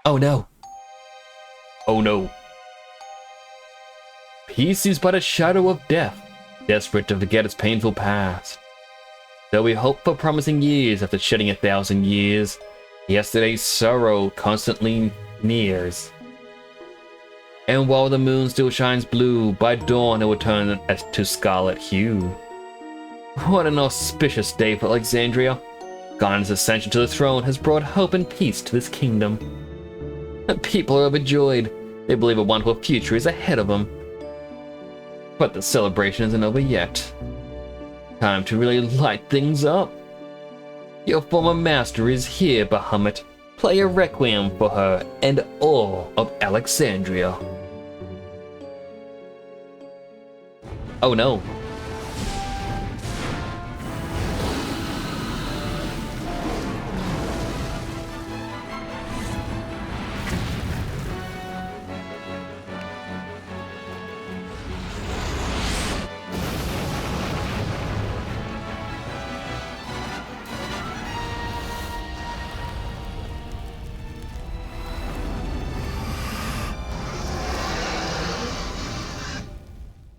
Oh no. Oh no. Peace is but a shadow of death, desperate to forget its painful past. Though we hope for promising years after shedding 1,000 years, yesterday's sorrow constantly nears. And while the moon still shines blue, by dawn it will turn to scarlet hue. What an auspicious day for Alexandria. Garnet's ascension to the throne has brought hope and peace to this kingdom. The people are overjoyed. They believe a wonderful future is ahead of them. But the celebration isn't over yet. Time to really light things up. Your former master is here, Bahamut. Play a requiem for her and all of Alexandria. Oh no.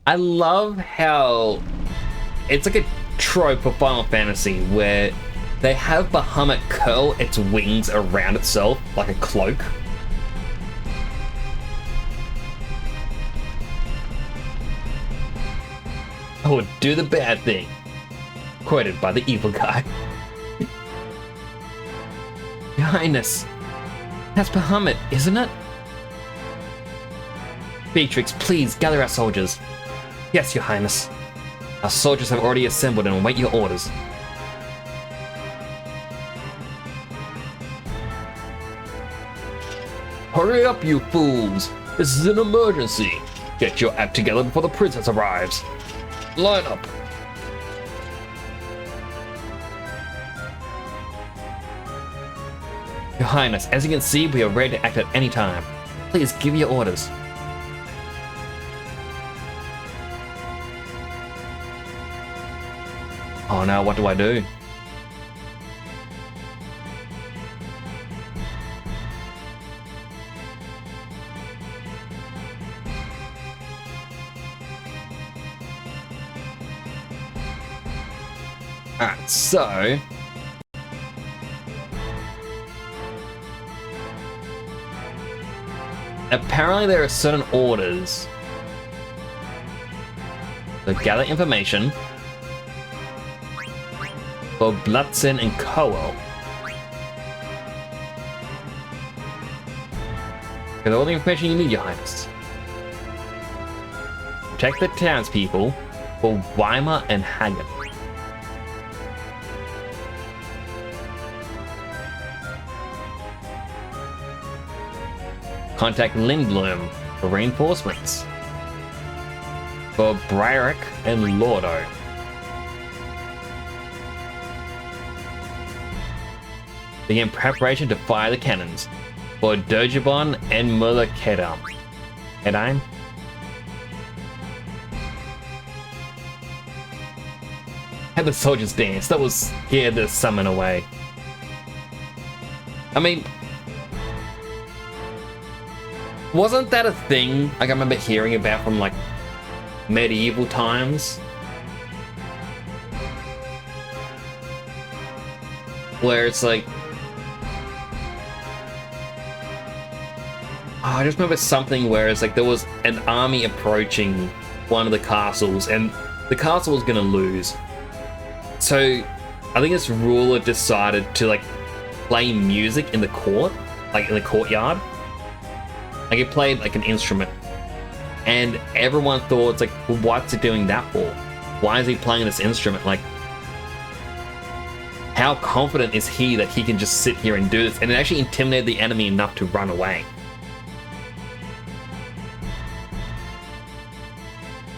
I love how it's like a trope of Final Fantasy where they have Bahamut curl its wings around itself like a cloak. I would do the bad thing. Quoted by the evil guy. Your Highness, that's Bahamut, isn't it? Beatrix, please gather our soldiers. Yes, Your Highness. Our soldiers have already assembled and await your orders. Hurry up, you fools! This is an emergency! Get your act together before the princess arrives. Line up! Your Highness, as you can see, we are ready to act at any time. Please give your orders. Oh no, what do I do? Alright, so... apparently there are certain orders. So gather information for Blitzen and Koel. Get all the information you need, Your Highness. Protect the townspeople for Weimar and Hagen. Contact Lindblom for reinforcements. For Briarek and Lordo. Begin preparation to fire the cannons. For Dojibon and Mulakedam. Kedime? Had the soldiers dance. That was scared the summon away. I mean, wasn't that a thing like I remember hearing about from like medieval times? Where it's like, oh, I just remember something where it's like there was an army approaching one of the castles and the castle was gonna lose. So I think this ruler decided to like play music in the court, like in the courtyard. Like he played like an instrument, and everyone thought, it's like, well, what's he doing that for? Why is he playing this instrument? Like, how confident is he that he can just sit here and do this? And it actually intimidated the enemy enough to run away.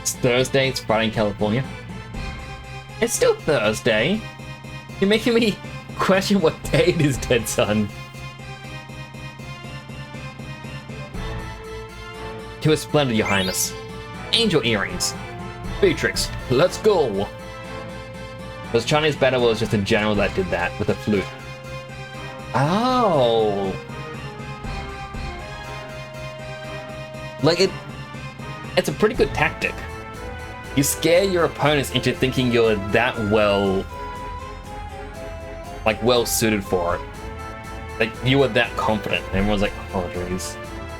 It's Thursday, it's Friday in California. It's still Thursday. You're making me question what day it is, dead son. To a splendid, Your Highness. Angel earrings. Beatrix, let's go. Because Chinese battle was just a general that did that with a flute. Oh. Like it's a pretty good tactic. You scare your opponents into thinking you're that well suited for it. Like you were that confident. And everyone's like, oh geez.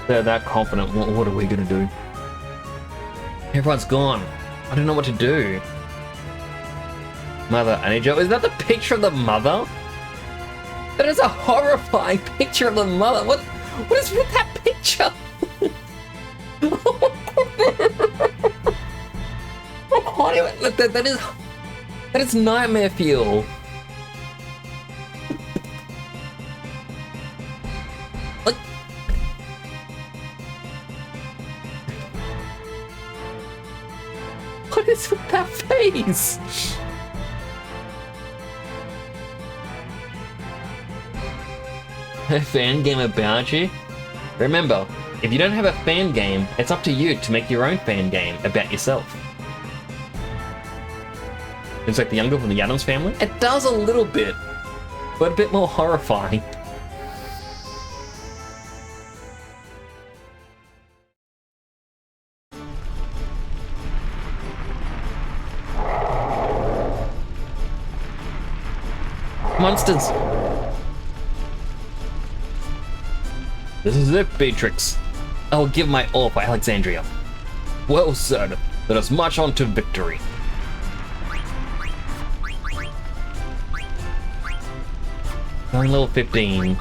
They're that confident, what are we gonna do? Everyone's gone. I don't know what to do. Mother, I need you. Is that the picture of the mother? That is a horrifying picture of the mother. What is with that picture? I can't even, look, that is That is nightmare fuel. Like, what is with that face? A fan game about you? Remember, if you don't have a fan game, it's up to you to make your own fan game about yourself. It's like the young girl from the Addams Family? It does a little bit, but a bit more horrifying. Monsters! This is it, Beatrix. I will give my all for Alexandria. Well said. Let us march on to victory. Going level 15.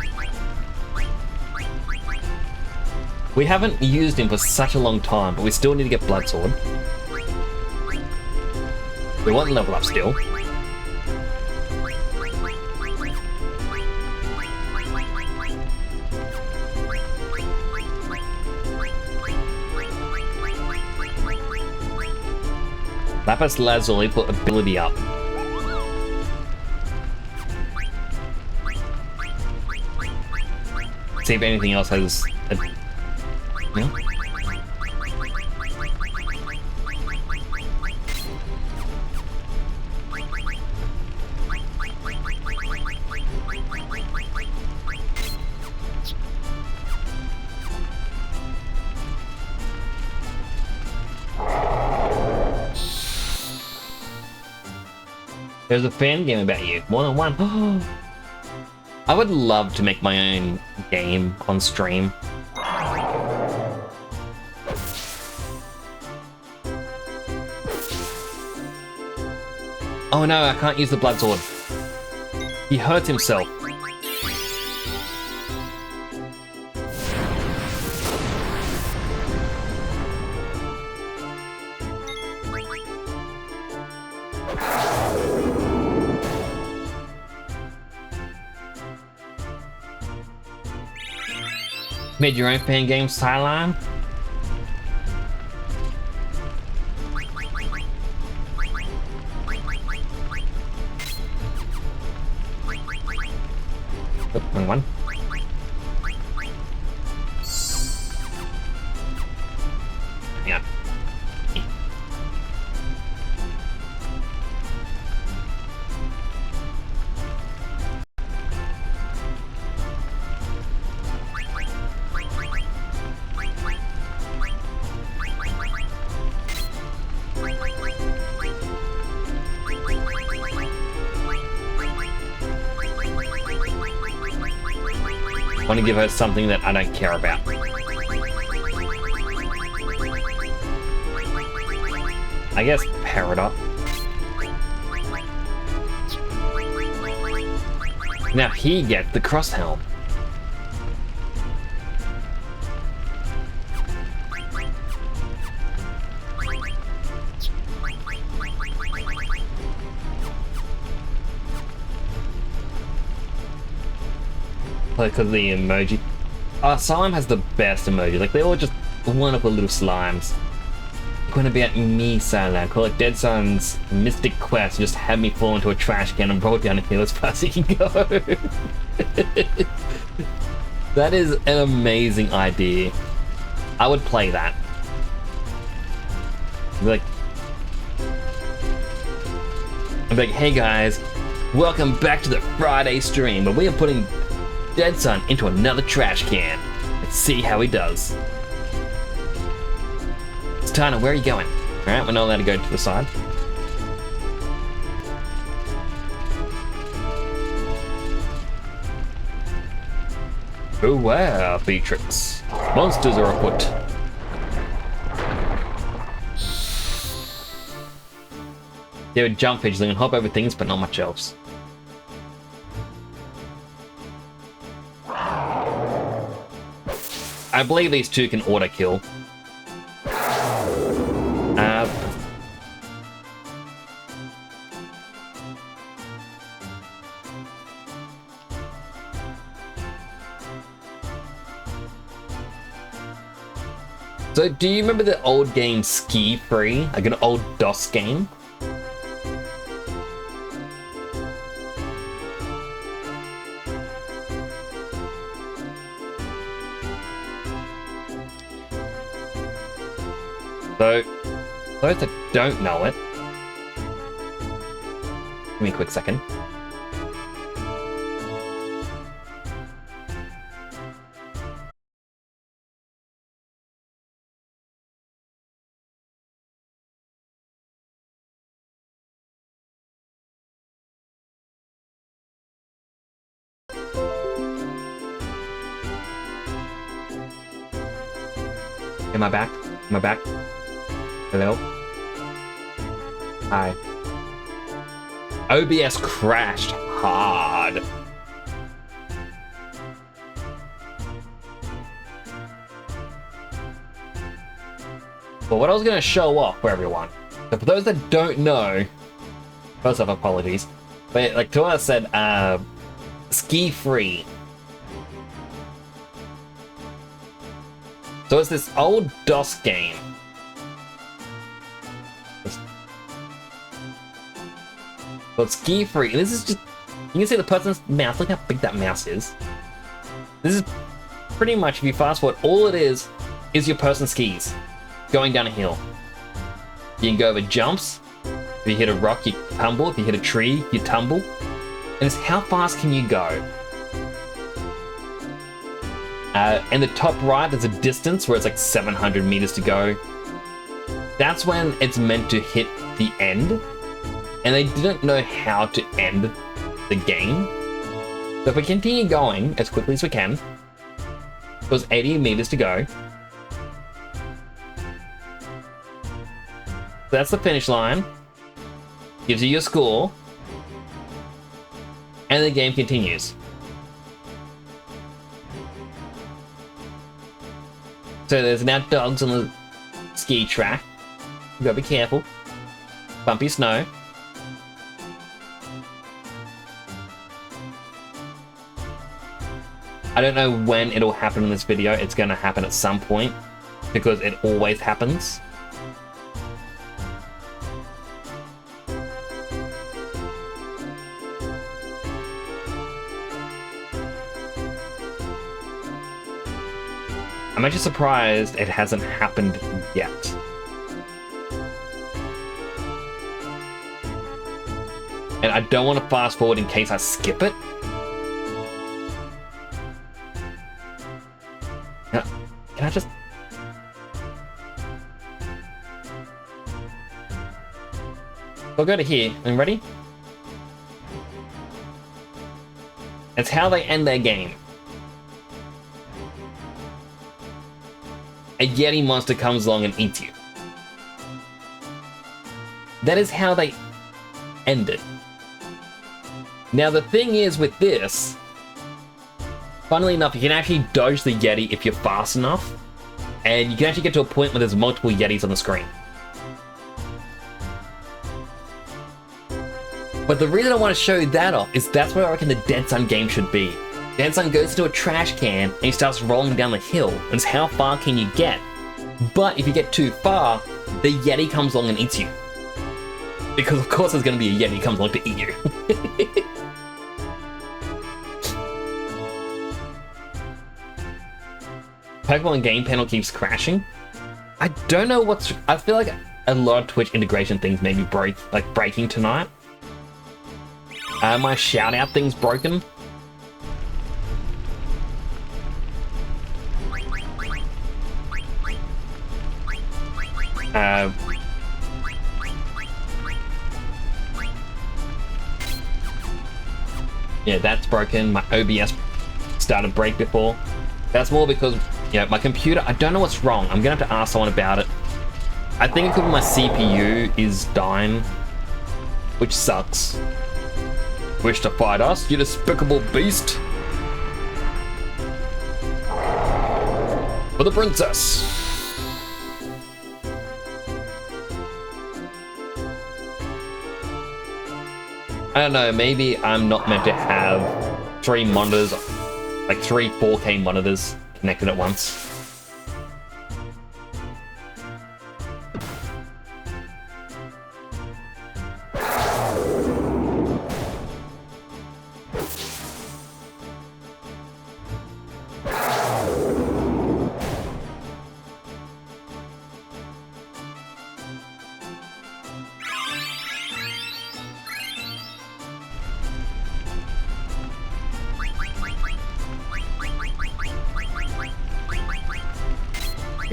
We haven't used him for such a long time, but we still need to get Bloodsword. We want to level up still. Lapis Lazuli put ability up. See if anything else has a... No? There's a fan game about you. 1-on-1. I would love to make my own game on stream. Oh no, I can't use the Bloodsword. He hurt himself. Made your own fan game, Cylon? Oh, wrong one. Hang on. I want to give her something that I don't care about. I guess Peridot. Now he gets the cross helm. Because the emoji. Slime has the best emoji. Like, they're all just wonderful little slimes. Going about me, Silent. Call it Dead Sun's Mystic Quest. Just have me fall into a trash can and roll down a hill as fast as you can go. That is an amazing idea. I would play that. I'd be like, hey guys, welcome back to the Friday stream, but we are putting Dead Sun into another trash can. Let's see how he does. Tana, where are you going? Alright, we're not allowed to go to the side. Beware, Beatrix. Monsters are afoot. There are jump pitches, they can hop over things, but not much else. I believe these two can auto kill. So, do you remember the old game Ski Free? Like an old DOS game? So, those that don't know it, give me a quick second. Am I back? Am I back? Hello? Hi. OBS crashed hard. Well, what I was going to show off for everyone. So for those that don't know, first off, apologies. But like Toa said, Ski Free. So it's this old DOS game. Well, it's Ski Free. And this is just, you can see the person's mouse. Look how big that mouse is. This is pretty much, if you fast forward, all it is your person's skis going down a hill. You can go over jumps. If you hit a rock, you tumble. If you hit a tree, you tumble. And it's how fast can you go? In the top right, there's a distance where it's like 700 meters to go. That's when it's meant to hit the end. And they didn't know how to end the game. So if we continue going as quickly as we can, there's 80 meters to go. So that's the finish line. Gives you your score. And the game continues. So there's now dogs on the ski track. You gotta be careful. Bumpy snow. I don't know when it'll happen in this video. It's gonna happen at some point because it always happens. I'm actually surprised it hasn't happened yet. And I don't want to fast forward in case I skip it. Can I just... I'll go to here. And ready? It's how they end their game. A Yeti monster comes along and eats you. That is how they end it. Now the thing is with this, funnily enough, you can actually dodge the Yeti if you're fast enough, and you can actually get to a point where there's multiple Yetis on the screen. But the reason I want to show you that off is that's where I reckon the Dead Sun game should be. Dead Sun goes into a trash can and he starts rolling down the hill, and it's how far can you get. But if you get too far, the Yeti comes along and eats you. Because of course there's going to be a Yeti comes along to eat you. Pokemon game panel keeps crashing. I don't know what's... I feel like a lot of Twitch integration things may be breaking tonight. My shout out thing's broken. Yeah, that's broken. My OBS started break before. That's more because, my computer, I don't know what's wrong. I'm gonna have to ask someone about it. I think it could be my CPU is dying, which sucks. Wish to fight us, you despicable beast? For the princess! I don't know, maybe I'm not meant to have 3 monitors, like 3 4K monitors connected at once.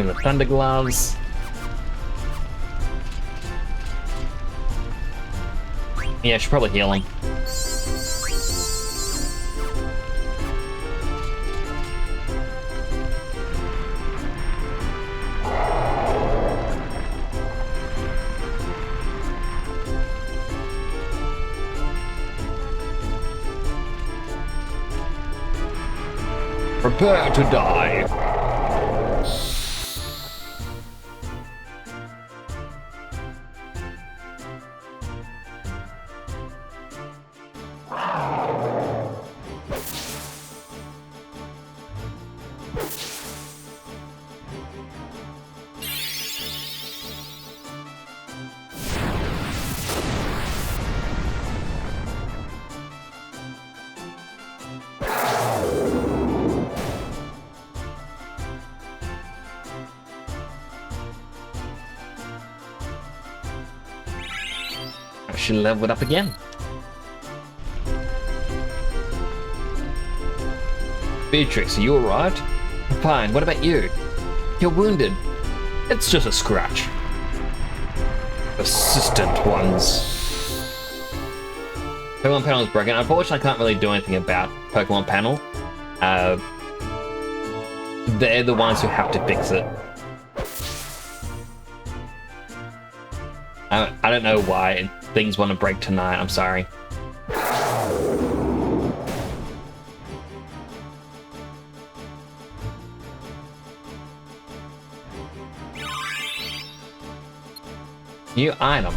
Give him the thunder gloves. Yeah, I should probably heal him. Prepare to die. I should level it up again. Beatrix, are you alright? Fine, what about you? You're wounded. It's just a scratch. Persistent ones. Pokemon panel is broken. Unfortunately, I can't really do anything about Pokemon panel. They're the ones who have to fix it. I don't know why things want to break tonight. I'm sorry. New item.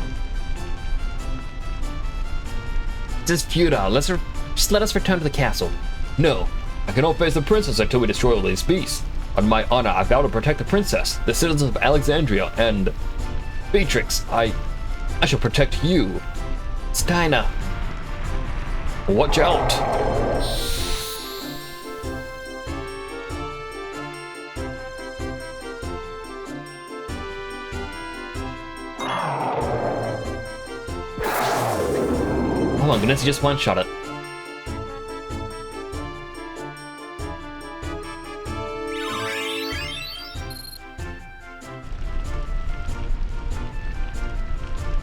This is futile. Just let us return to the castle. No, I cannot face the princess until we destroy all these beasts. On my honor, I vow to protect the princess, the citizens of Alexandria, and Beatrix. I shall protect you. Steiner. Watch out. Oh my goodness, he just one-shot it.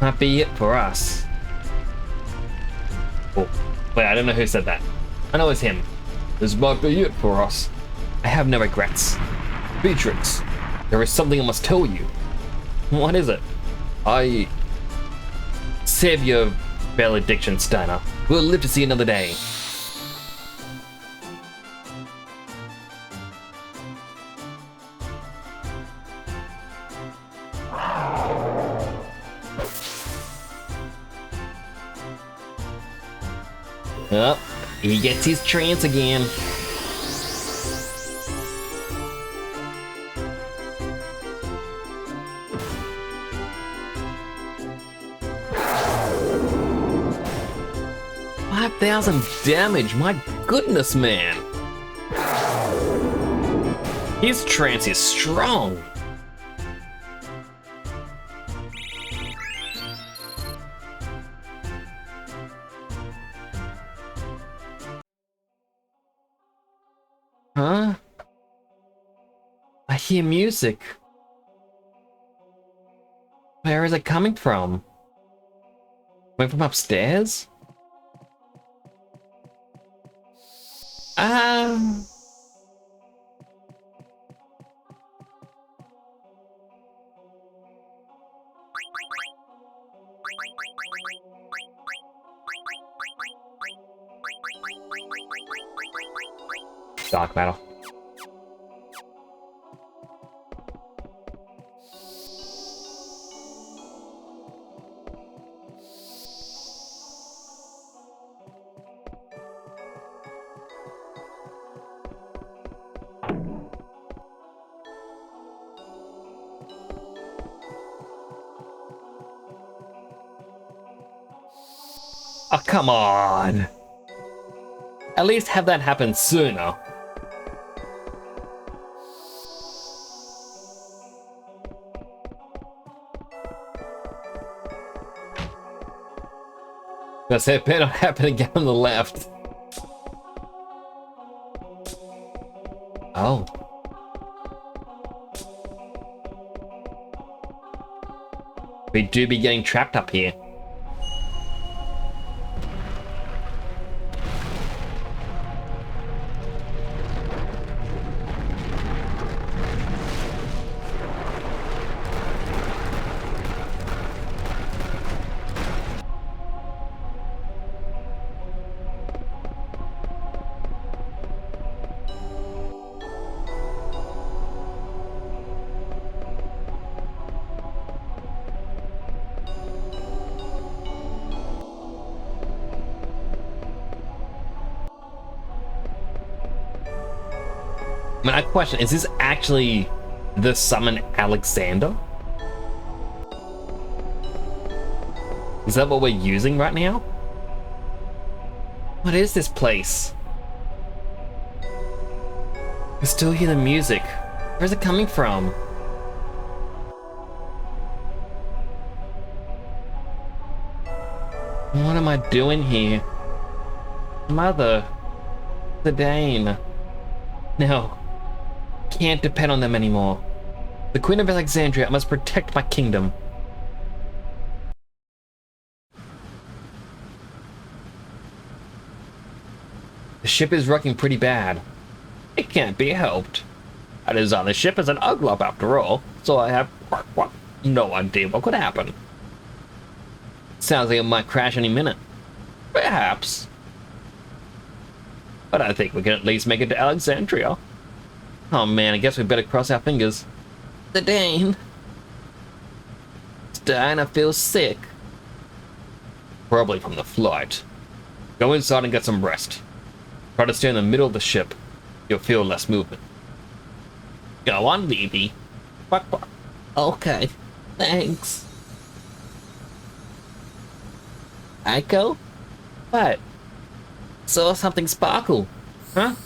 Might be it for us. Oh, wait, I don't know who said that. I know it's him. This might be it for us. I have no regrets. Beatrix, there is something I must tell you. What is it? Save your valediction, Steiner. We'll live to see another day. Oh, he gets his trance again. $5,000 damage, my goodness, man. His trance is strong. Huh? I hear music. Where is it coming from? Coming from upstairs? Dark Battle. Oh, come on. At least have that happen sooner. I say it better not happen again on the left. Oh. We do be getting trapped up here. I mean, I question, is this actually the summon Alexander? Is that what we're using right now? What is this place? I still hear the music. Where's it coming from? What am I doing here? Mother. Zidane. No. Can't depend on them anymore. The Queen of Alexandria must protect my kingdom. The ship is wrecking pretty bad. It can't be helped. I designed the ship as an Uglop after all, so I have no idea what could happen. Sounds like it might crash any minute. Perhaps. But I think we can at least make it to Alexandria. Oh man, I guess we better cross our fingers. Zidane. Diana feels sick. Probably from the flight. Go inside and get some rest. Try to stay in the middle of the ship. You'll feel less movement. Go on, Levy. Okay, thanks. Echo? What? Saw something sparkle. Huh?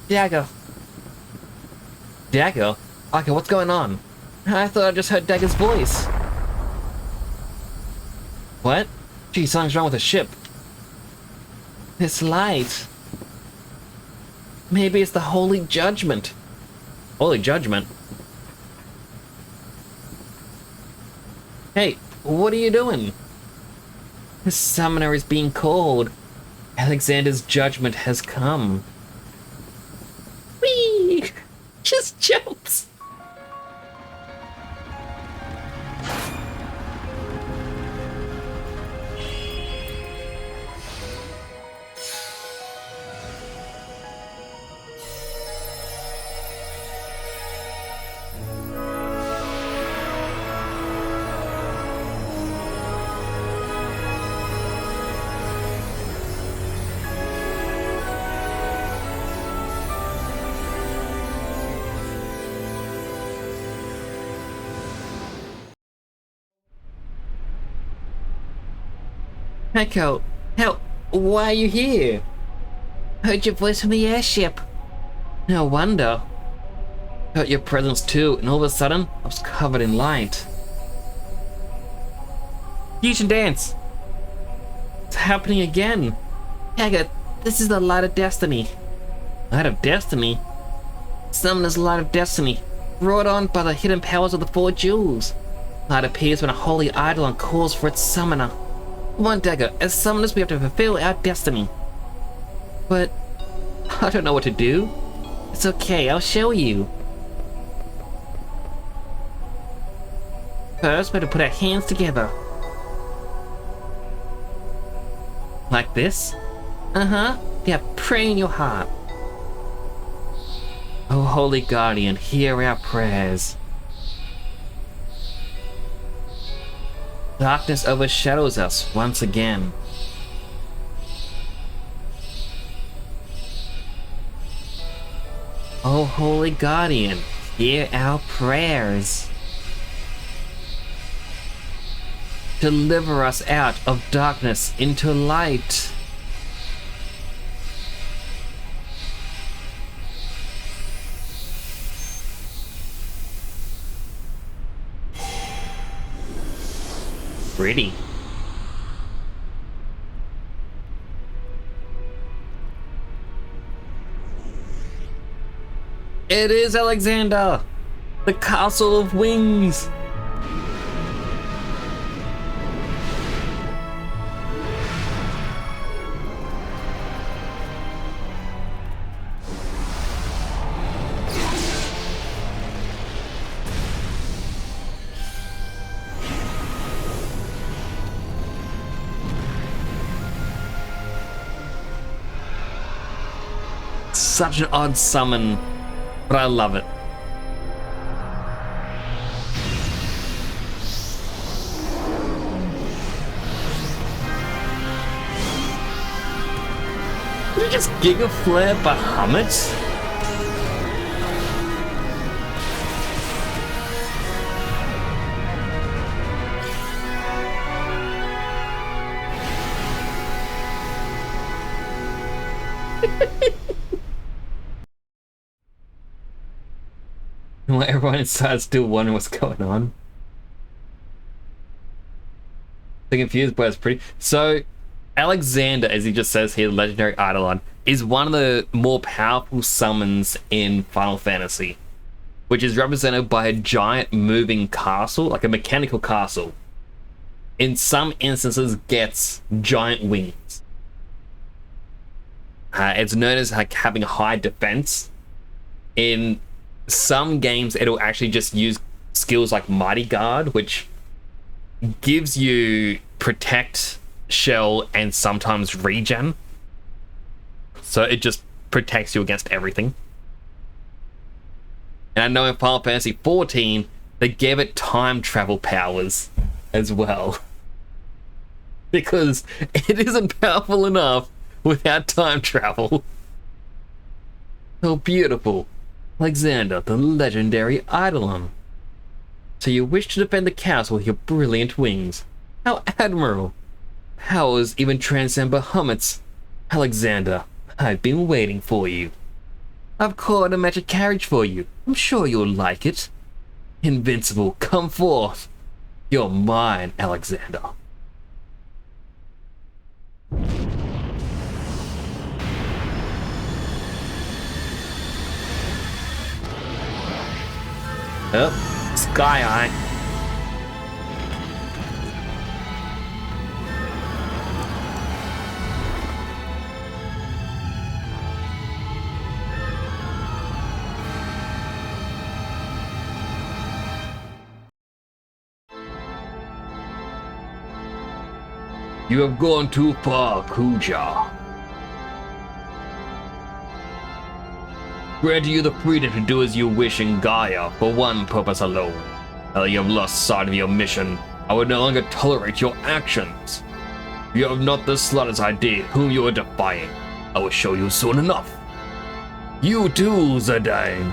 Dagger. Dagger? Okay, what's going on? I thought I just heard Dagger's voice. What? Gee, something's wrong with the ship. This light. Maybe it's the Holy Judgment. Holy Judgment? Hey, what are you doing? The summoner is being called. Alexander's judgment has come. Whee! Just jumps. Echo, help! Why are you here? Heard your voice from the airship. No wonder. Felt your presence too, and all of a sudden, I was covered in light. Fusion dance! It's happening again. Echo, this is the light of destiny. Light of destiny? Summoner's light of destiny, brought on by the hidden powers of the four jewels. Light appears when a holy eidolon calls for its summoner. Come on, Dagger, as summoners we have to fulfill our destiny. But I don't know what to do. It's okay, I'll show you. First, we have to put our hands together. Like this? Uh-huh. Yeah, pray in your heart. Oh, Holy Guardian, hear our prayers. Darkness overshadows us once again. Oh, Holy Guardian, hear our prayers. Deliver us out of darkness into light. Pretty. It is Alexander! The Castle of Wings! Such an odd summon, but I love it. Did you just Giga Flare Bahamut? While everyone inside is still wondering what's going on. They're confused, but it's pretty. So, Alexander, as he just says here, Legendary Eidolon, is one of the more powerful summons in Final Fantasy, which is represented by a giant moving castle, like a mechanical castle. In some instances, gets giant wings. It's known as like having high defense. In some games, it'll actually just use skills like Mighty Guard, which gives you protect, shell, and sometimes regen. So it just protects you against everything. And I know in Final Fantasy XIV, they gave it time travel powers as well. Because it isn't powerful enough without time travel. So beautiful. Alexander, the legendary Eidolon. So you wish to defend the castle with your brilliant wings. How admirable. Powers even transcend Bahamut's. Alexander, I've been waiting for you. I've caught a magic carriage for you. I'm sure you'll like it. Invincible, come forth. You're mine, Alexander. Oh, Sky Eye. You have gone too far, Kuja. Granting you the freedom to do as you wish in Gaia for one purpose alone. Now that you have lost sight of your mission, I would no longer tolerate your actions. You have not the slightest idea whom you are defying. I will show you soon enough. You too, Zidane.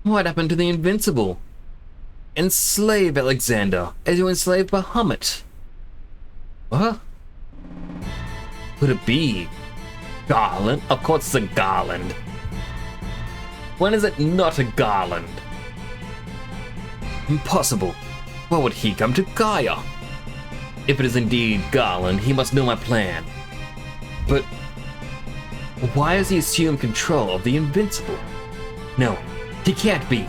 What happened to the Invincible? Enslave Alexander, as you enslave Bahamut. What? Could it be Garland? Of course it's a Garland. When is it not a Garland? Impossible. Why would he come to Gaia? If it is indeed Garland, he must know my plan. But why has he assumed control of the Invincible? No, he can't be.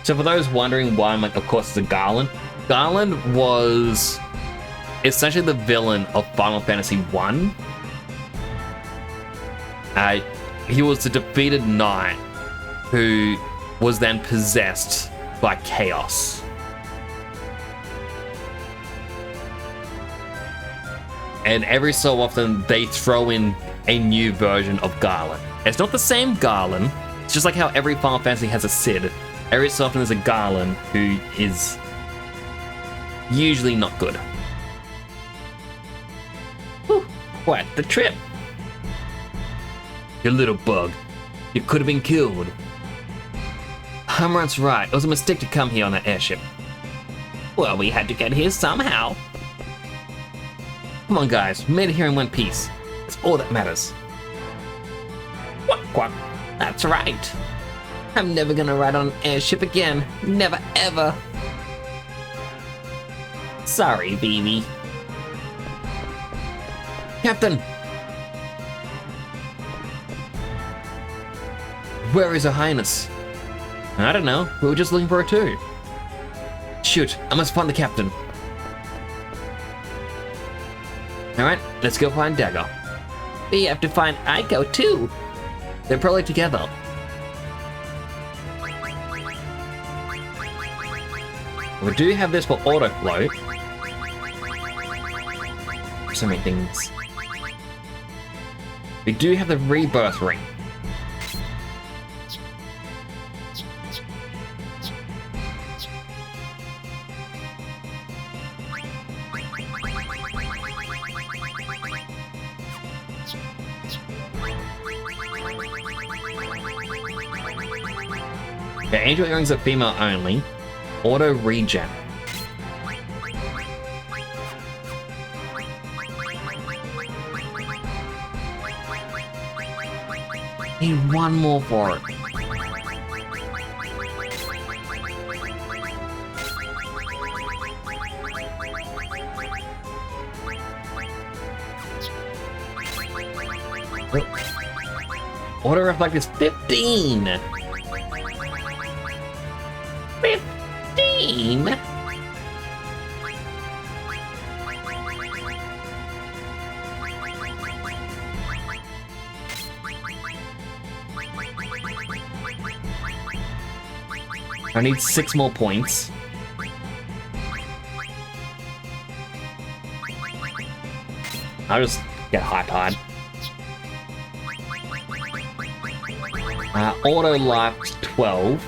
So for those wondering why I'm like, of course it's a Garland. Garland was essentially the villain of Final Fantasy 1. He was the defeated knight who was then possessed by chaos. And every so often they throw in a new version of Garland. It's not the same Garland. It's just like how every Final Fantasy has a Cid. Every so often there's a Garland who is usually not good. Whew, quite the trip. You little bug. You could have been killed. Humrun's right. It was a mistake to come here on that airship. Well, we had to get here somehow. Come on, guys. We made it here in one piece. That's all that matters. Quack, quack. That's right. I'm never gonna ride on an airship again. Never, ever. Sorry, Vivi. Captain! Where is Her Highness? I don't know. We were just looking for her too. Shoot, I must find the captain. Alright, let's go find Dagger. We have to find Aiko too. They're probably together. We do have this for auto float. So many things. We do have the rebirth ring. The angel earrings are female only. Auto regen. Need one more for it. Auto reflect is 15. 15. I need 6 more points. I'll just get high-tied. Auto life 12.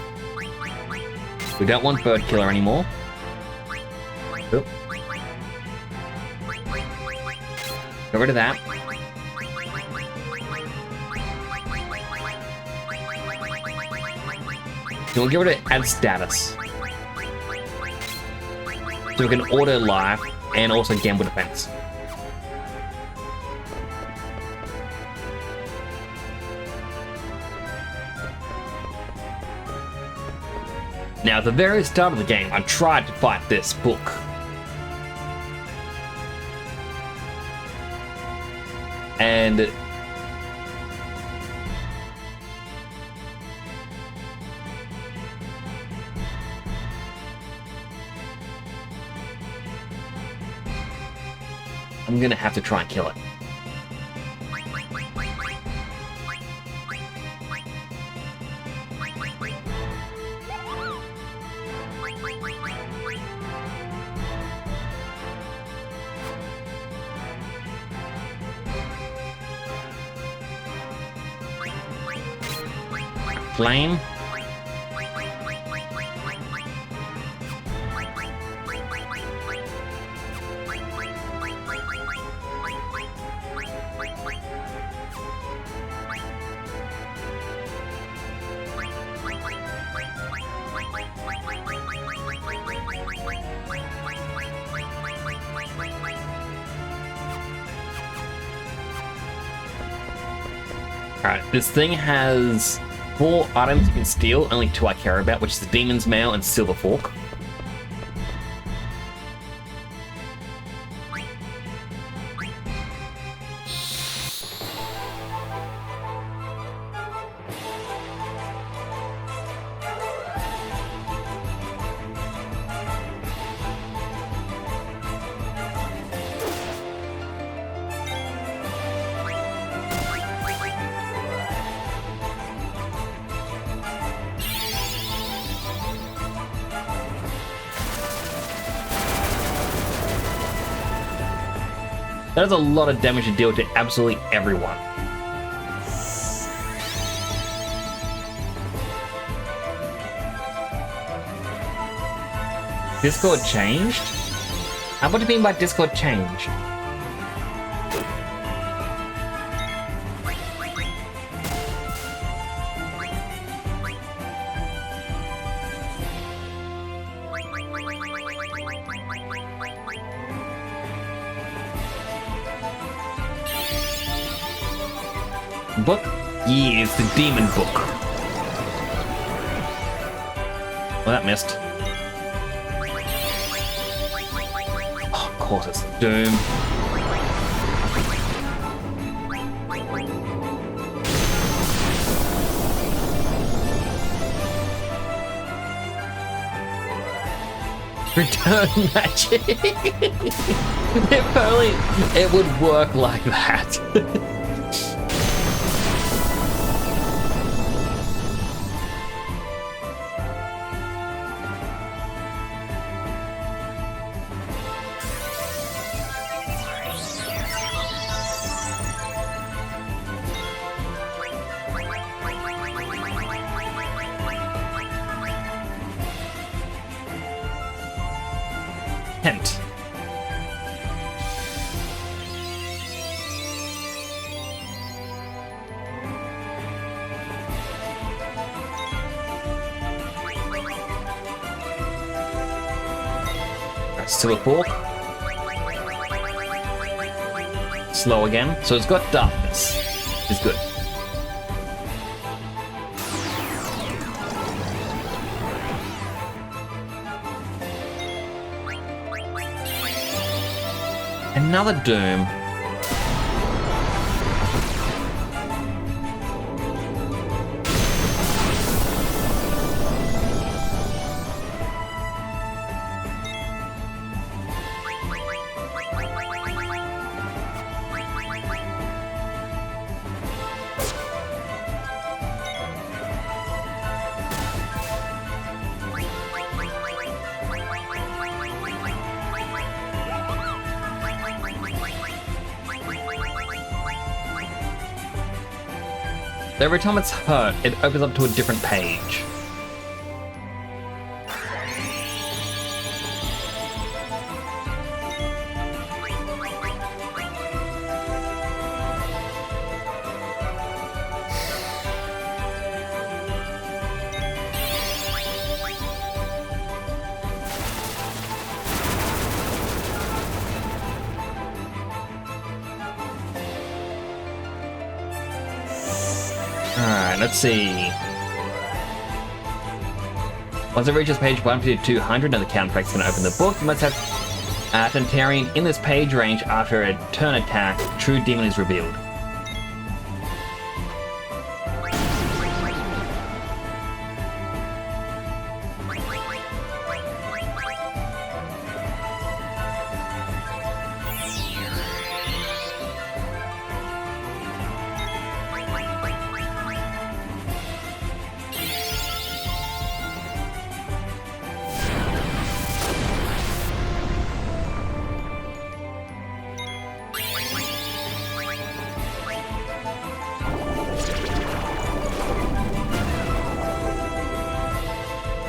We don't want Bird Killer anymore. Oop. Get rid of that. So we'll get rid of add status. So we can auto life and also gamble defense. Now, at the very start of the game, I tried to fight this book. And I'm gonna have to try and kill it. Flame. Alright, this thing has 4 items you can steal, only 2 I care about, which is the Demon's Mail and Silver Fork. That is a lot of damage to deal to absolutely everyone. Discord changed? What do you mean by Discord changed? Book? Yeah, it's the demon book. Well, that missed. Oh, of course it's Doom. Return magic. If only it would work like that. Hint. That's to a fork. Slow again. So it's got darkness. It's good. Another Doom. Every time it's hurt, it opens up to a different page. Alright, let's see. Once it reaches page 15200 and the count effect's going to open the book, you must have Tantarian in this page range after a turn attack. True Demon is revealed.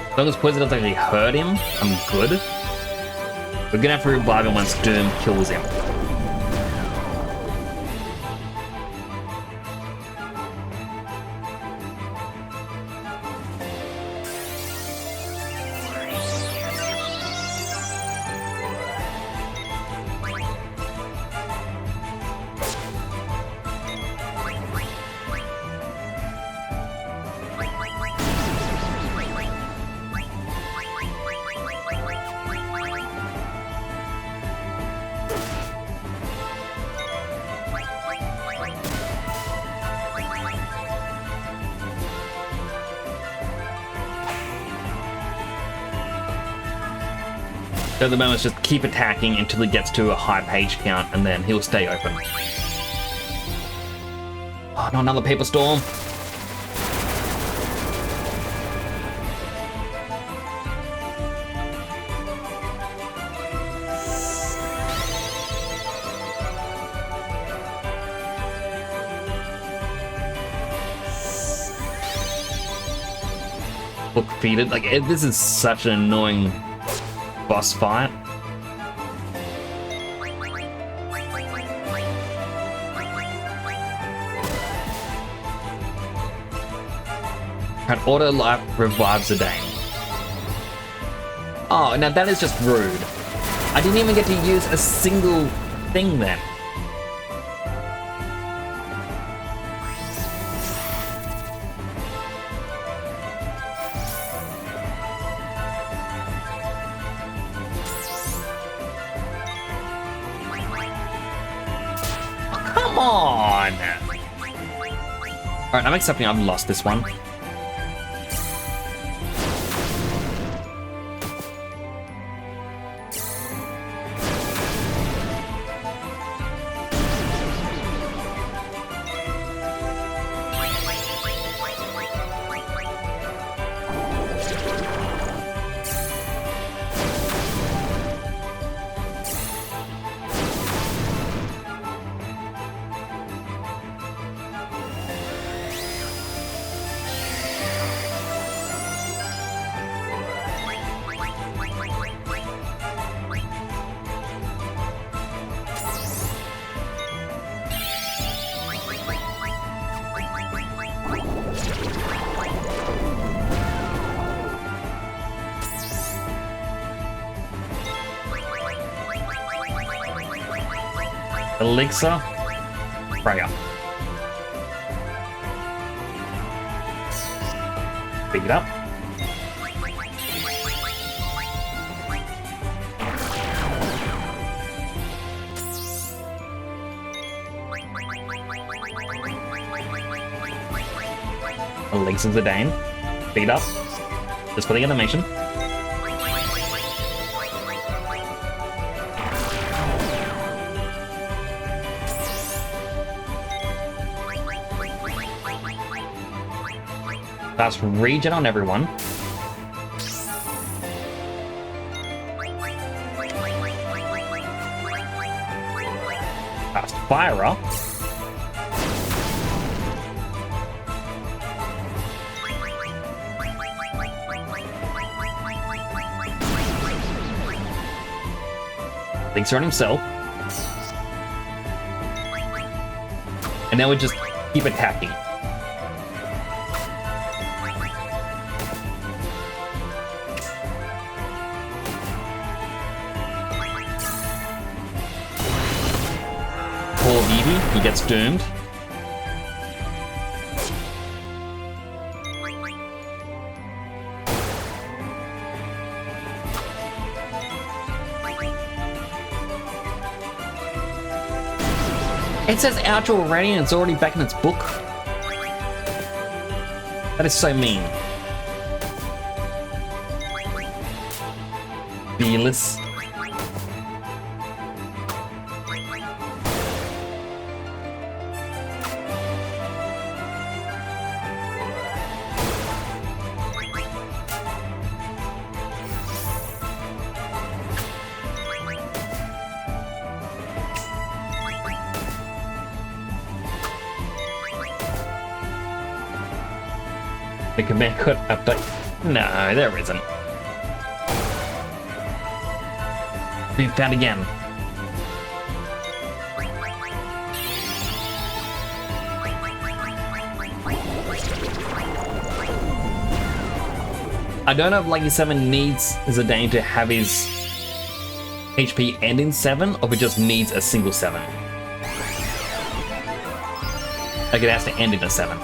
As long as poison doesn't actually hurt him, I'm good. We're gonna have to revive him once Doom kills him. At the moment, just keep attacking until he gets to a high page count, and then he'll stay open. Oh, no, another Paper Storm. Book defeated. Like, this is such an annoying boss fight. And auto life revives Zidane. Oh, now that is just rude. I didn't even get to use a single thing then. Oh, come on! Alright, I'm accepting I've lost this one. Elixir, Freya. Pick it up. Elixir Zidane. Pick it up. Just for the animation. That's regen on everyone. Fast fire up. Thinks on himself. And now we just keep attacking. Poor Vivi, he gets doomed. It says outro already and it's already back in its book. That is so mean. Fearless. The command could update. No, there isn't. Been found again. I don't know if Lucky 7 needs Zidane to have his HP end in 7, or if it just needs a single 7. Like it has to end in a 7.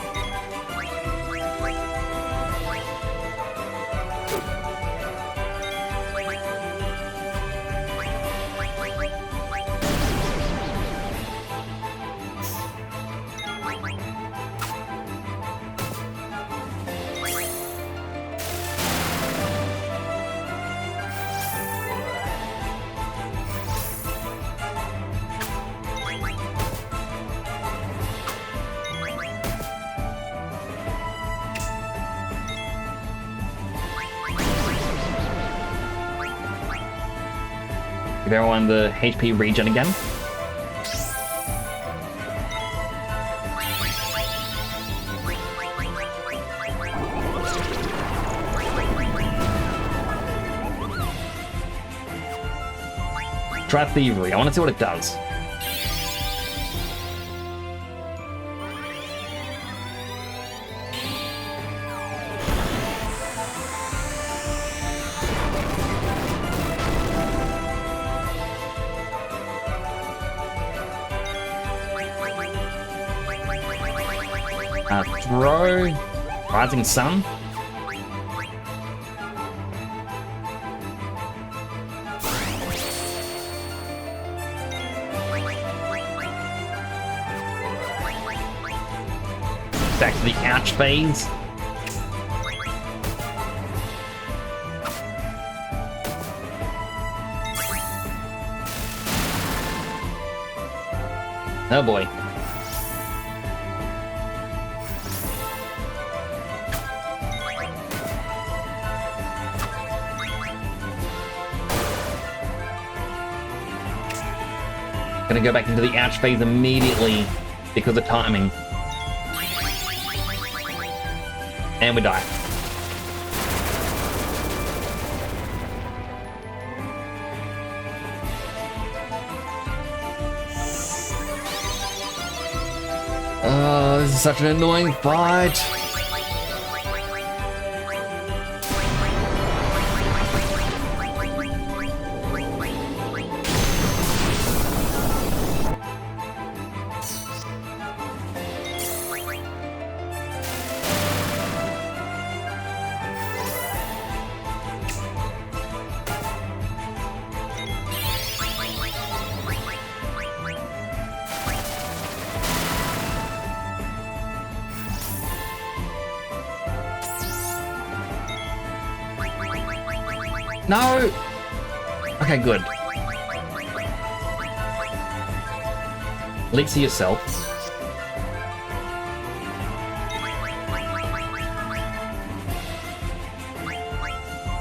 Give everyone the HP regen again. Try Thievery. I want to see what it does. Throw. Rising Sun. Back to the ouch phase. Oh boy. Gonna go back into the ouch phase immediately because of timing. And we die. Oh, this is such an annoying fight. No! Okay, good. Elixir yourself.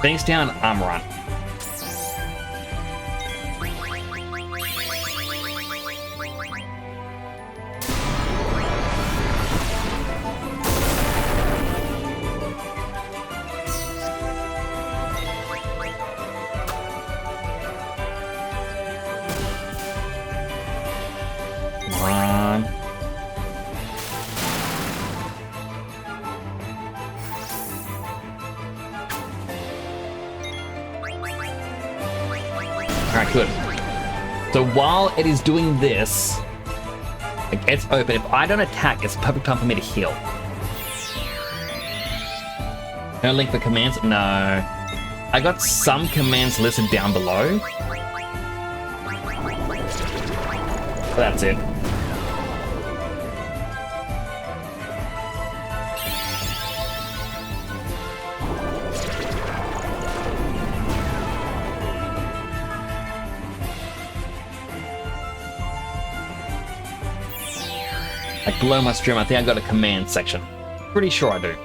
Face down, armor run. Alright, good. So while it is doing this, it gets open. If I don't attack, it's perfect time for me to heal. No link for commands? No. I got some commands listed down below. That's it. Like below my stream, I think I got a command section. Pretty sure I do.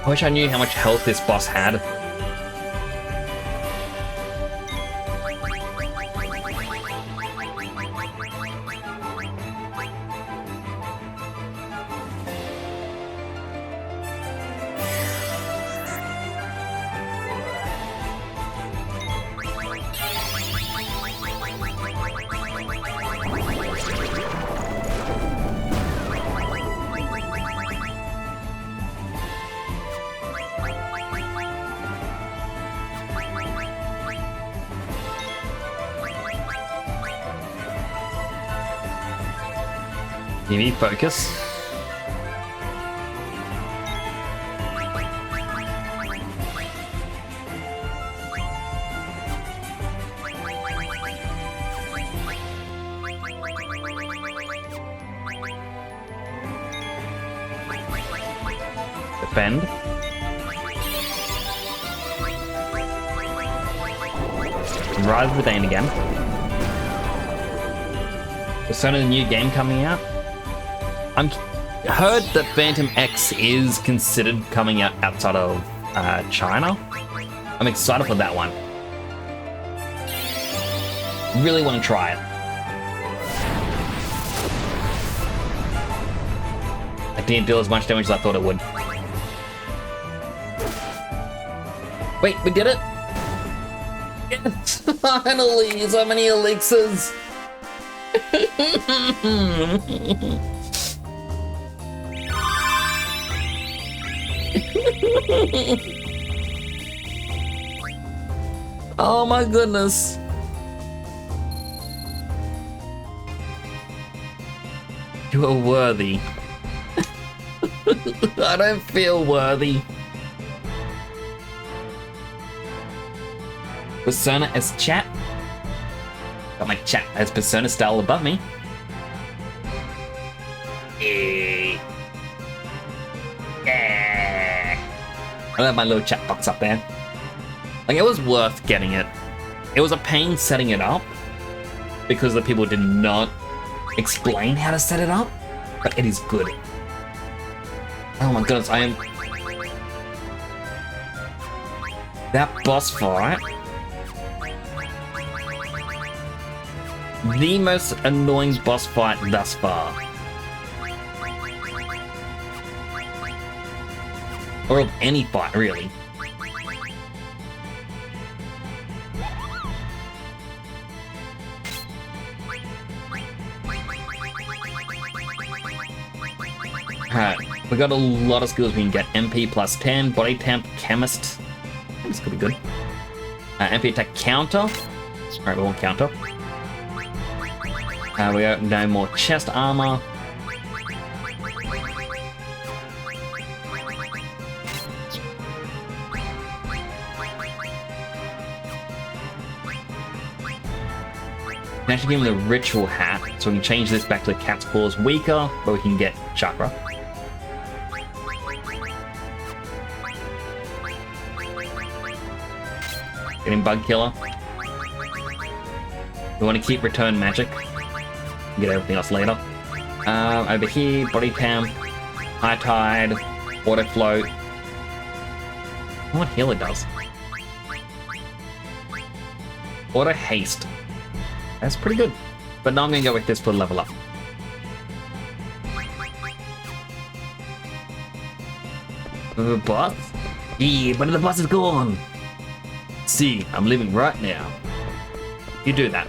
I wish I knew how much health this boss had. You need focus. Defend. Rise with Aim again. Persona, the new game coming out. I'm heard that Phantom X is considered coming out outside of China. I'm excited for that one. Really want to try it. It didn't deal as much damage as I thought it would. Wait, we did it? Yes! Finally! So many elixirs! Oh my goodness. You are worthy. I don't feel worthy. Persona as chat. Got my chat as Persona style above me. I have my little chat box up there. Like, it was worth getting it. It was a pain setting it up because the people did not explain how to set it up, but it is good. Oh my goodness, I am... That boss fight... The most annoying boss fight thus far. Or of any fight, really. Alright, we got a lot of skills we can get. MP plus 10, body temp, chemist. This could be good. MP attack counter. Alright, we want counter. We got no more chest armor. We can actually give him the ritual hat, so we can change this back to the cat's paws weaker, but we can get chakra. Getting bug killer. We want to keep return magic. Get everything else later. Over here, body temp, high tide, auto float. What healer does? Auto haste. That's pretty good. But now I'm gonna go with this for level up. The boss? Yeah, but the boss is gone. See, I'm living right now. You do that.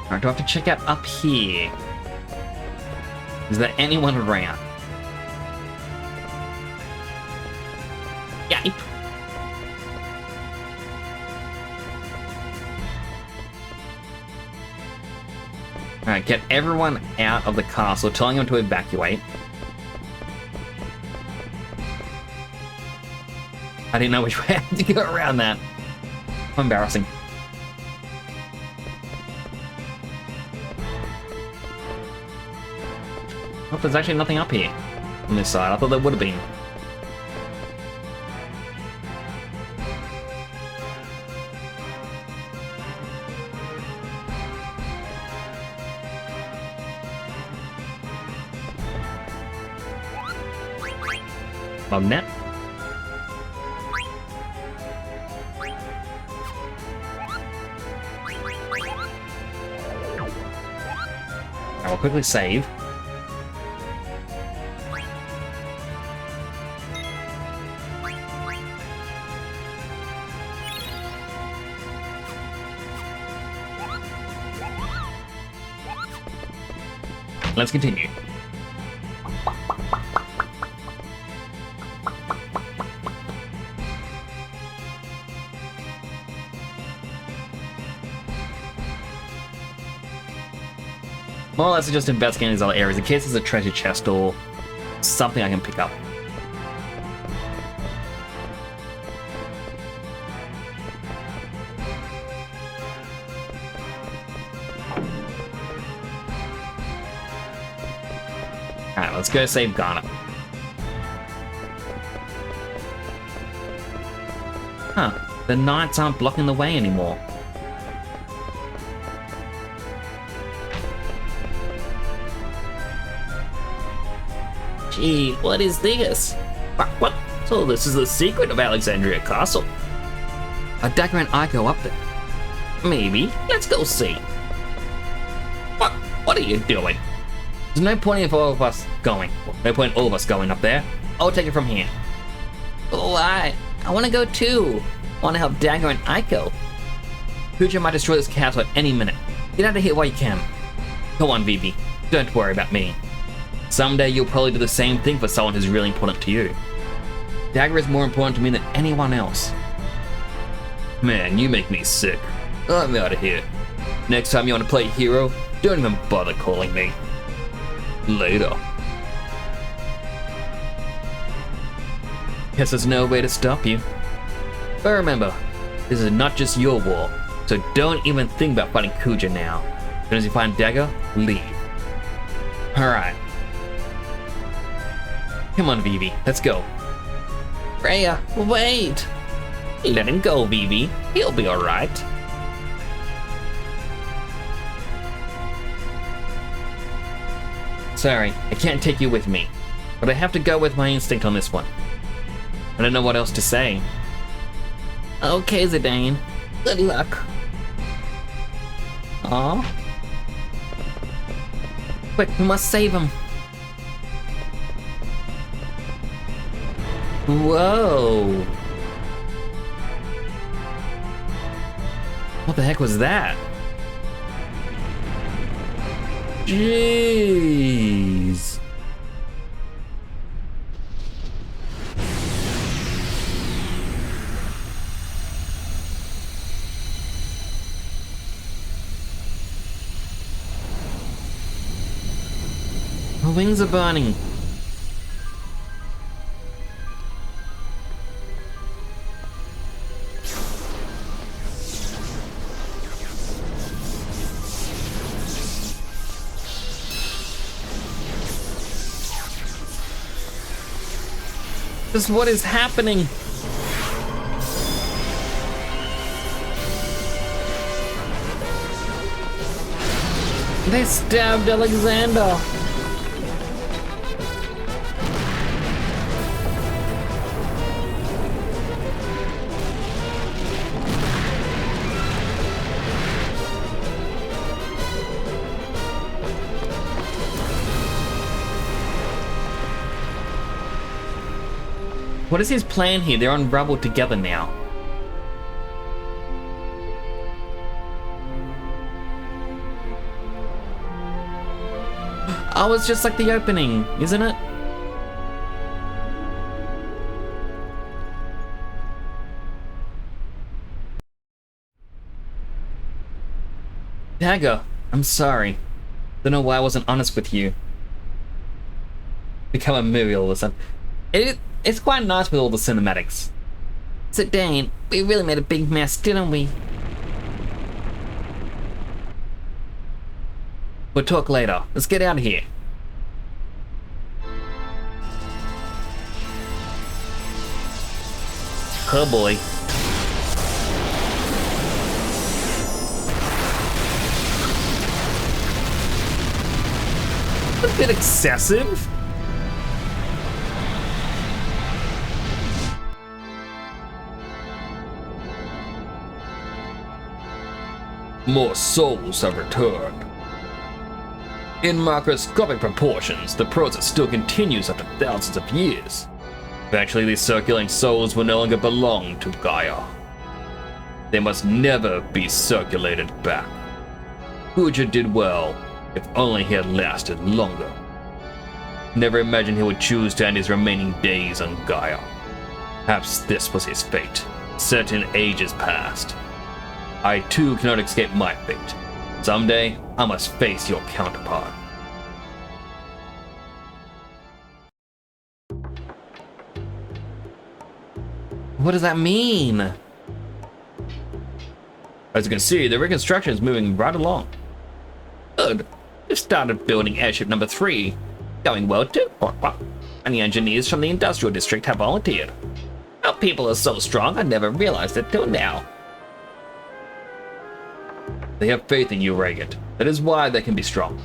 Alright, do I have to check out up here? Is there anyone around? Yipe! Alright, get everyone out of the castle, telling them to evacuate. I didn't know which way I had to go around that. How embarrassing. Oh, there's actually nothing up here on this side. I thought there would have been. Magnet. I will quickly save. Let's continue. More or less just investigating these other areas in case there's a treasure chest or something I can pick up. Alright, let's go save Ghana. Huh, the knights aren't blocking the way anymore. Gee, what is this? What? So this is the secret of Alexandria Castle. A Dagger and I go up there. Maybe. Let's go see. What are you doing? There's no point in all of us going. No point in all of us going up there. I'll take it from here. Oh, I want to go too. I want to help Dagger and Aiko. Kuja might destroy this castle at any minute. Get out of here while you can. Go on, Vivi. Don't worry about me. Someday you'll probably do the same thing for someone who's really important to you. Dagger is more important to me than anyone else. Man, you make me sick. I'm out of here. Next time you want to play hero, don't even bother calling me. Later. Guess there's no way to stop you. But remember, this is not just your war, so don't even think about fighting Kuja now. As soon as you find Dagger, leave. Alright. Come on, Vivi, let's go. Freya, wait! Let him go, Vivi. He'll be alright. Sorry, I can't take you with me, but I have to go with my instinct on this one. I don't know what else to say. Okay, Zidane. Good luck. Aw. Quick, we must save him. Whoa. What the heck was that? Jeez. My wings are burning. Just what is happening? They stabbed Alexander. What is his plan here? They're unraveled together now. Oh, it's just like the opening, isn't it? Dagger, I'm sorry. Don't know why I wasn't honest with you. Become a movie all of a sudden. It's quite nice with all the cinematics. So Dane, we really made a big mess, didn't we? We'll talk later. Let's get out of here. Oh boy. A bit excessive. More souls have returned. In microscopic proportions, the process still continues after thousands of years. Eventually, these circulating souls will no longer belong to Gaia. They must never be circulated back. Kuja did well, if only he had lasted longer. Never imagined he would choose to end his remaining days on Gaia. Perhaps this was his fate, set in ages past. I too cannot escape my fate. Someday, I must face your counterpart. What does that mean? As you can see, the reconstruction is moving right along. Good. We've started building airship number 3. Going well too. And the engineers from the industrial district have volunteered. Our people are so strong, I never realized it till now. They have faith in you, Radiant. That is why they can be strong.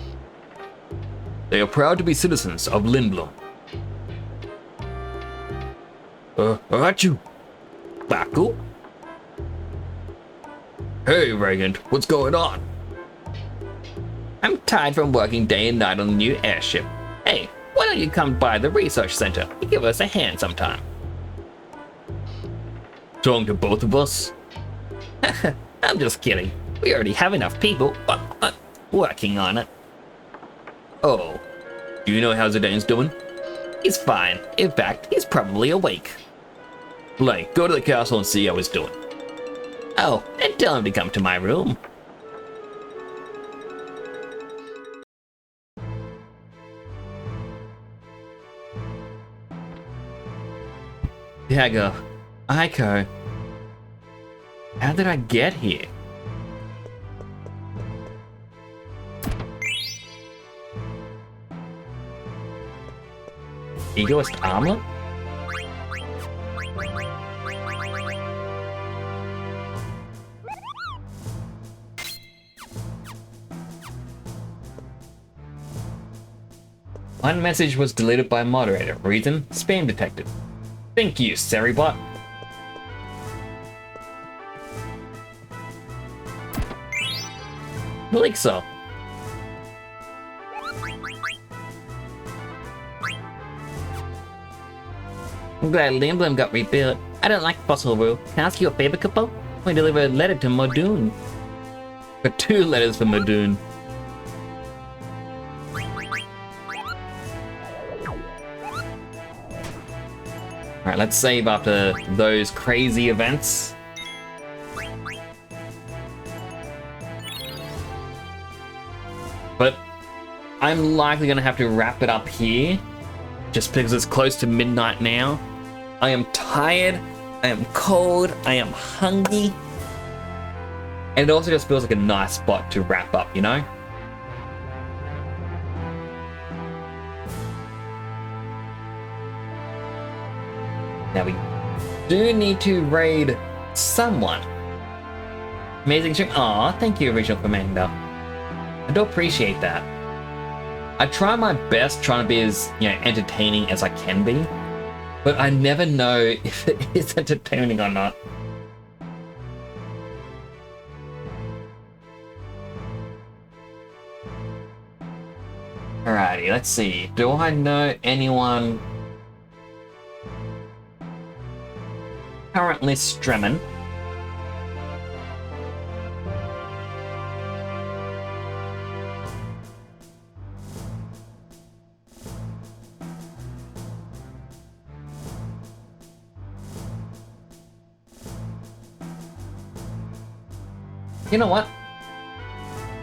They are proud to be citizens of Lindblum. Aren't you? Baku? Hey, Reagan, what's going on? I'm tired from working day and night on the new airship. Hey, why don't you come by the research center and give us a hand sometime? Talking to both of us? I'm just kidding. We already have enough people working on it. Oh, do you know how Zidane's doing? He's fine. In fact, he's probably awake. Blake, go to the castle and see how he's doing. Oh, and tell him to come to my room. Diego, Aiko, how did I get here? Egoist armlet? One message was deleted by moderator. Reason? Spam detected. Thank you, Seribot. Believe so. I'm glad Limblem got rebuilt. I don't like Fossil Rule. Can I ask you a favor, Kupo? We deliver a letter to Modune. Got 2 letters for Modune. Alright, let's save after those crazy events. But I'm likely gonna have to wrap it up here, just because it's close to midnight now. I am tired, I am cold, I am hungry. And it also just feels like a nice spot to wrap up, you know? Now we do need to raid someone. Amazing stream. Aw, thank you, Original Commander. I do appreciate that. I try my best trying to be as, entertaining as I can be, but I never know if it is entertaining or not. Alrighty, let's see. Do I know anyone currently streaming? You know what?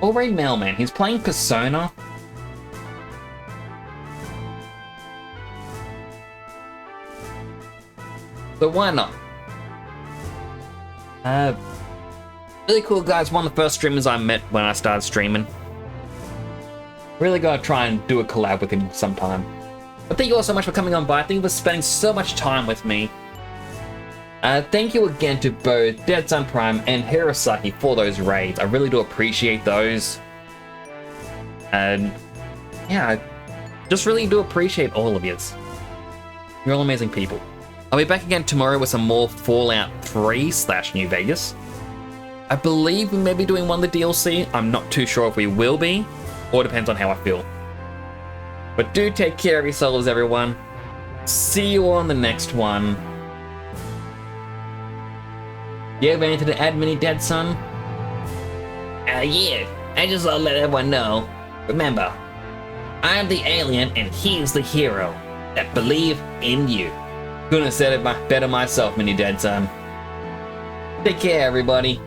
We'll raid Mailman. He's playing Persona. So why not? Really cool guys. One of the first streamers I met when I started streaming. Really gotta try and do a collab with him sometime. But thank you all so much for coming on by. Thank you for spending so much time with me. Thank you again to both Dead Sun Prime and Hirosaki for those raids. I really do appreciate those. And yeah, I just really do appreciate all of yous. You're all amazing people. I'll be back again tomorrow with some more Fallout 3/New Vegas. I believe we may be doing one of the DLC. I'm not too sure if we will be, or it depends on how I feel. But do take care of yourselves, everyone. See you on the next one. You have anything to add, Mini Dead Son? Yeah, I just want to let everyone know. Remember, I'm the alien and he's the hero that believe in you. Couldn't have said it better myself, Mini Dead Son. Take care, everybody.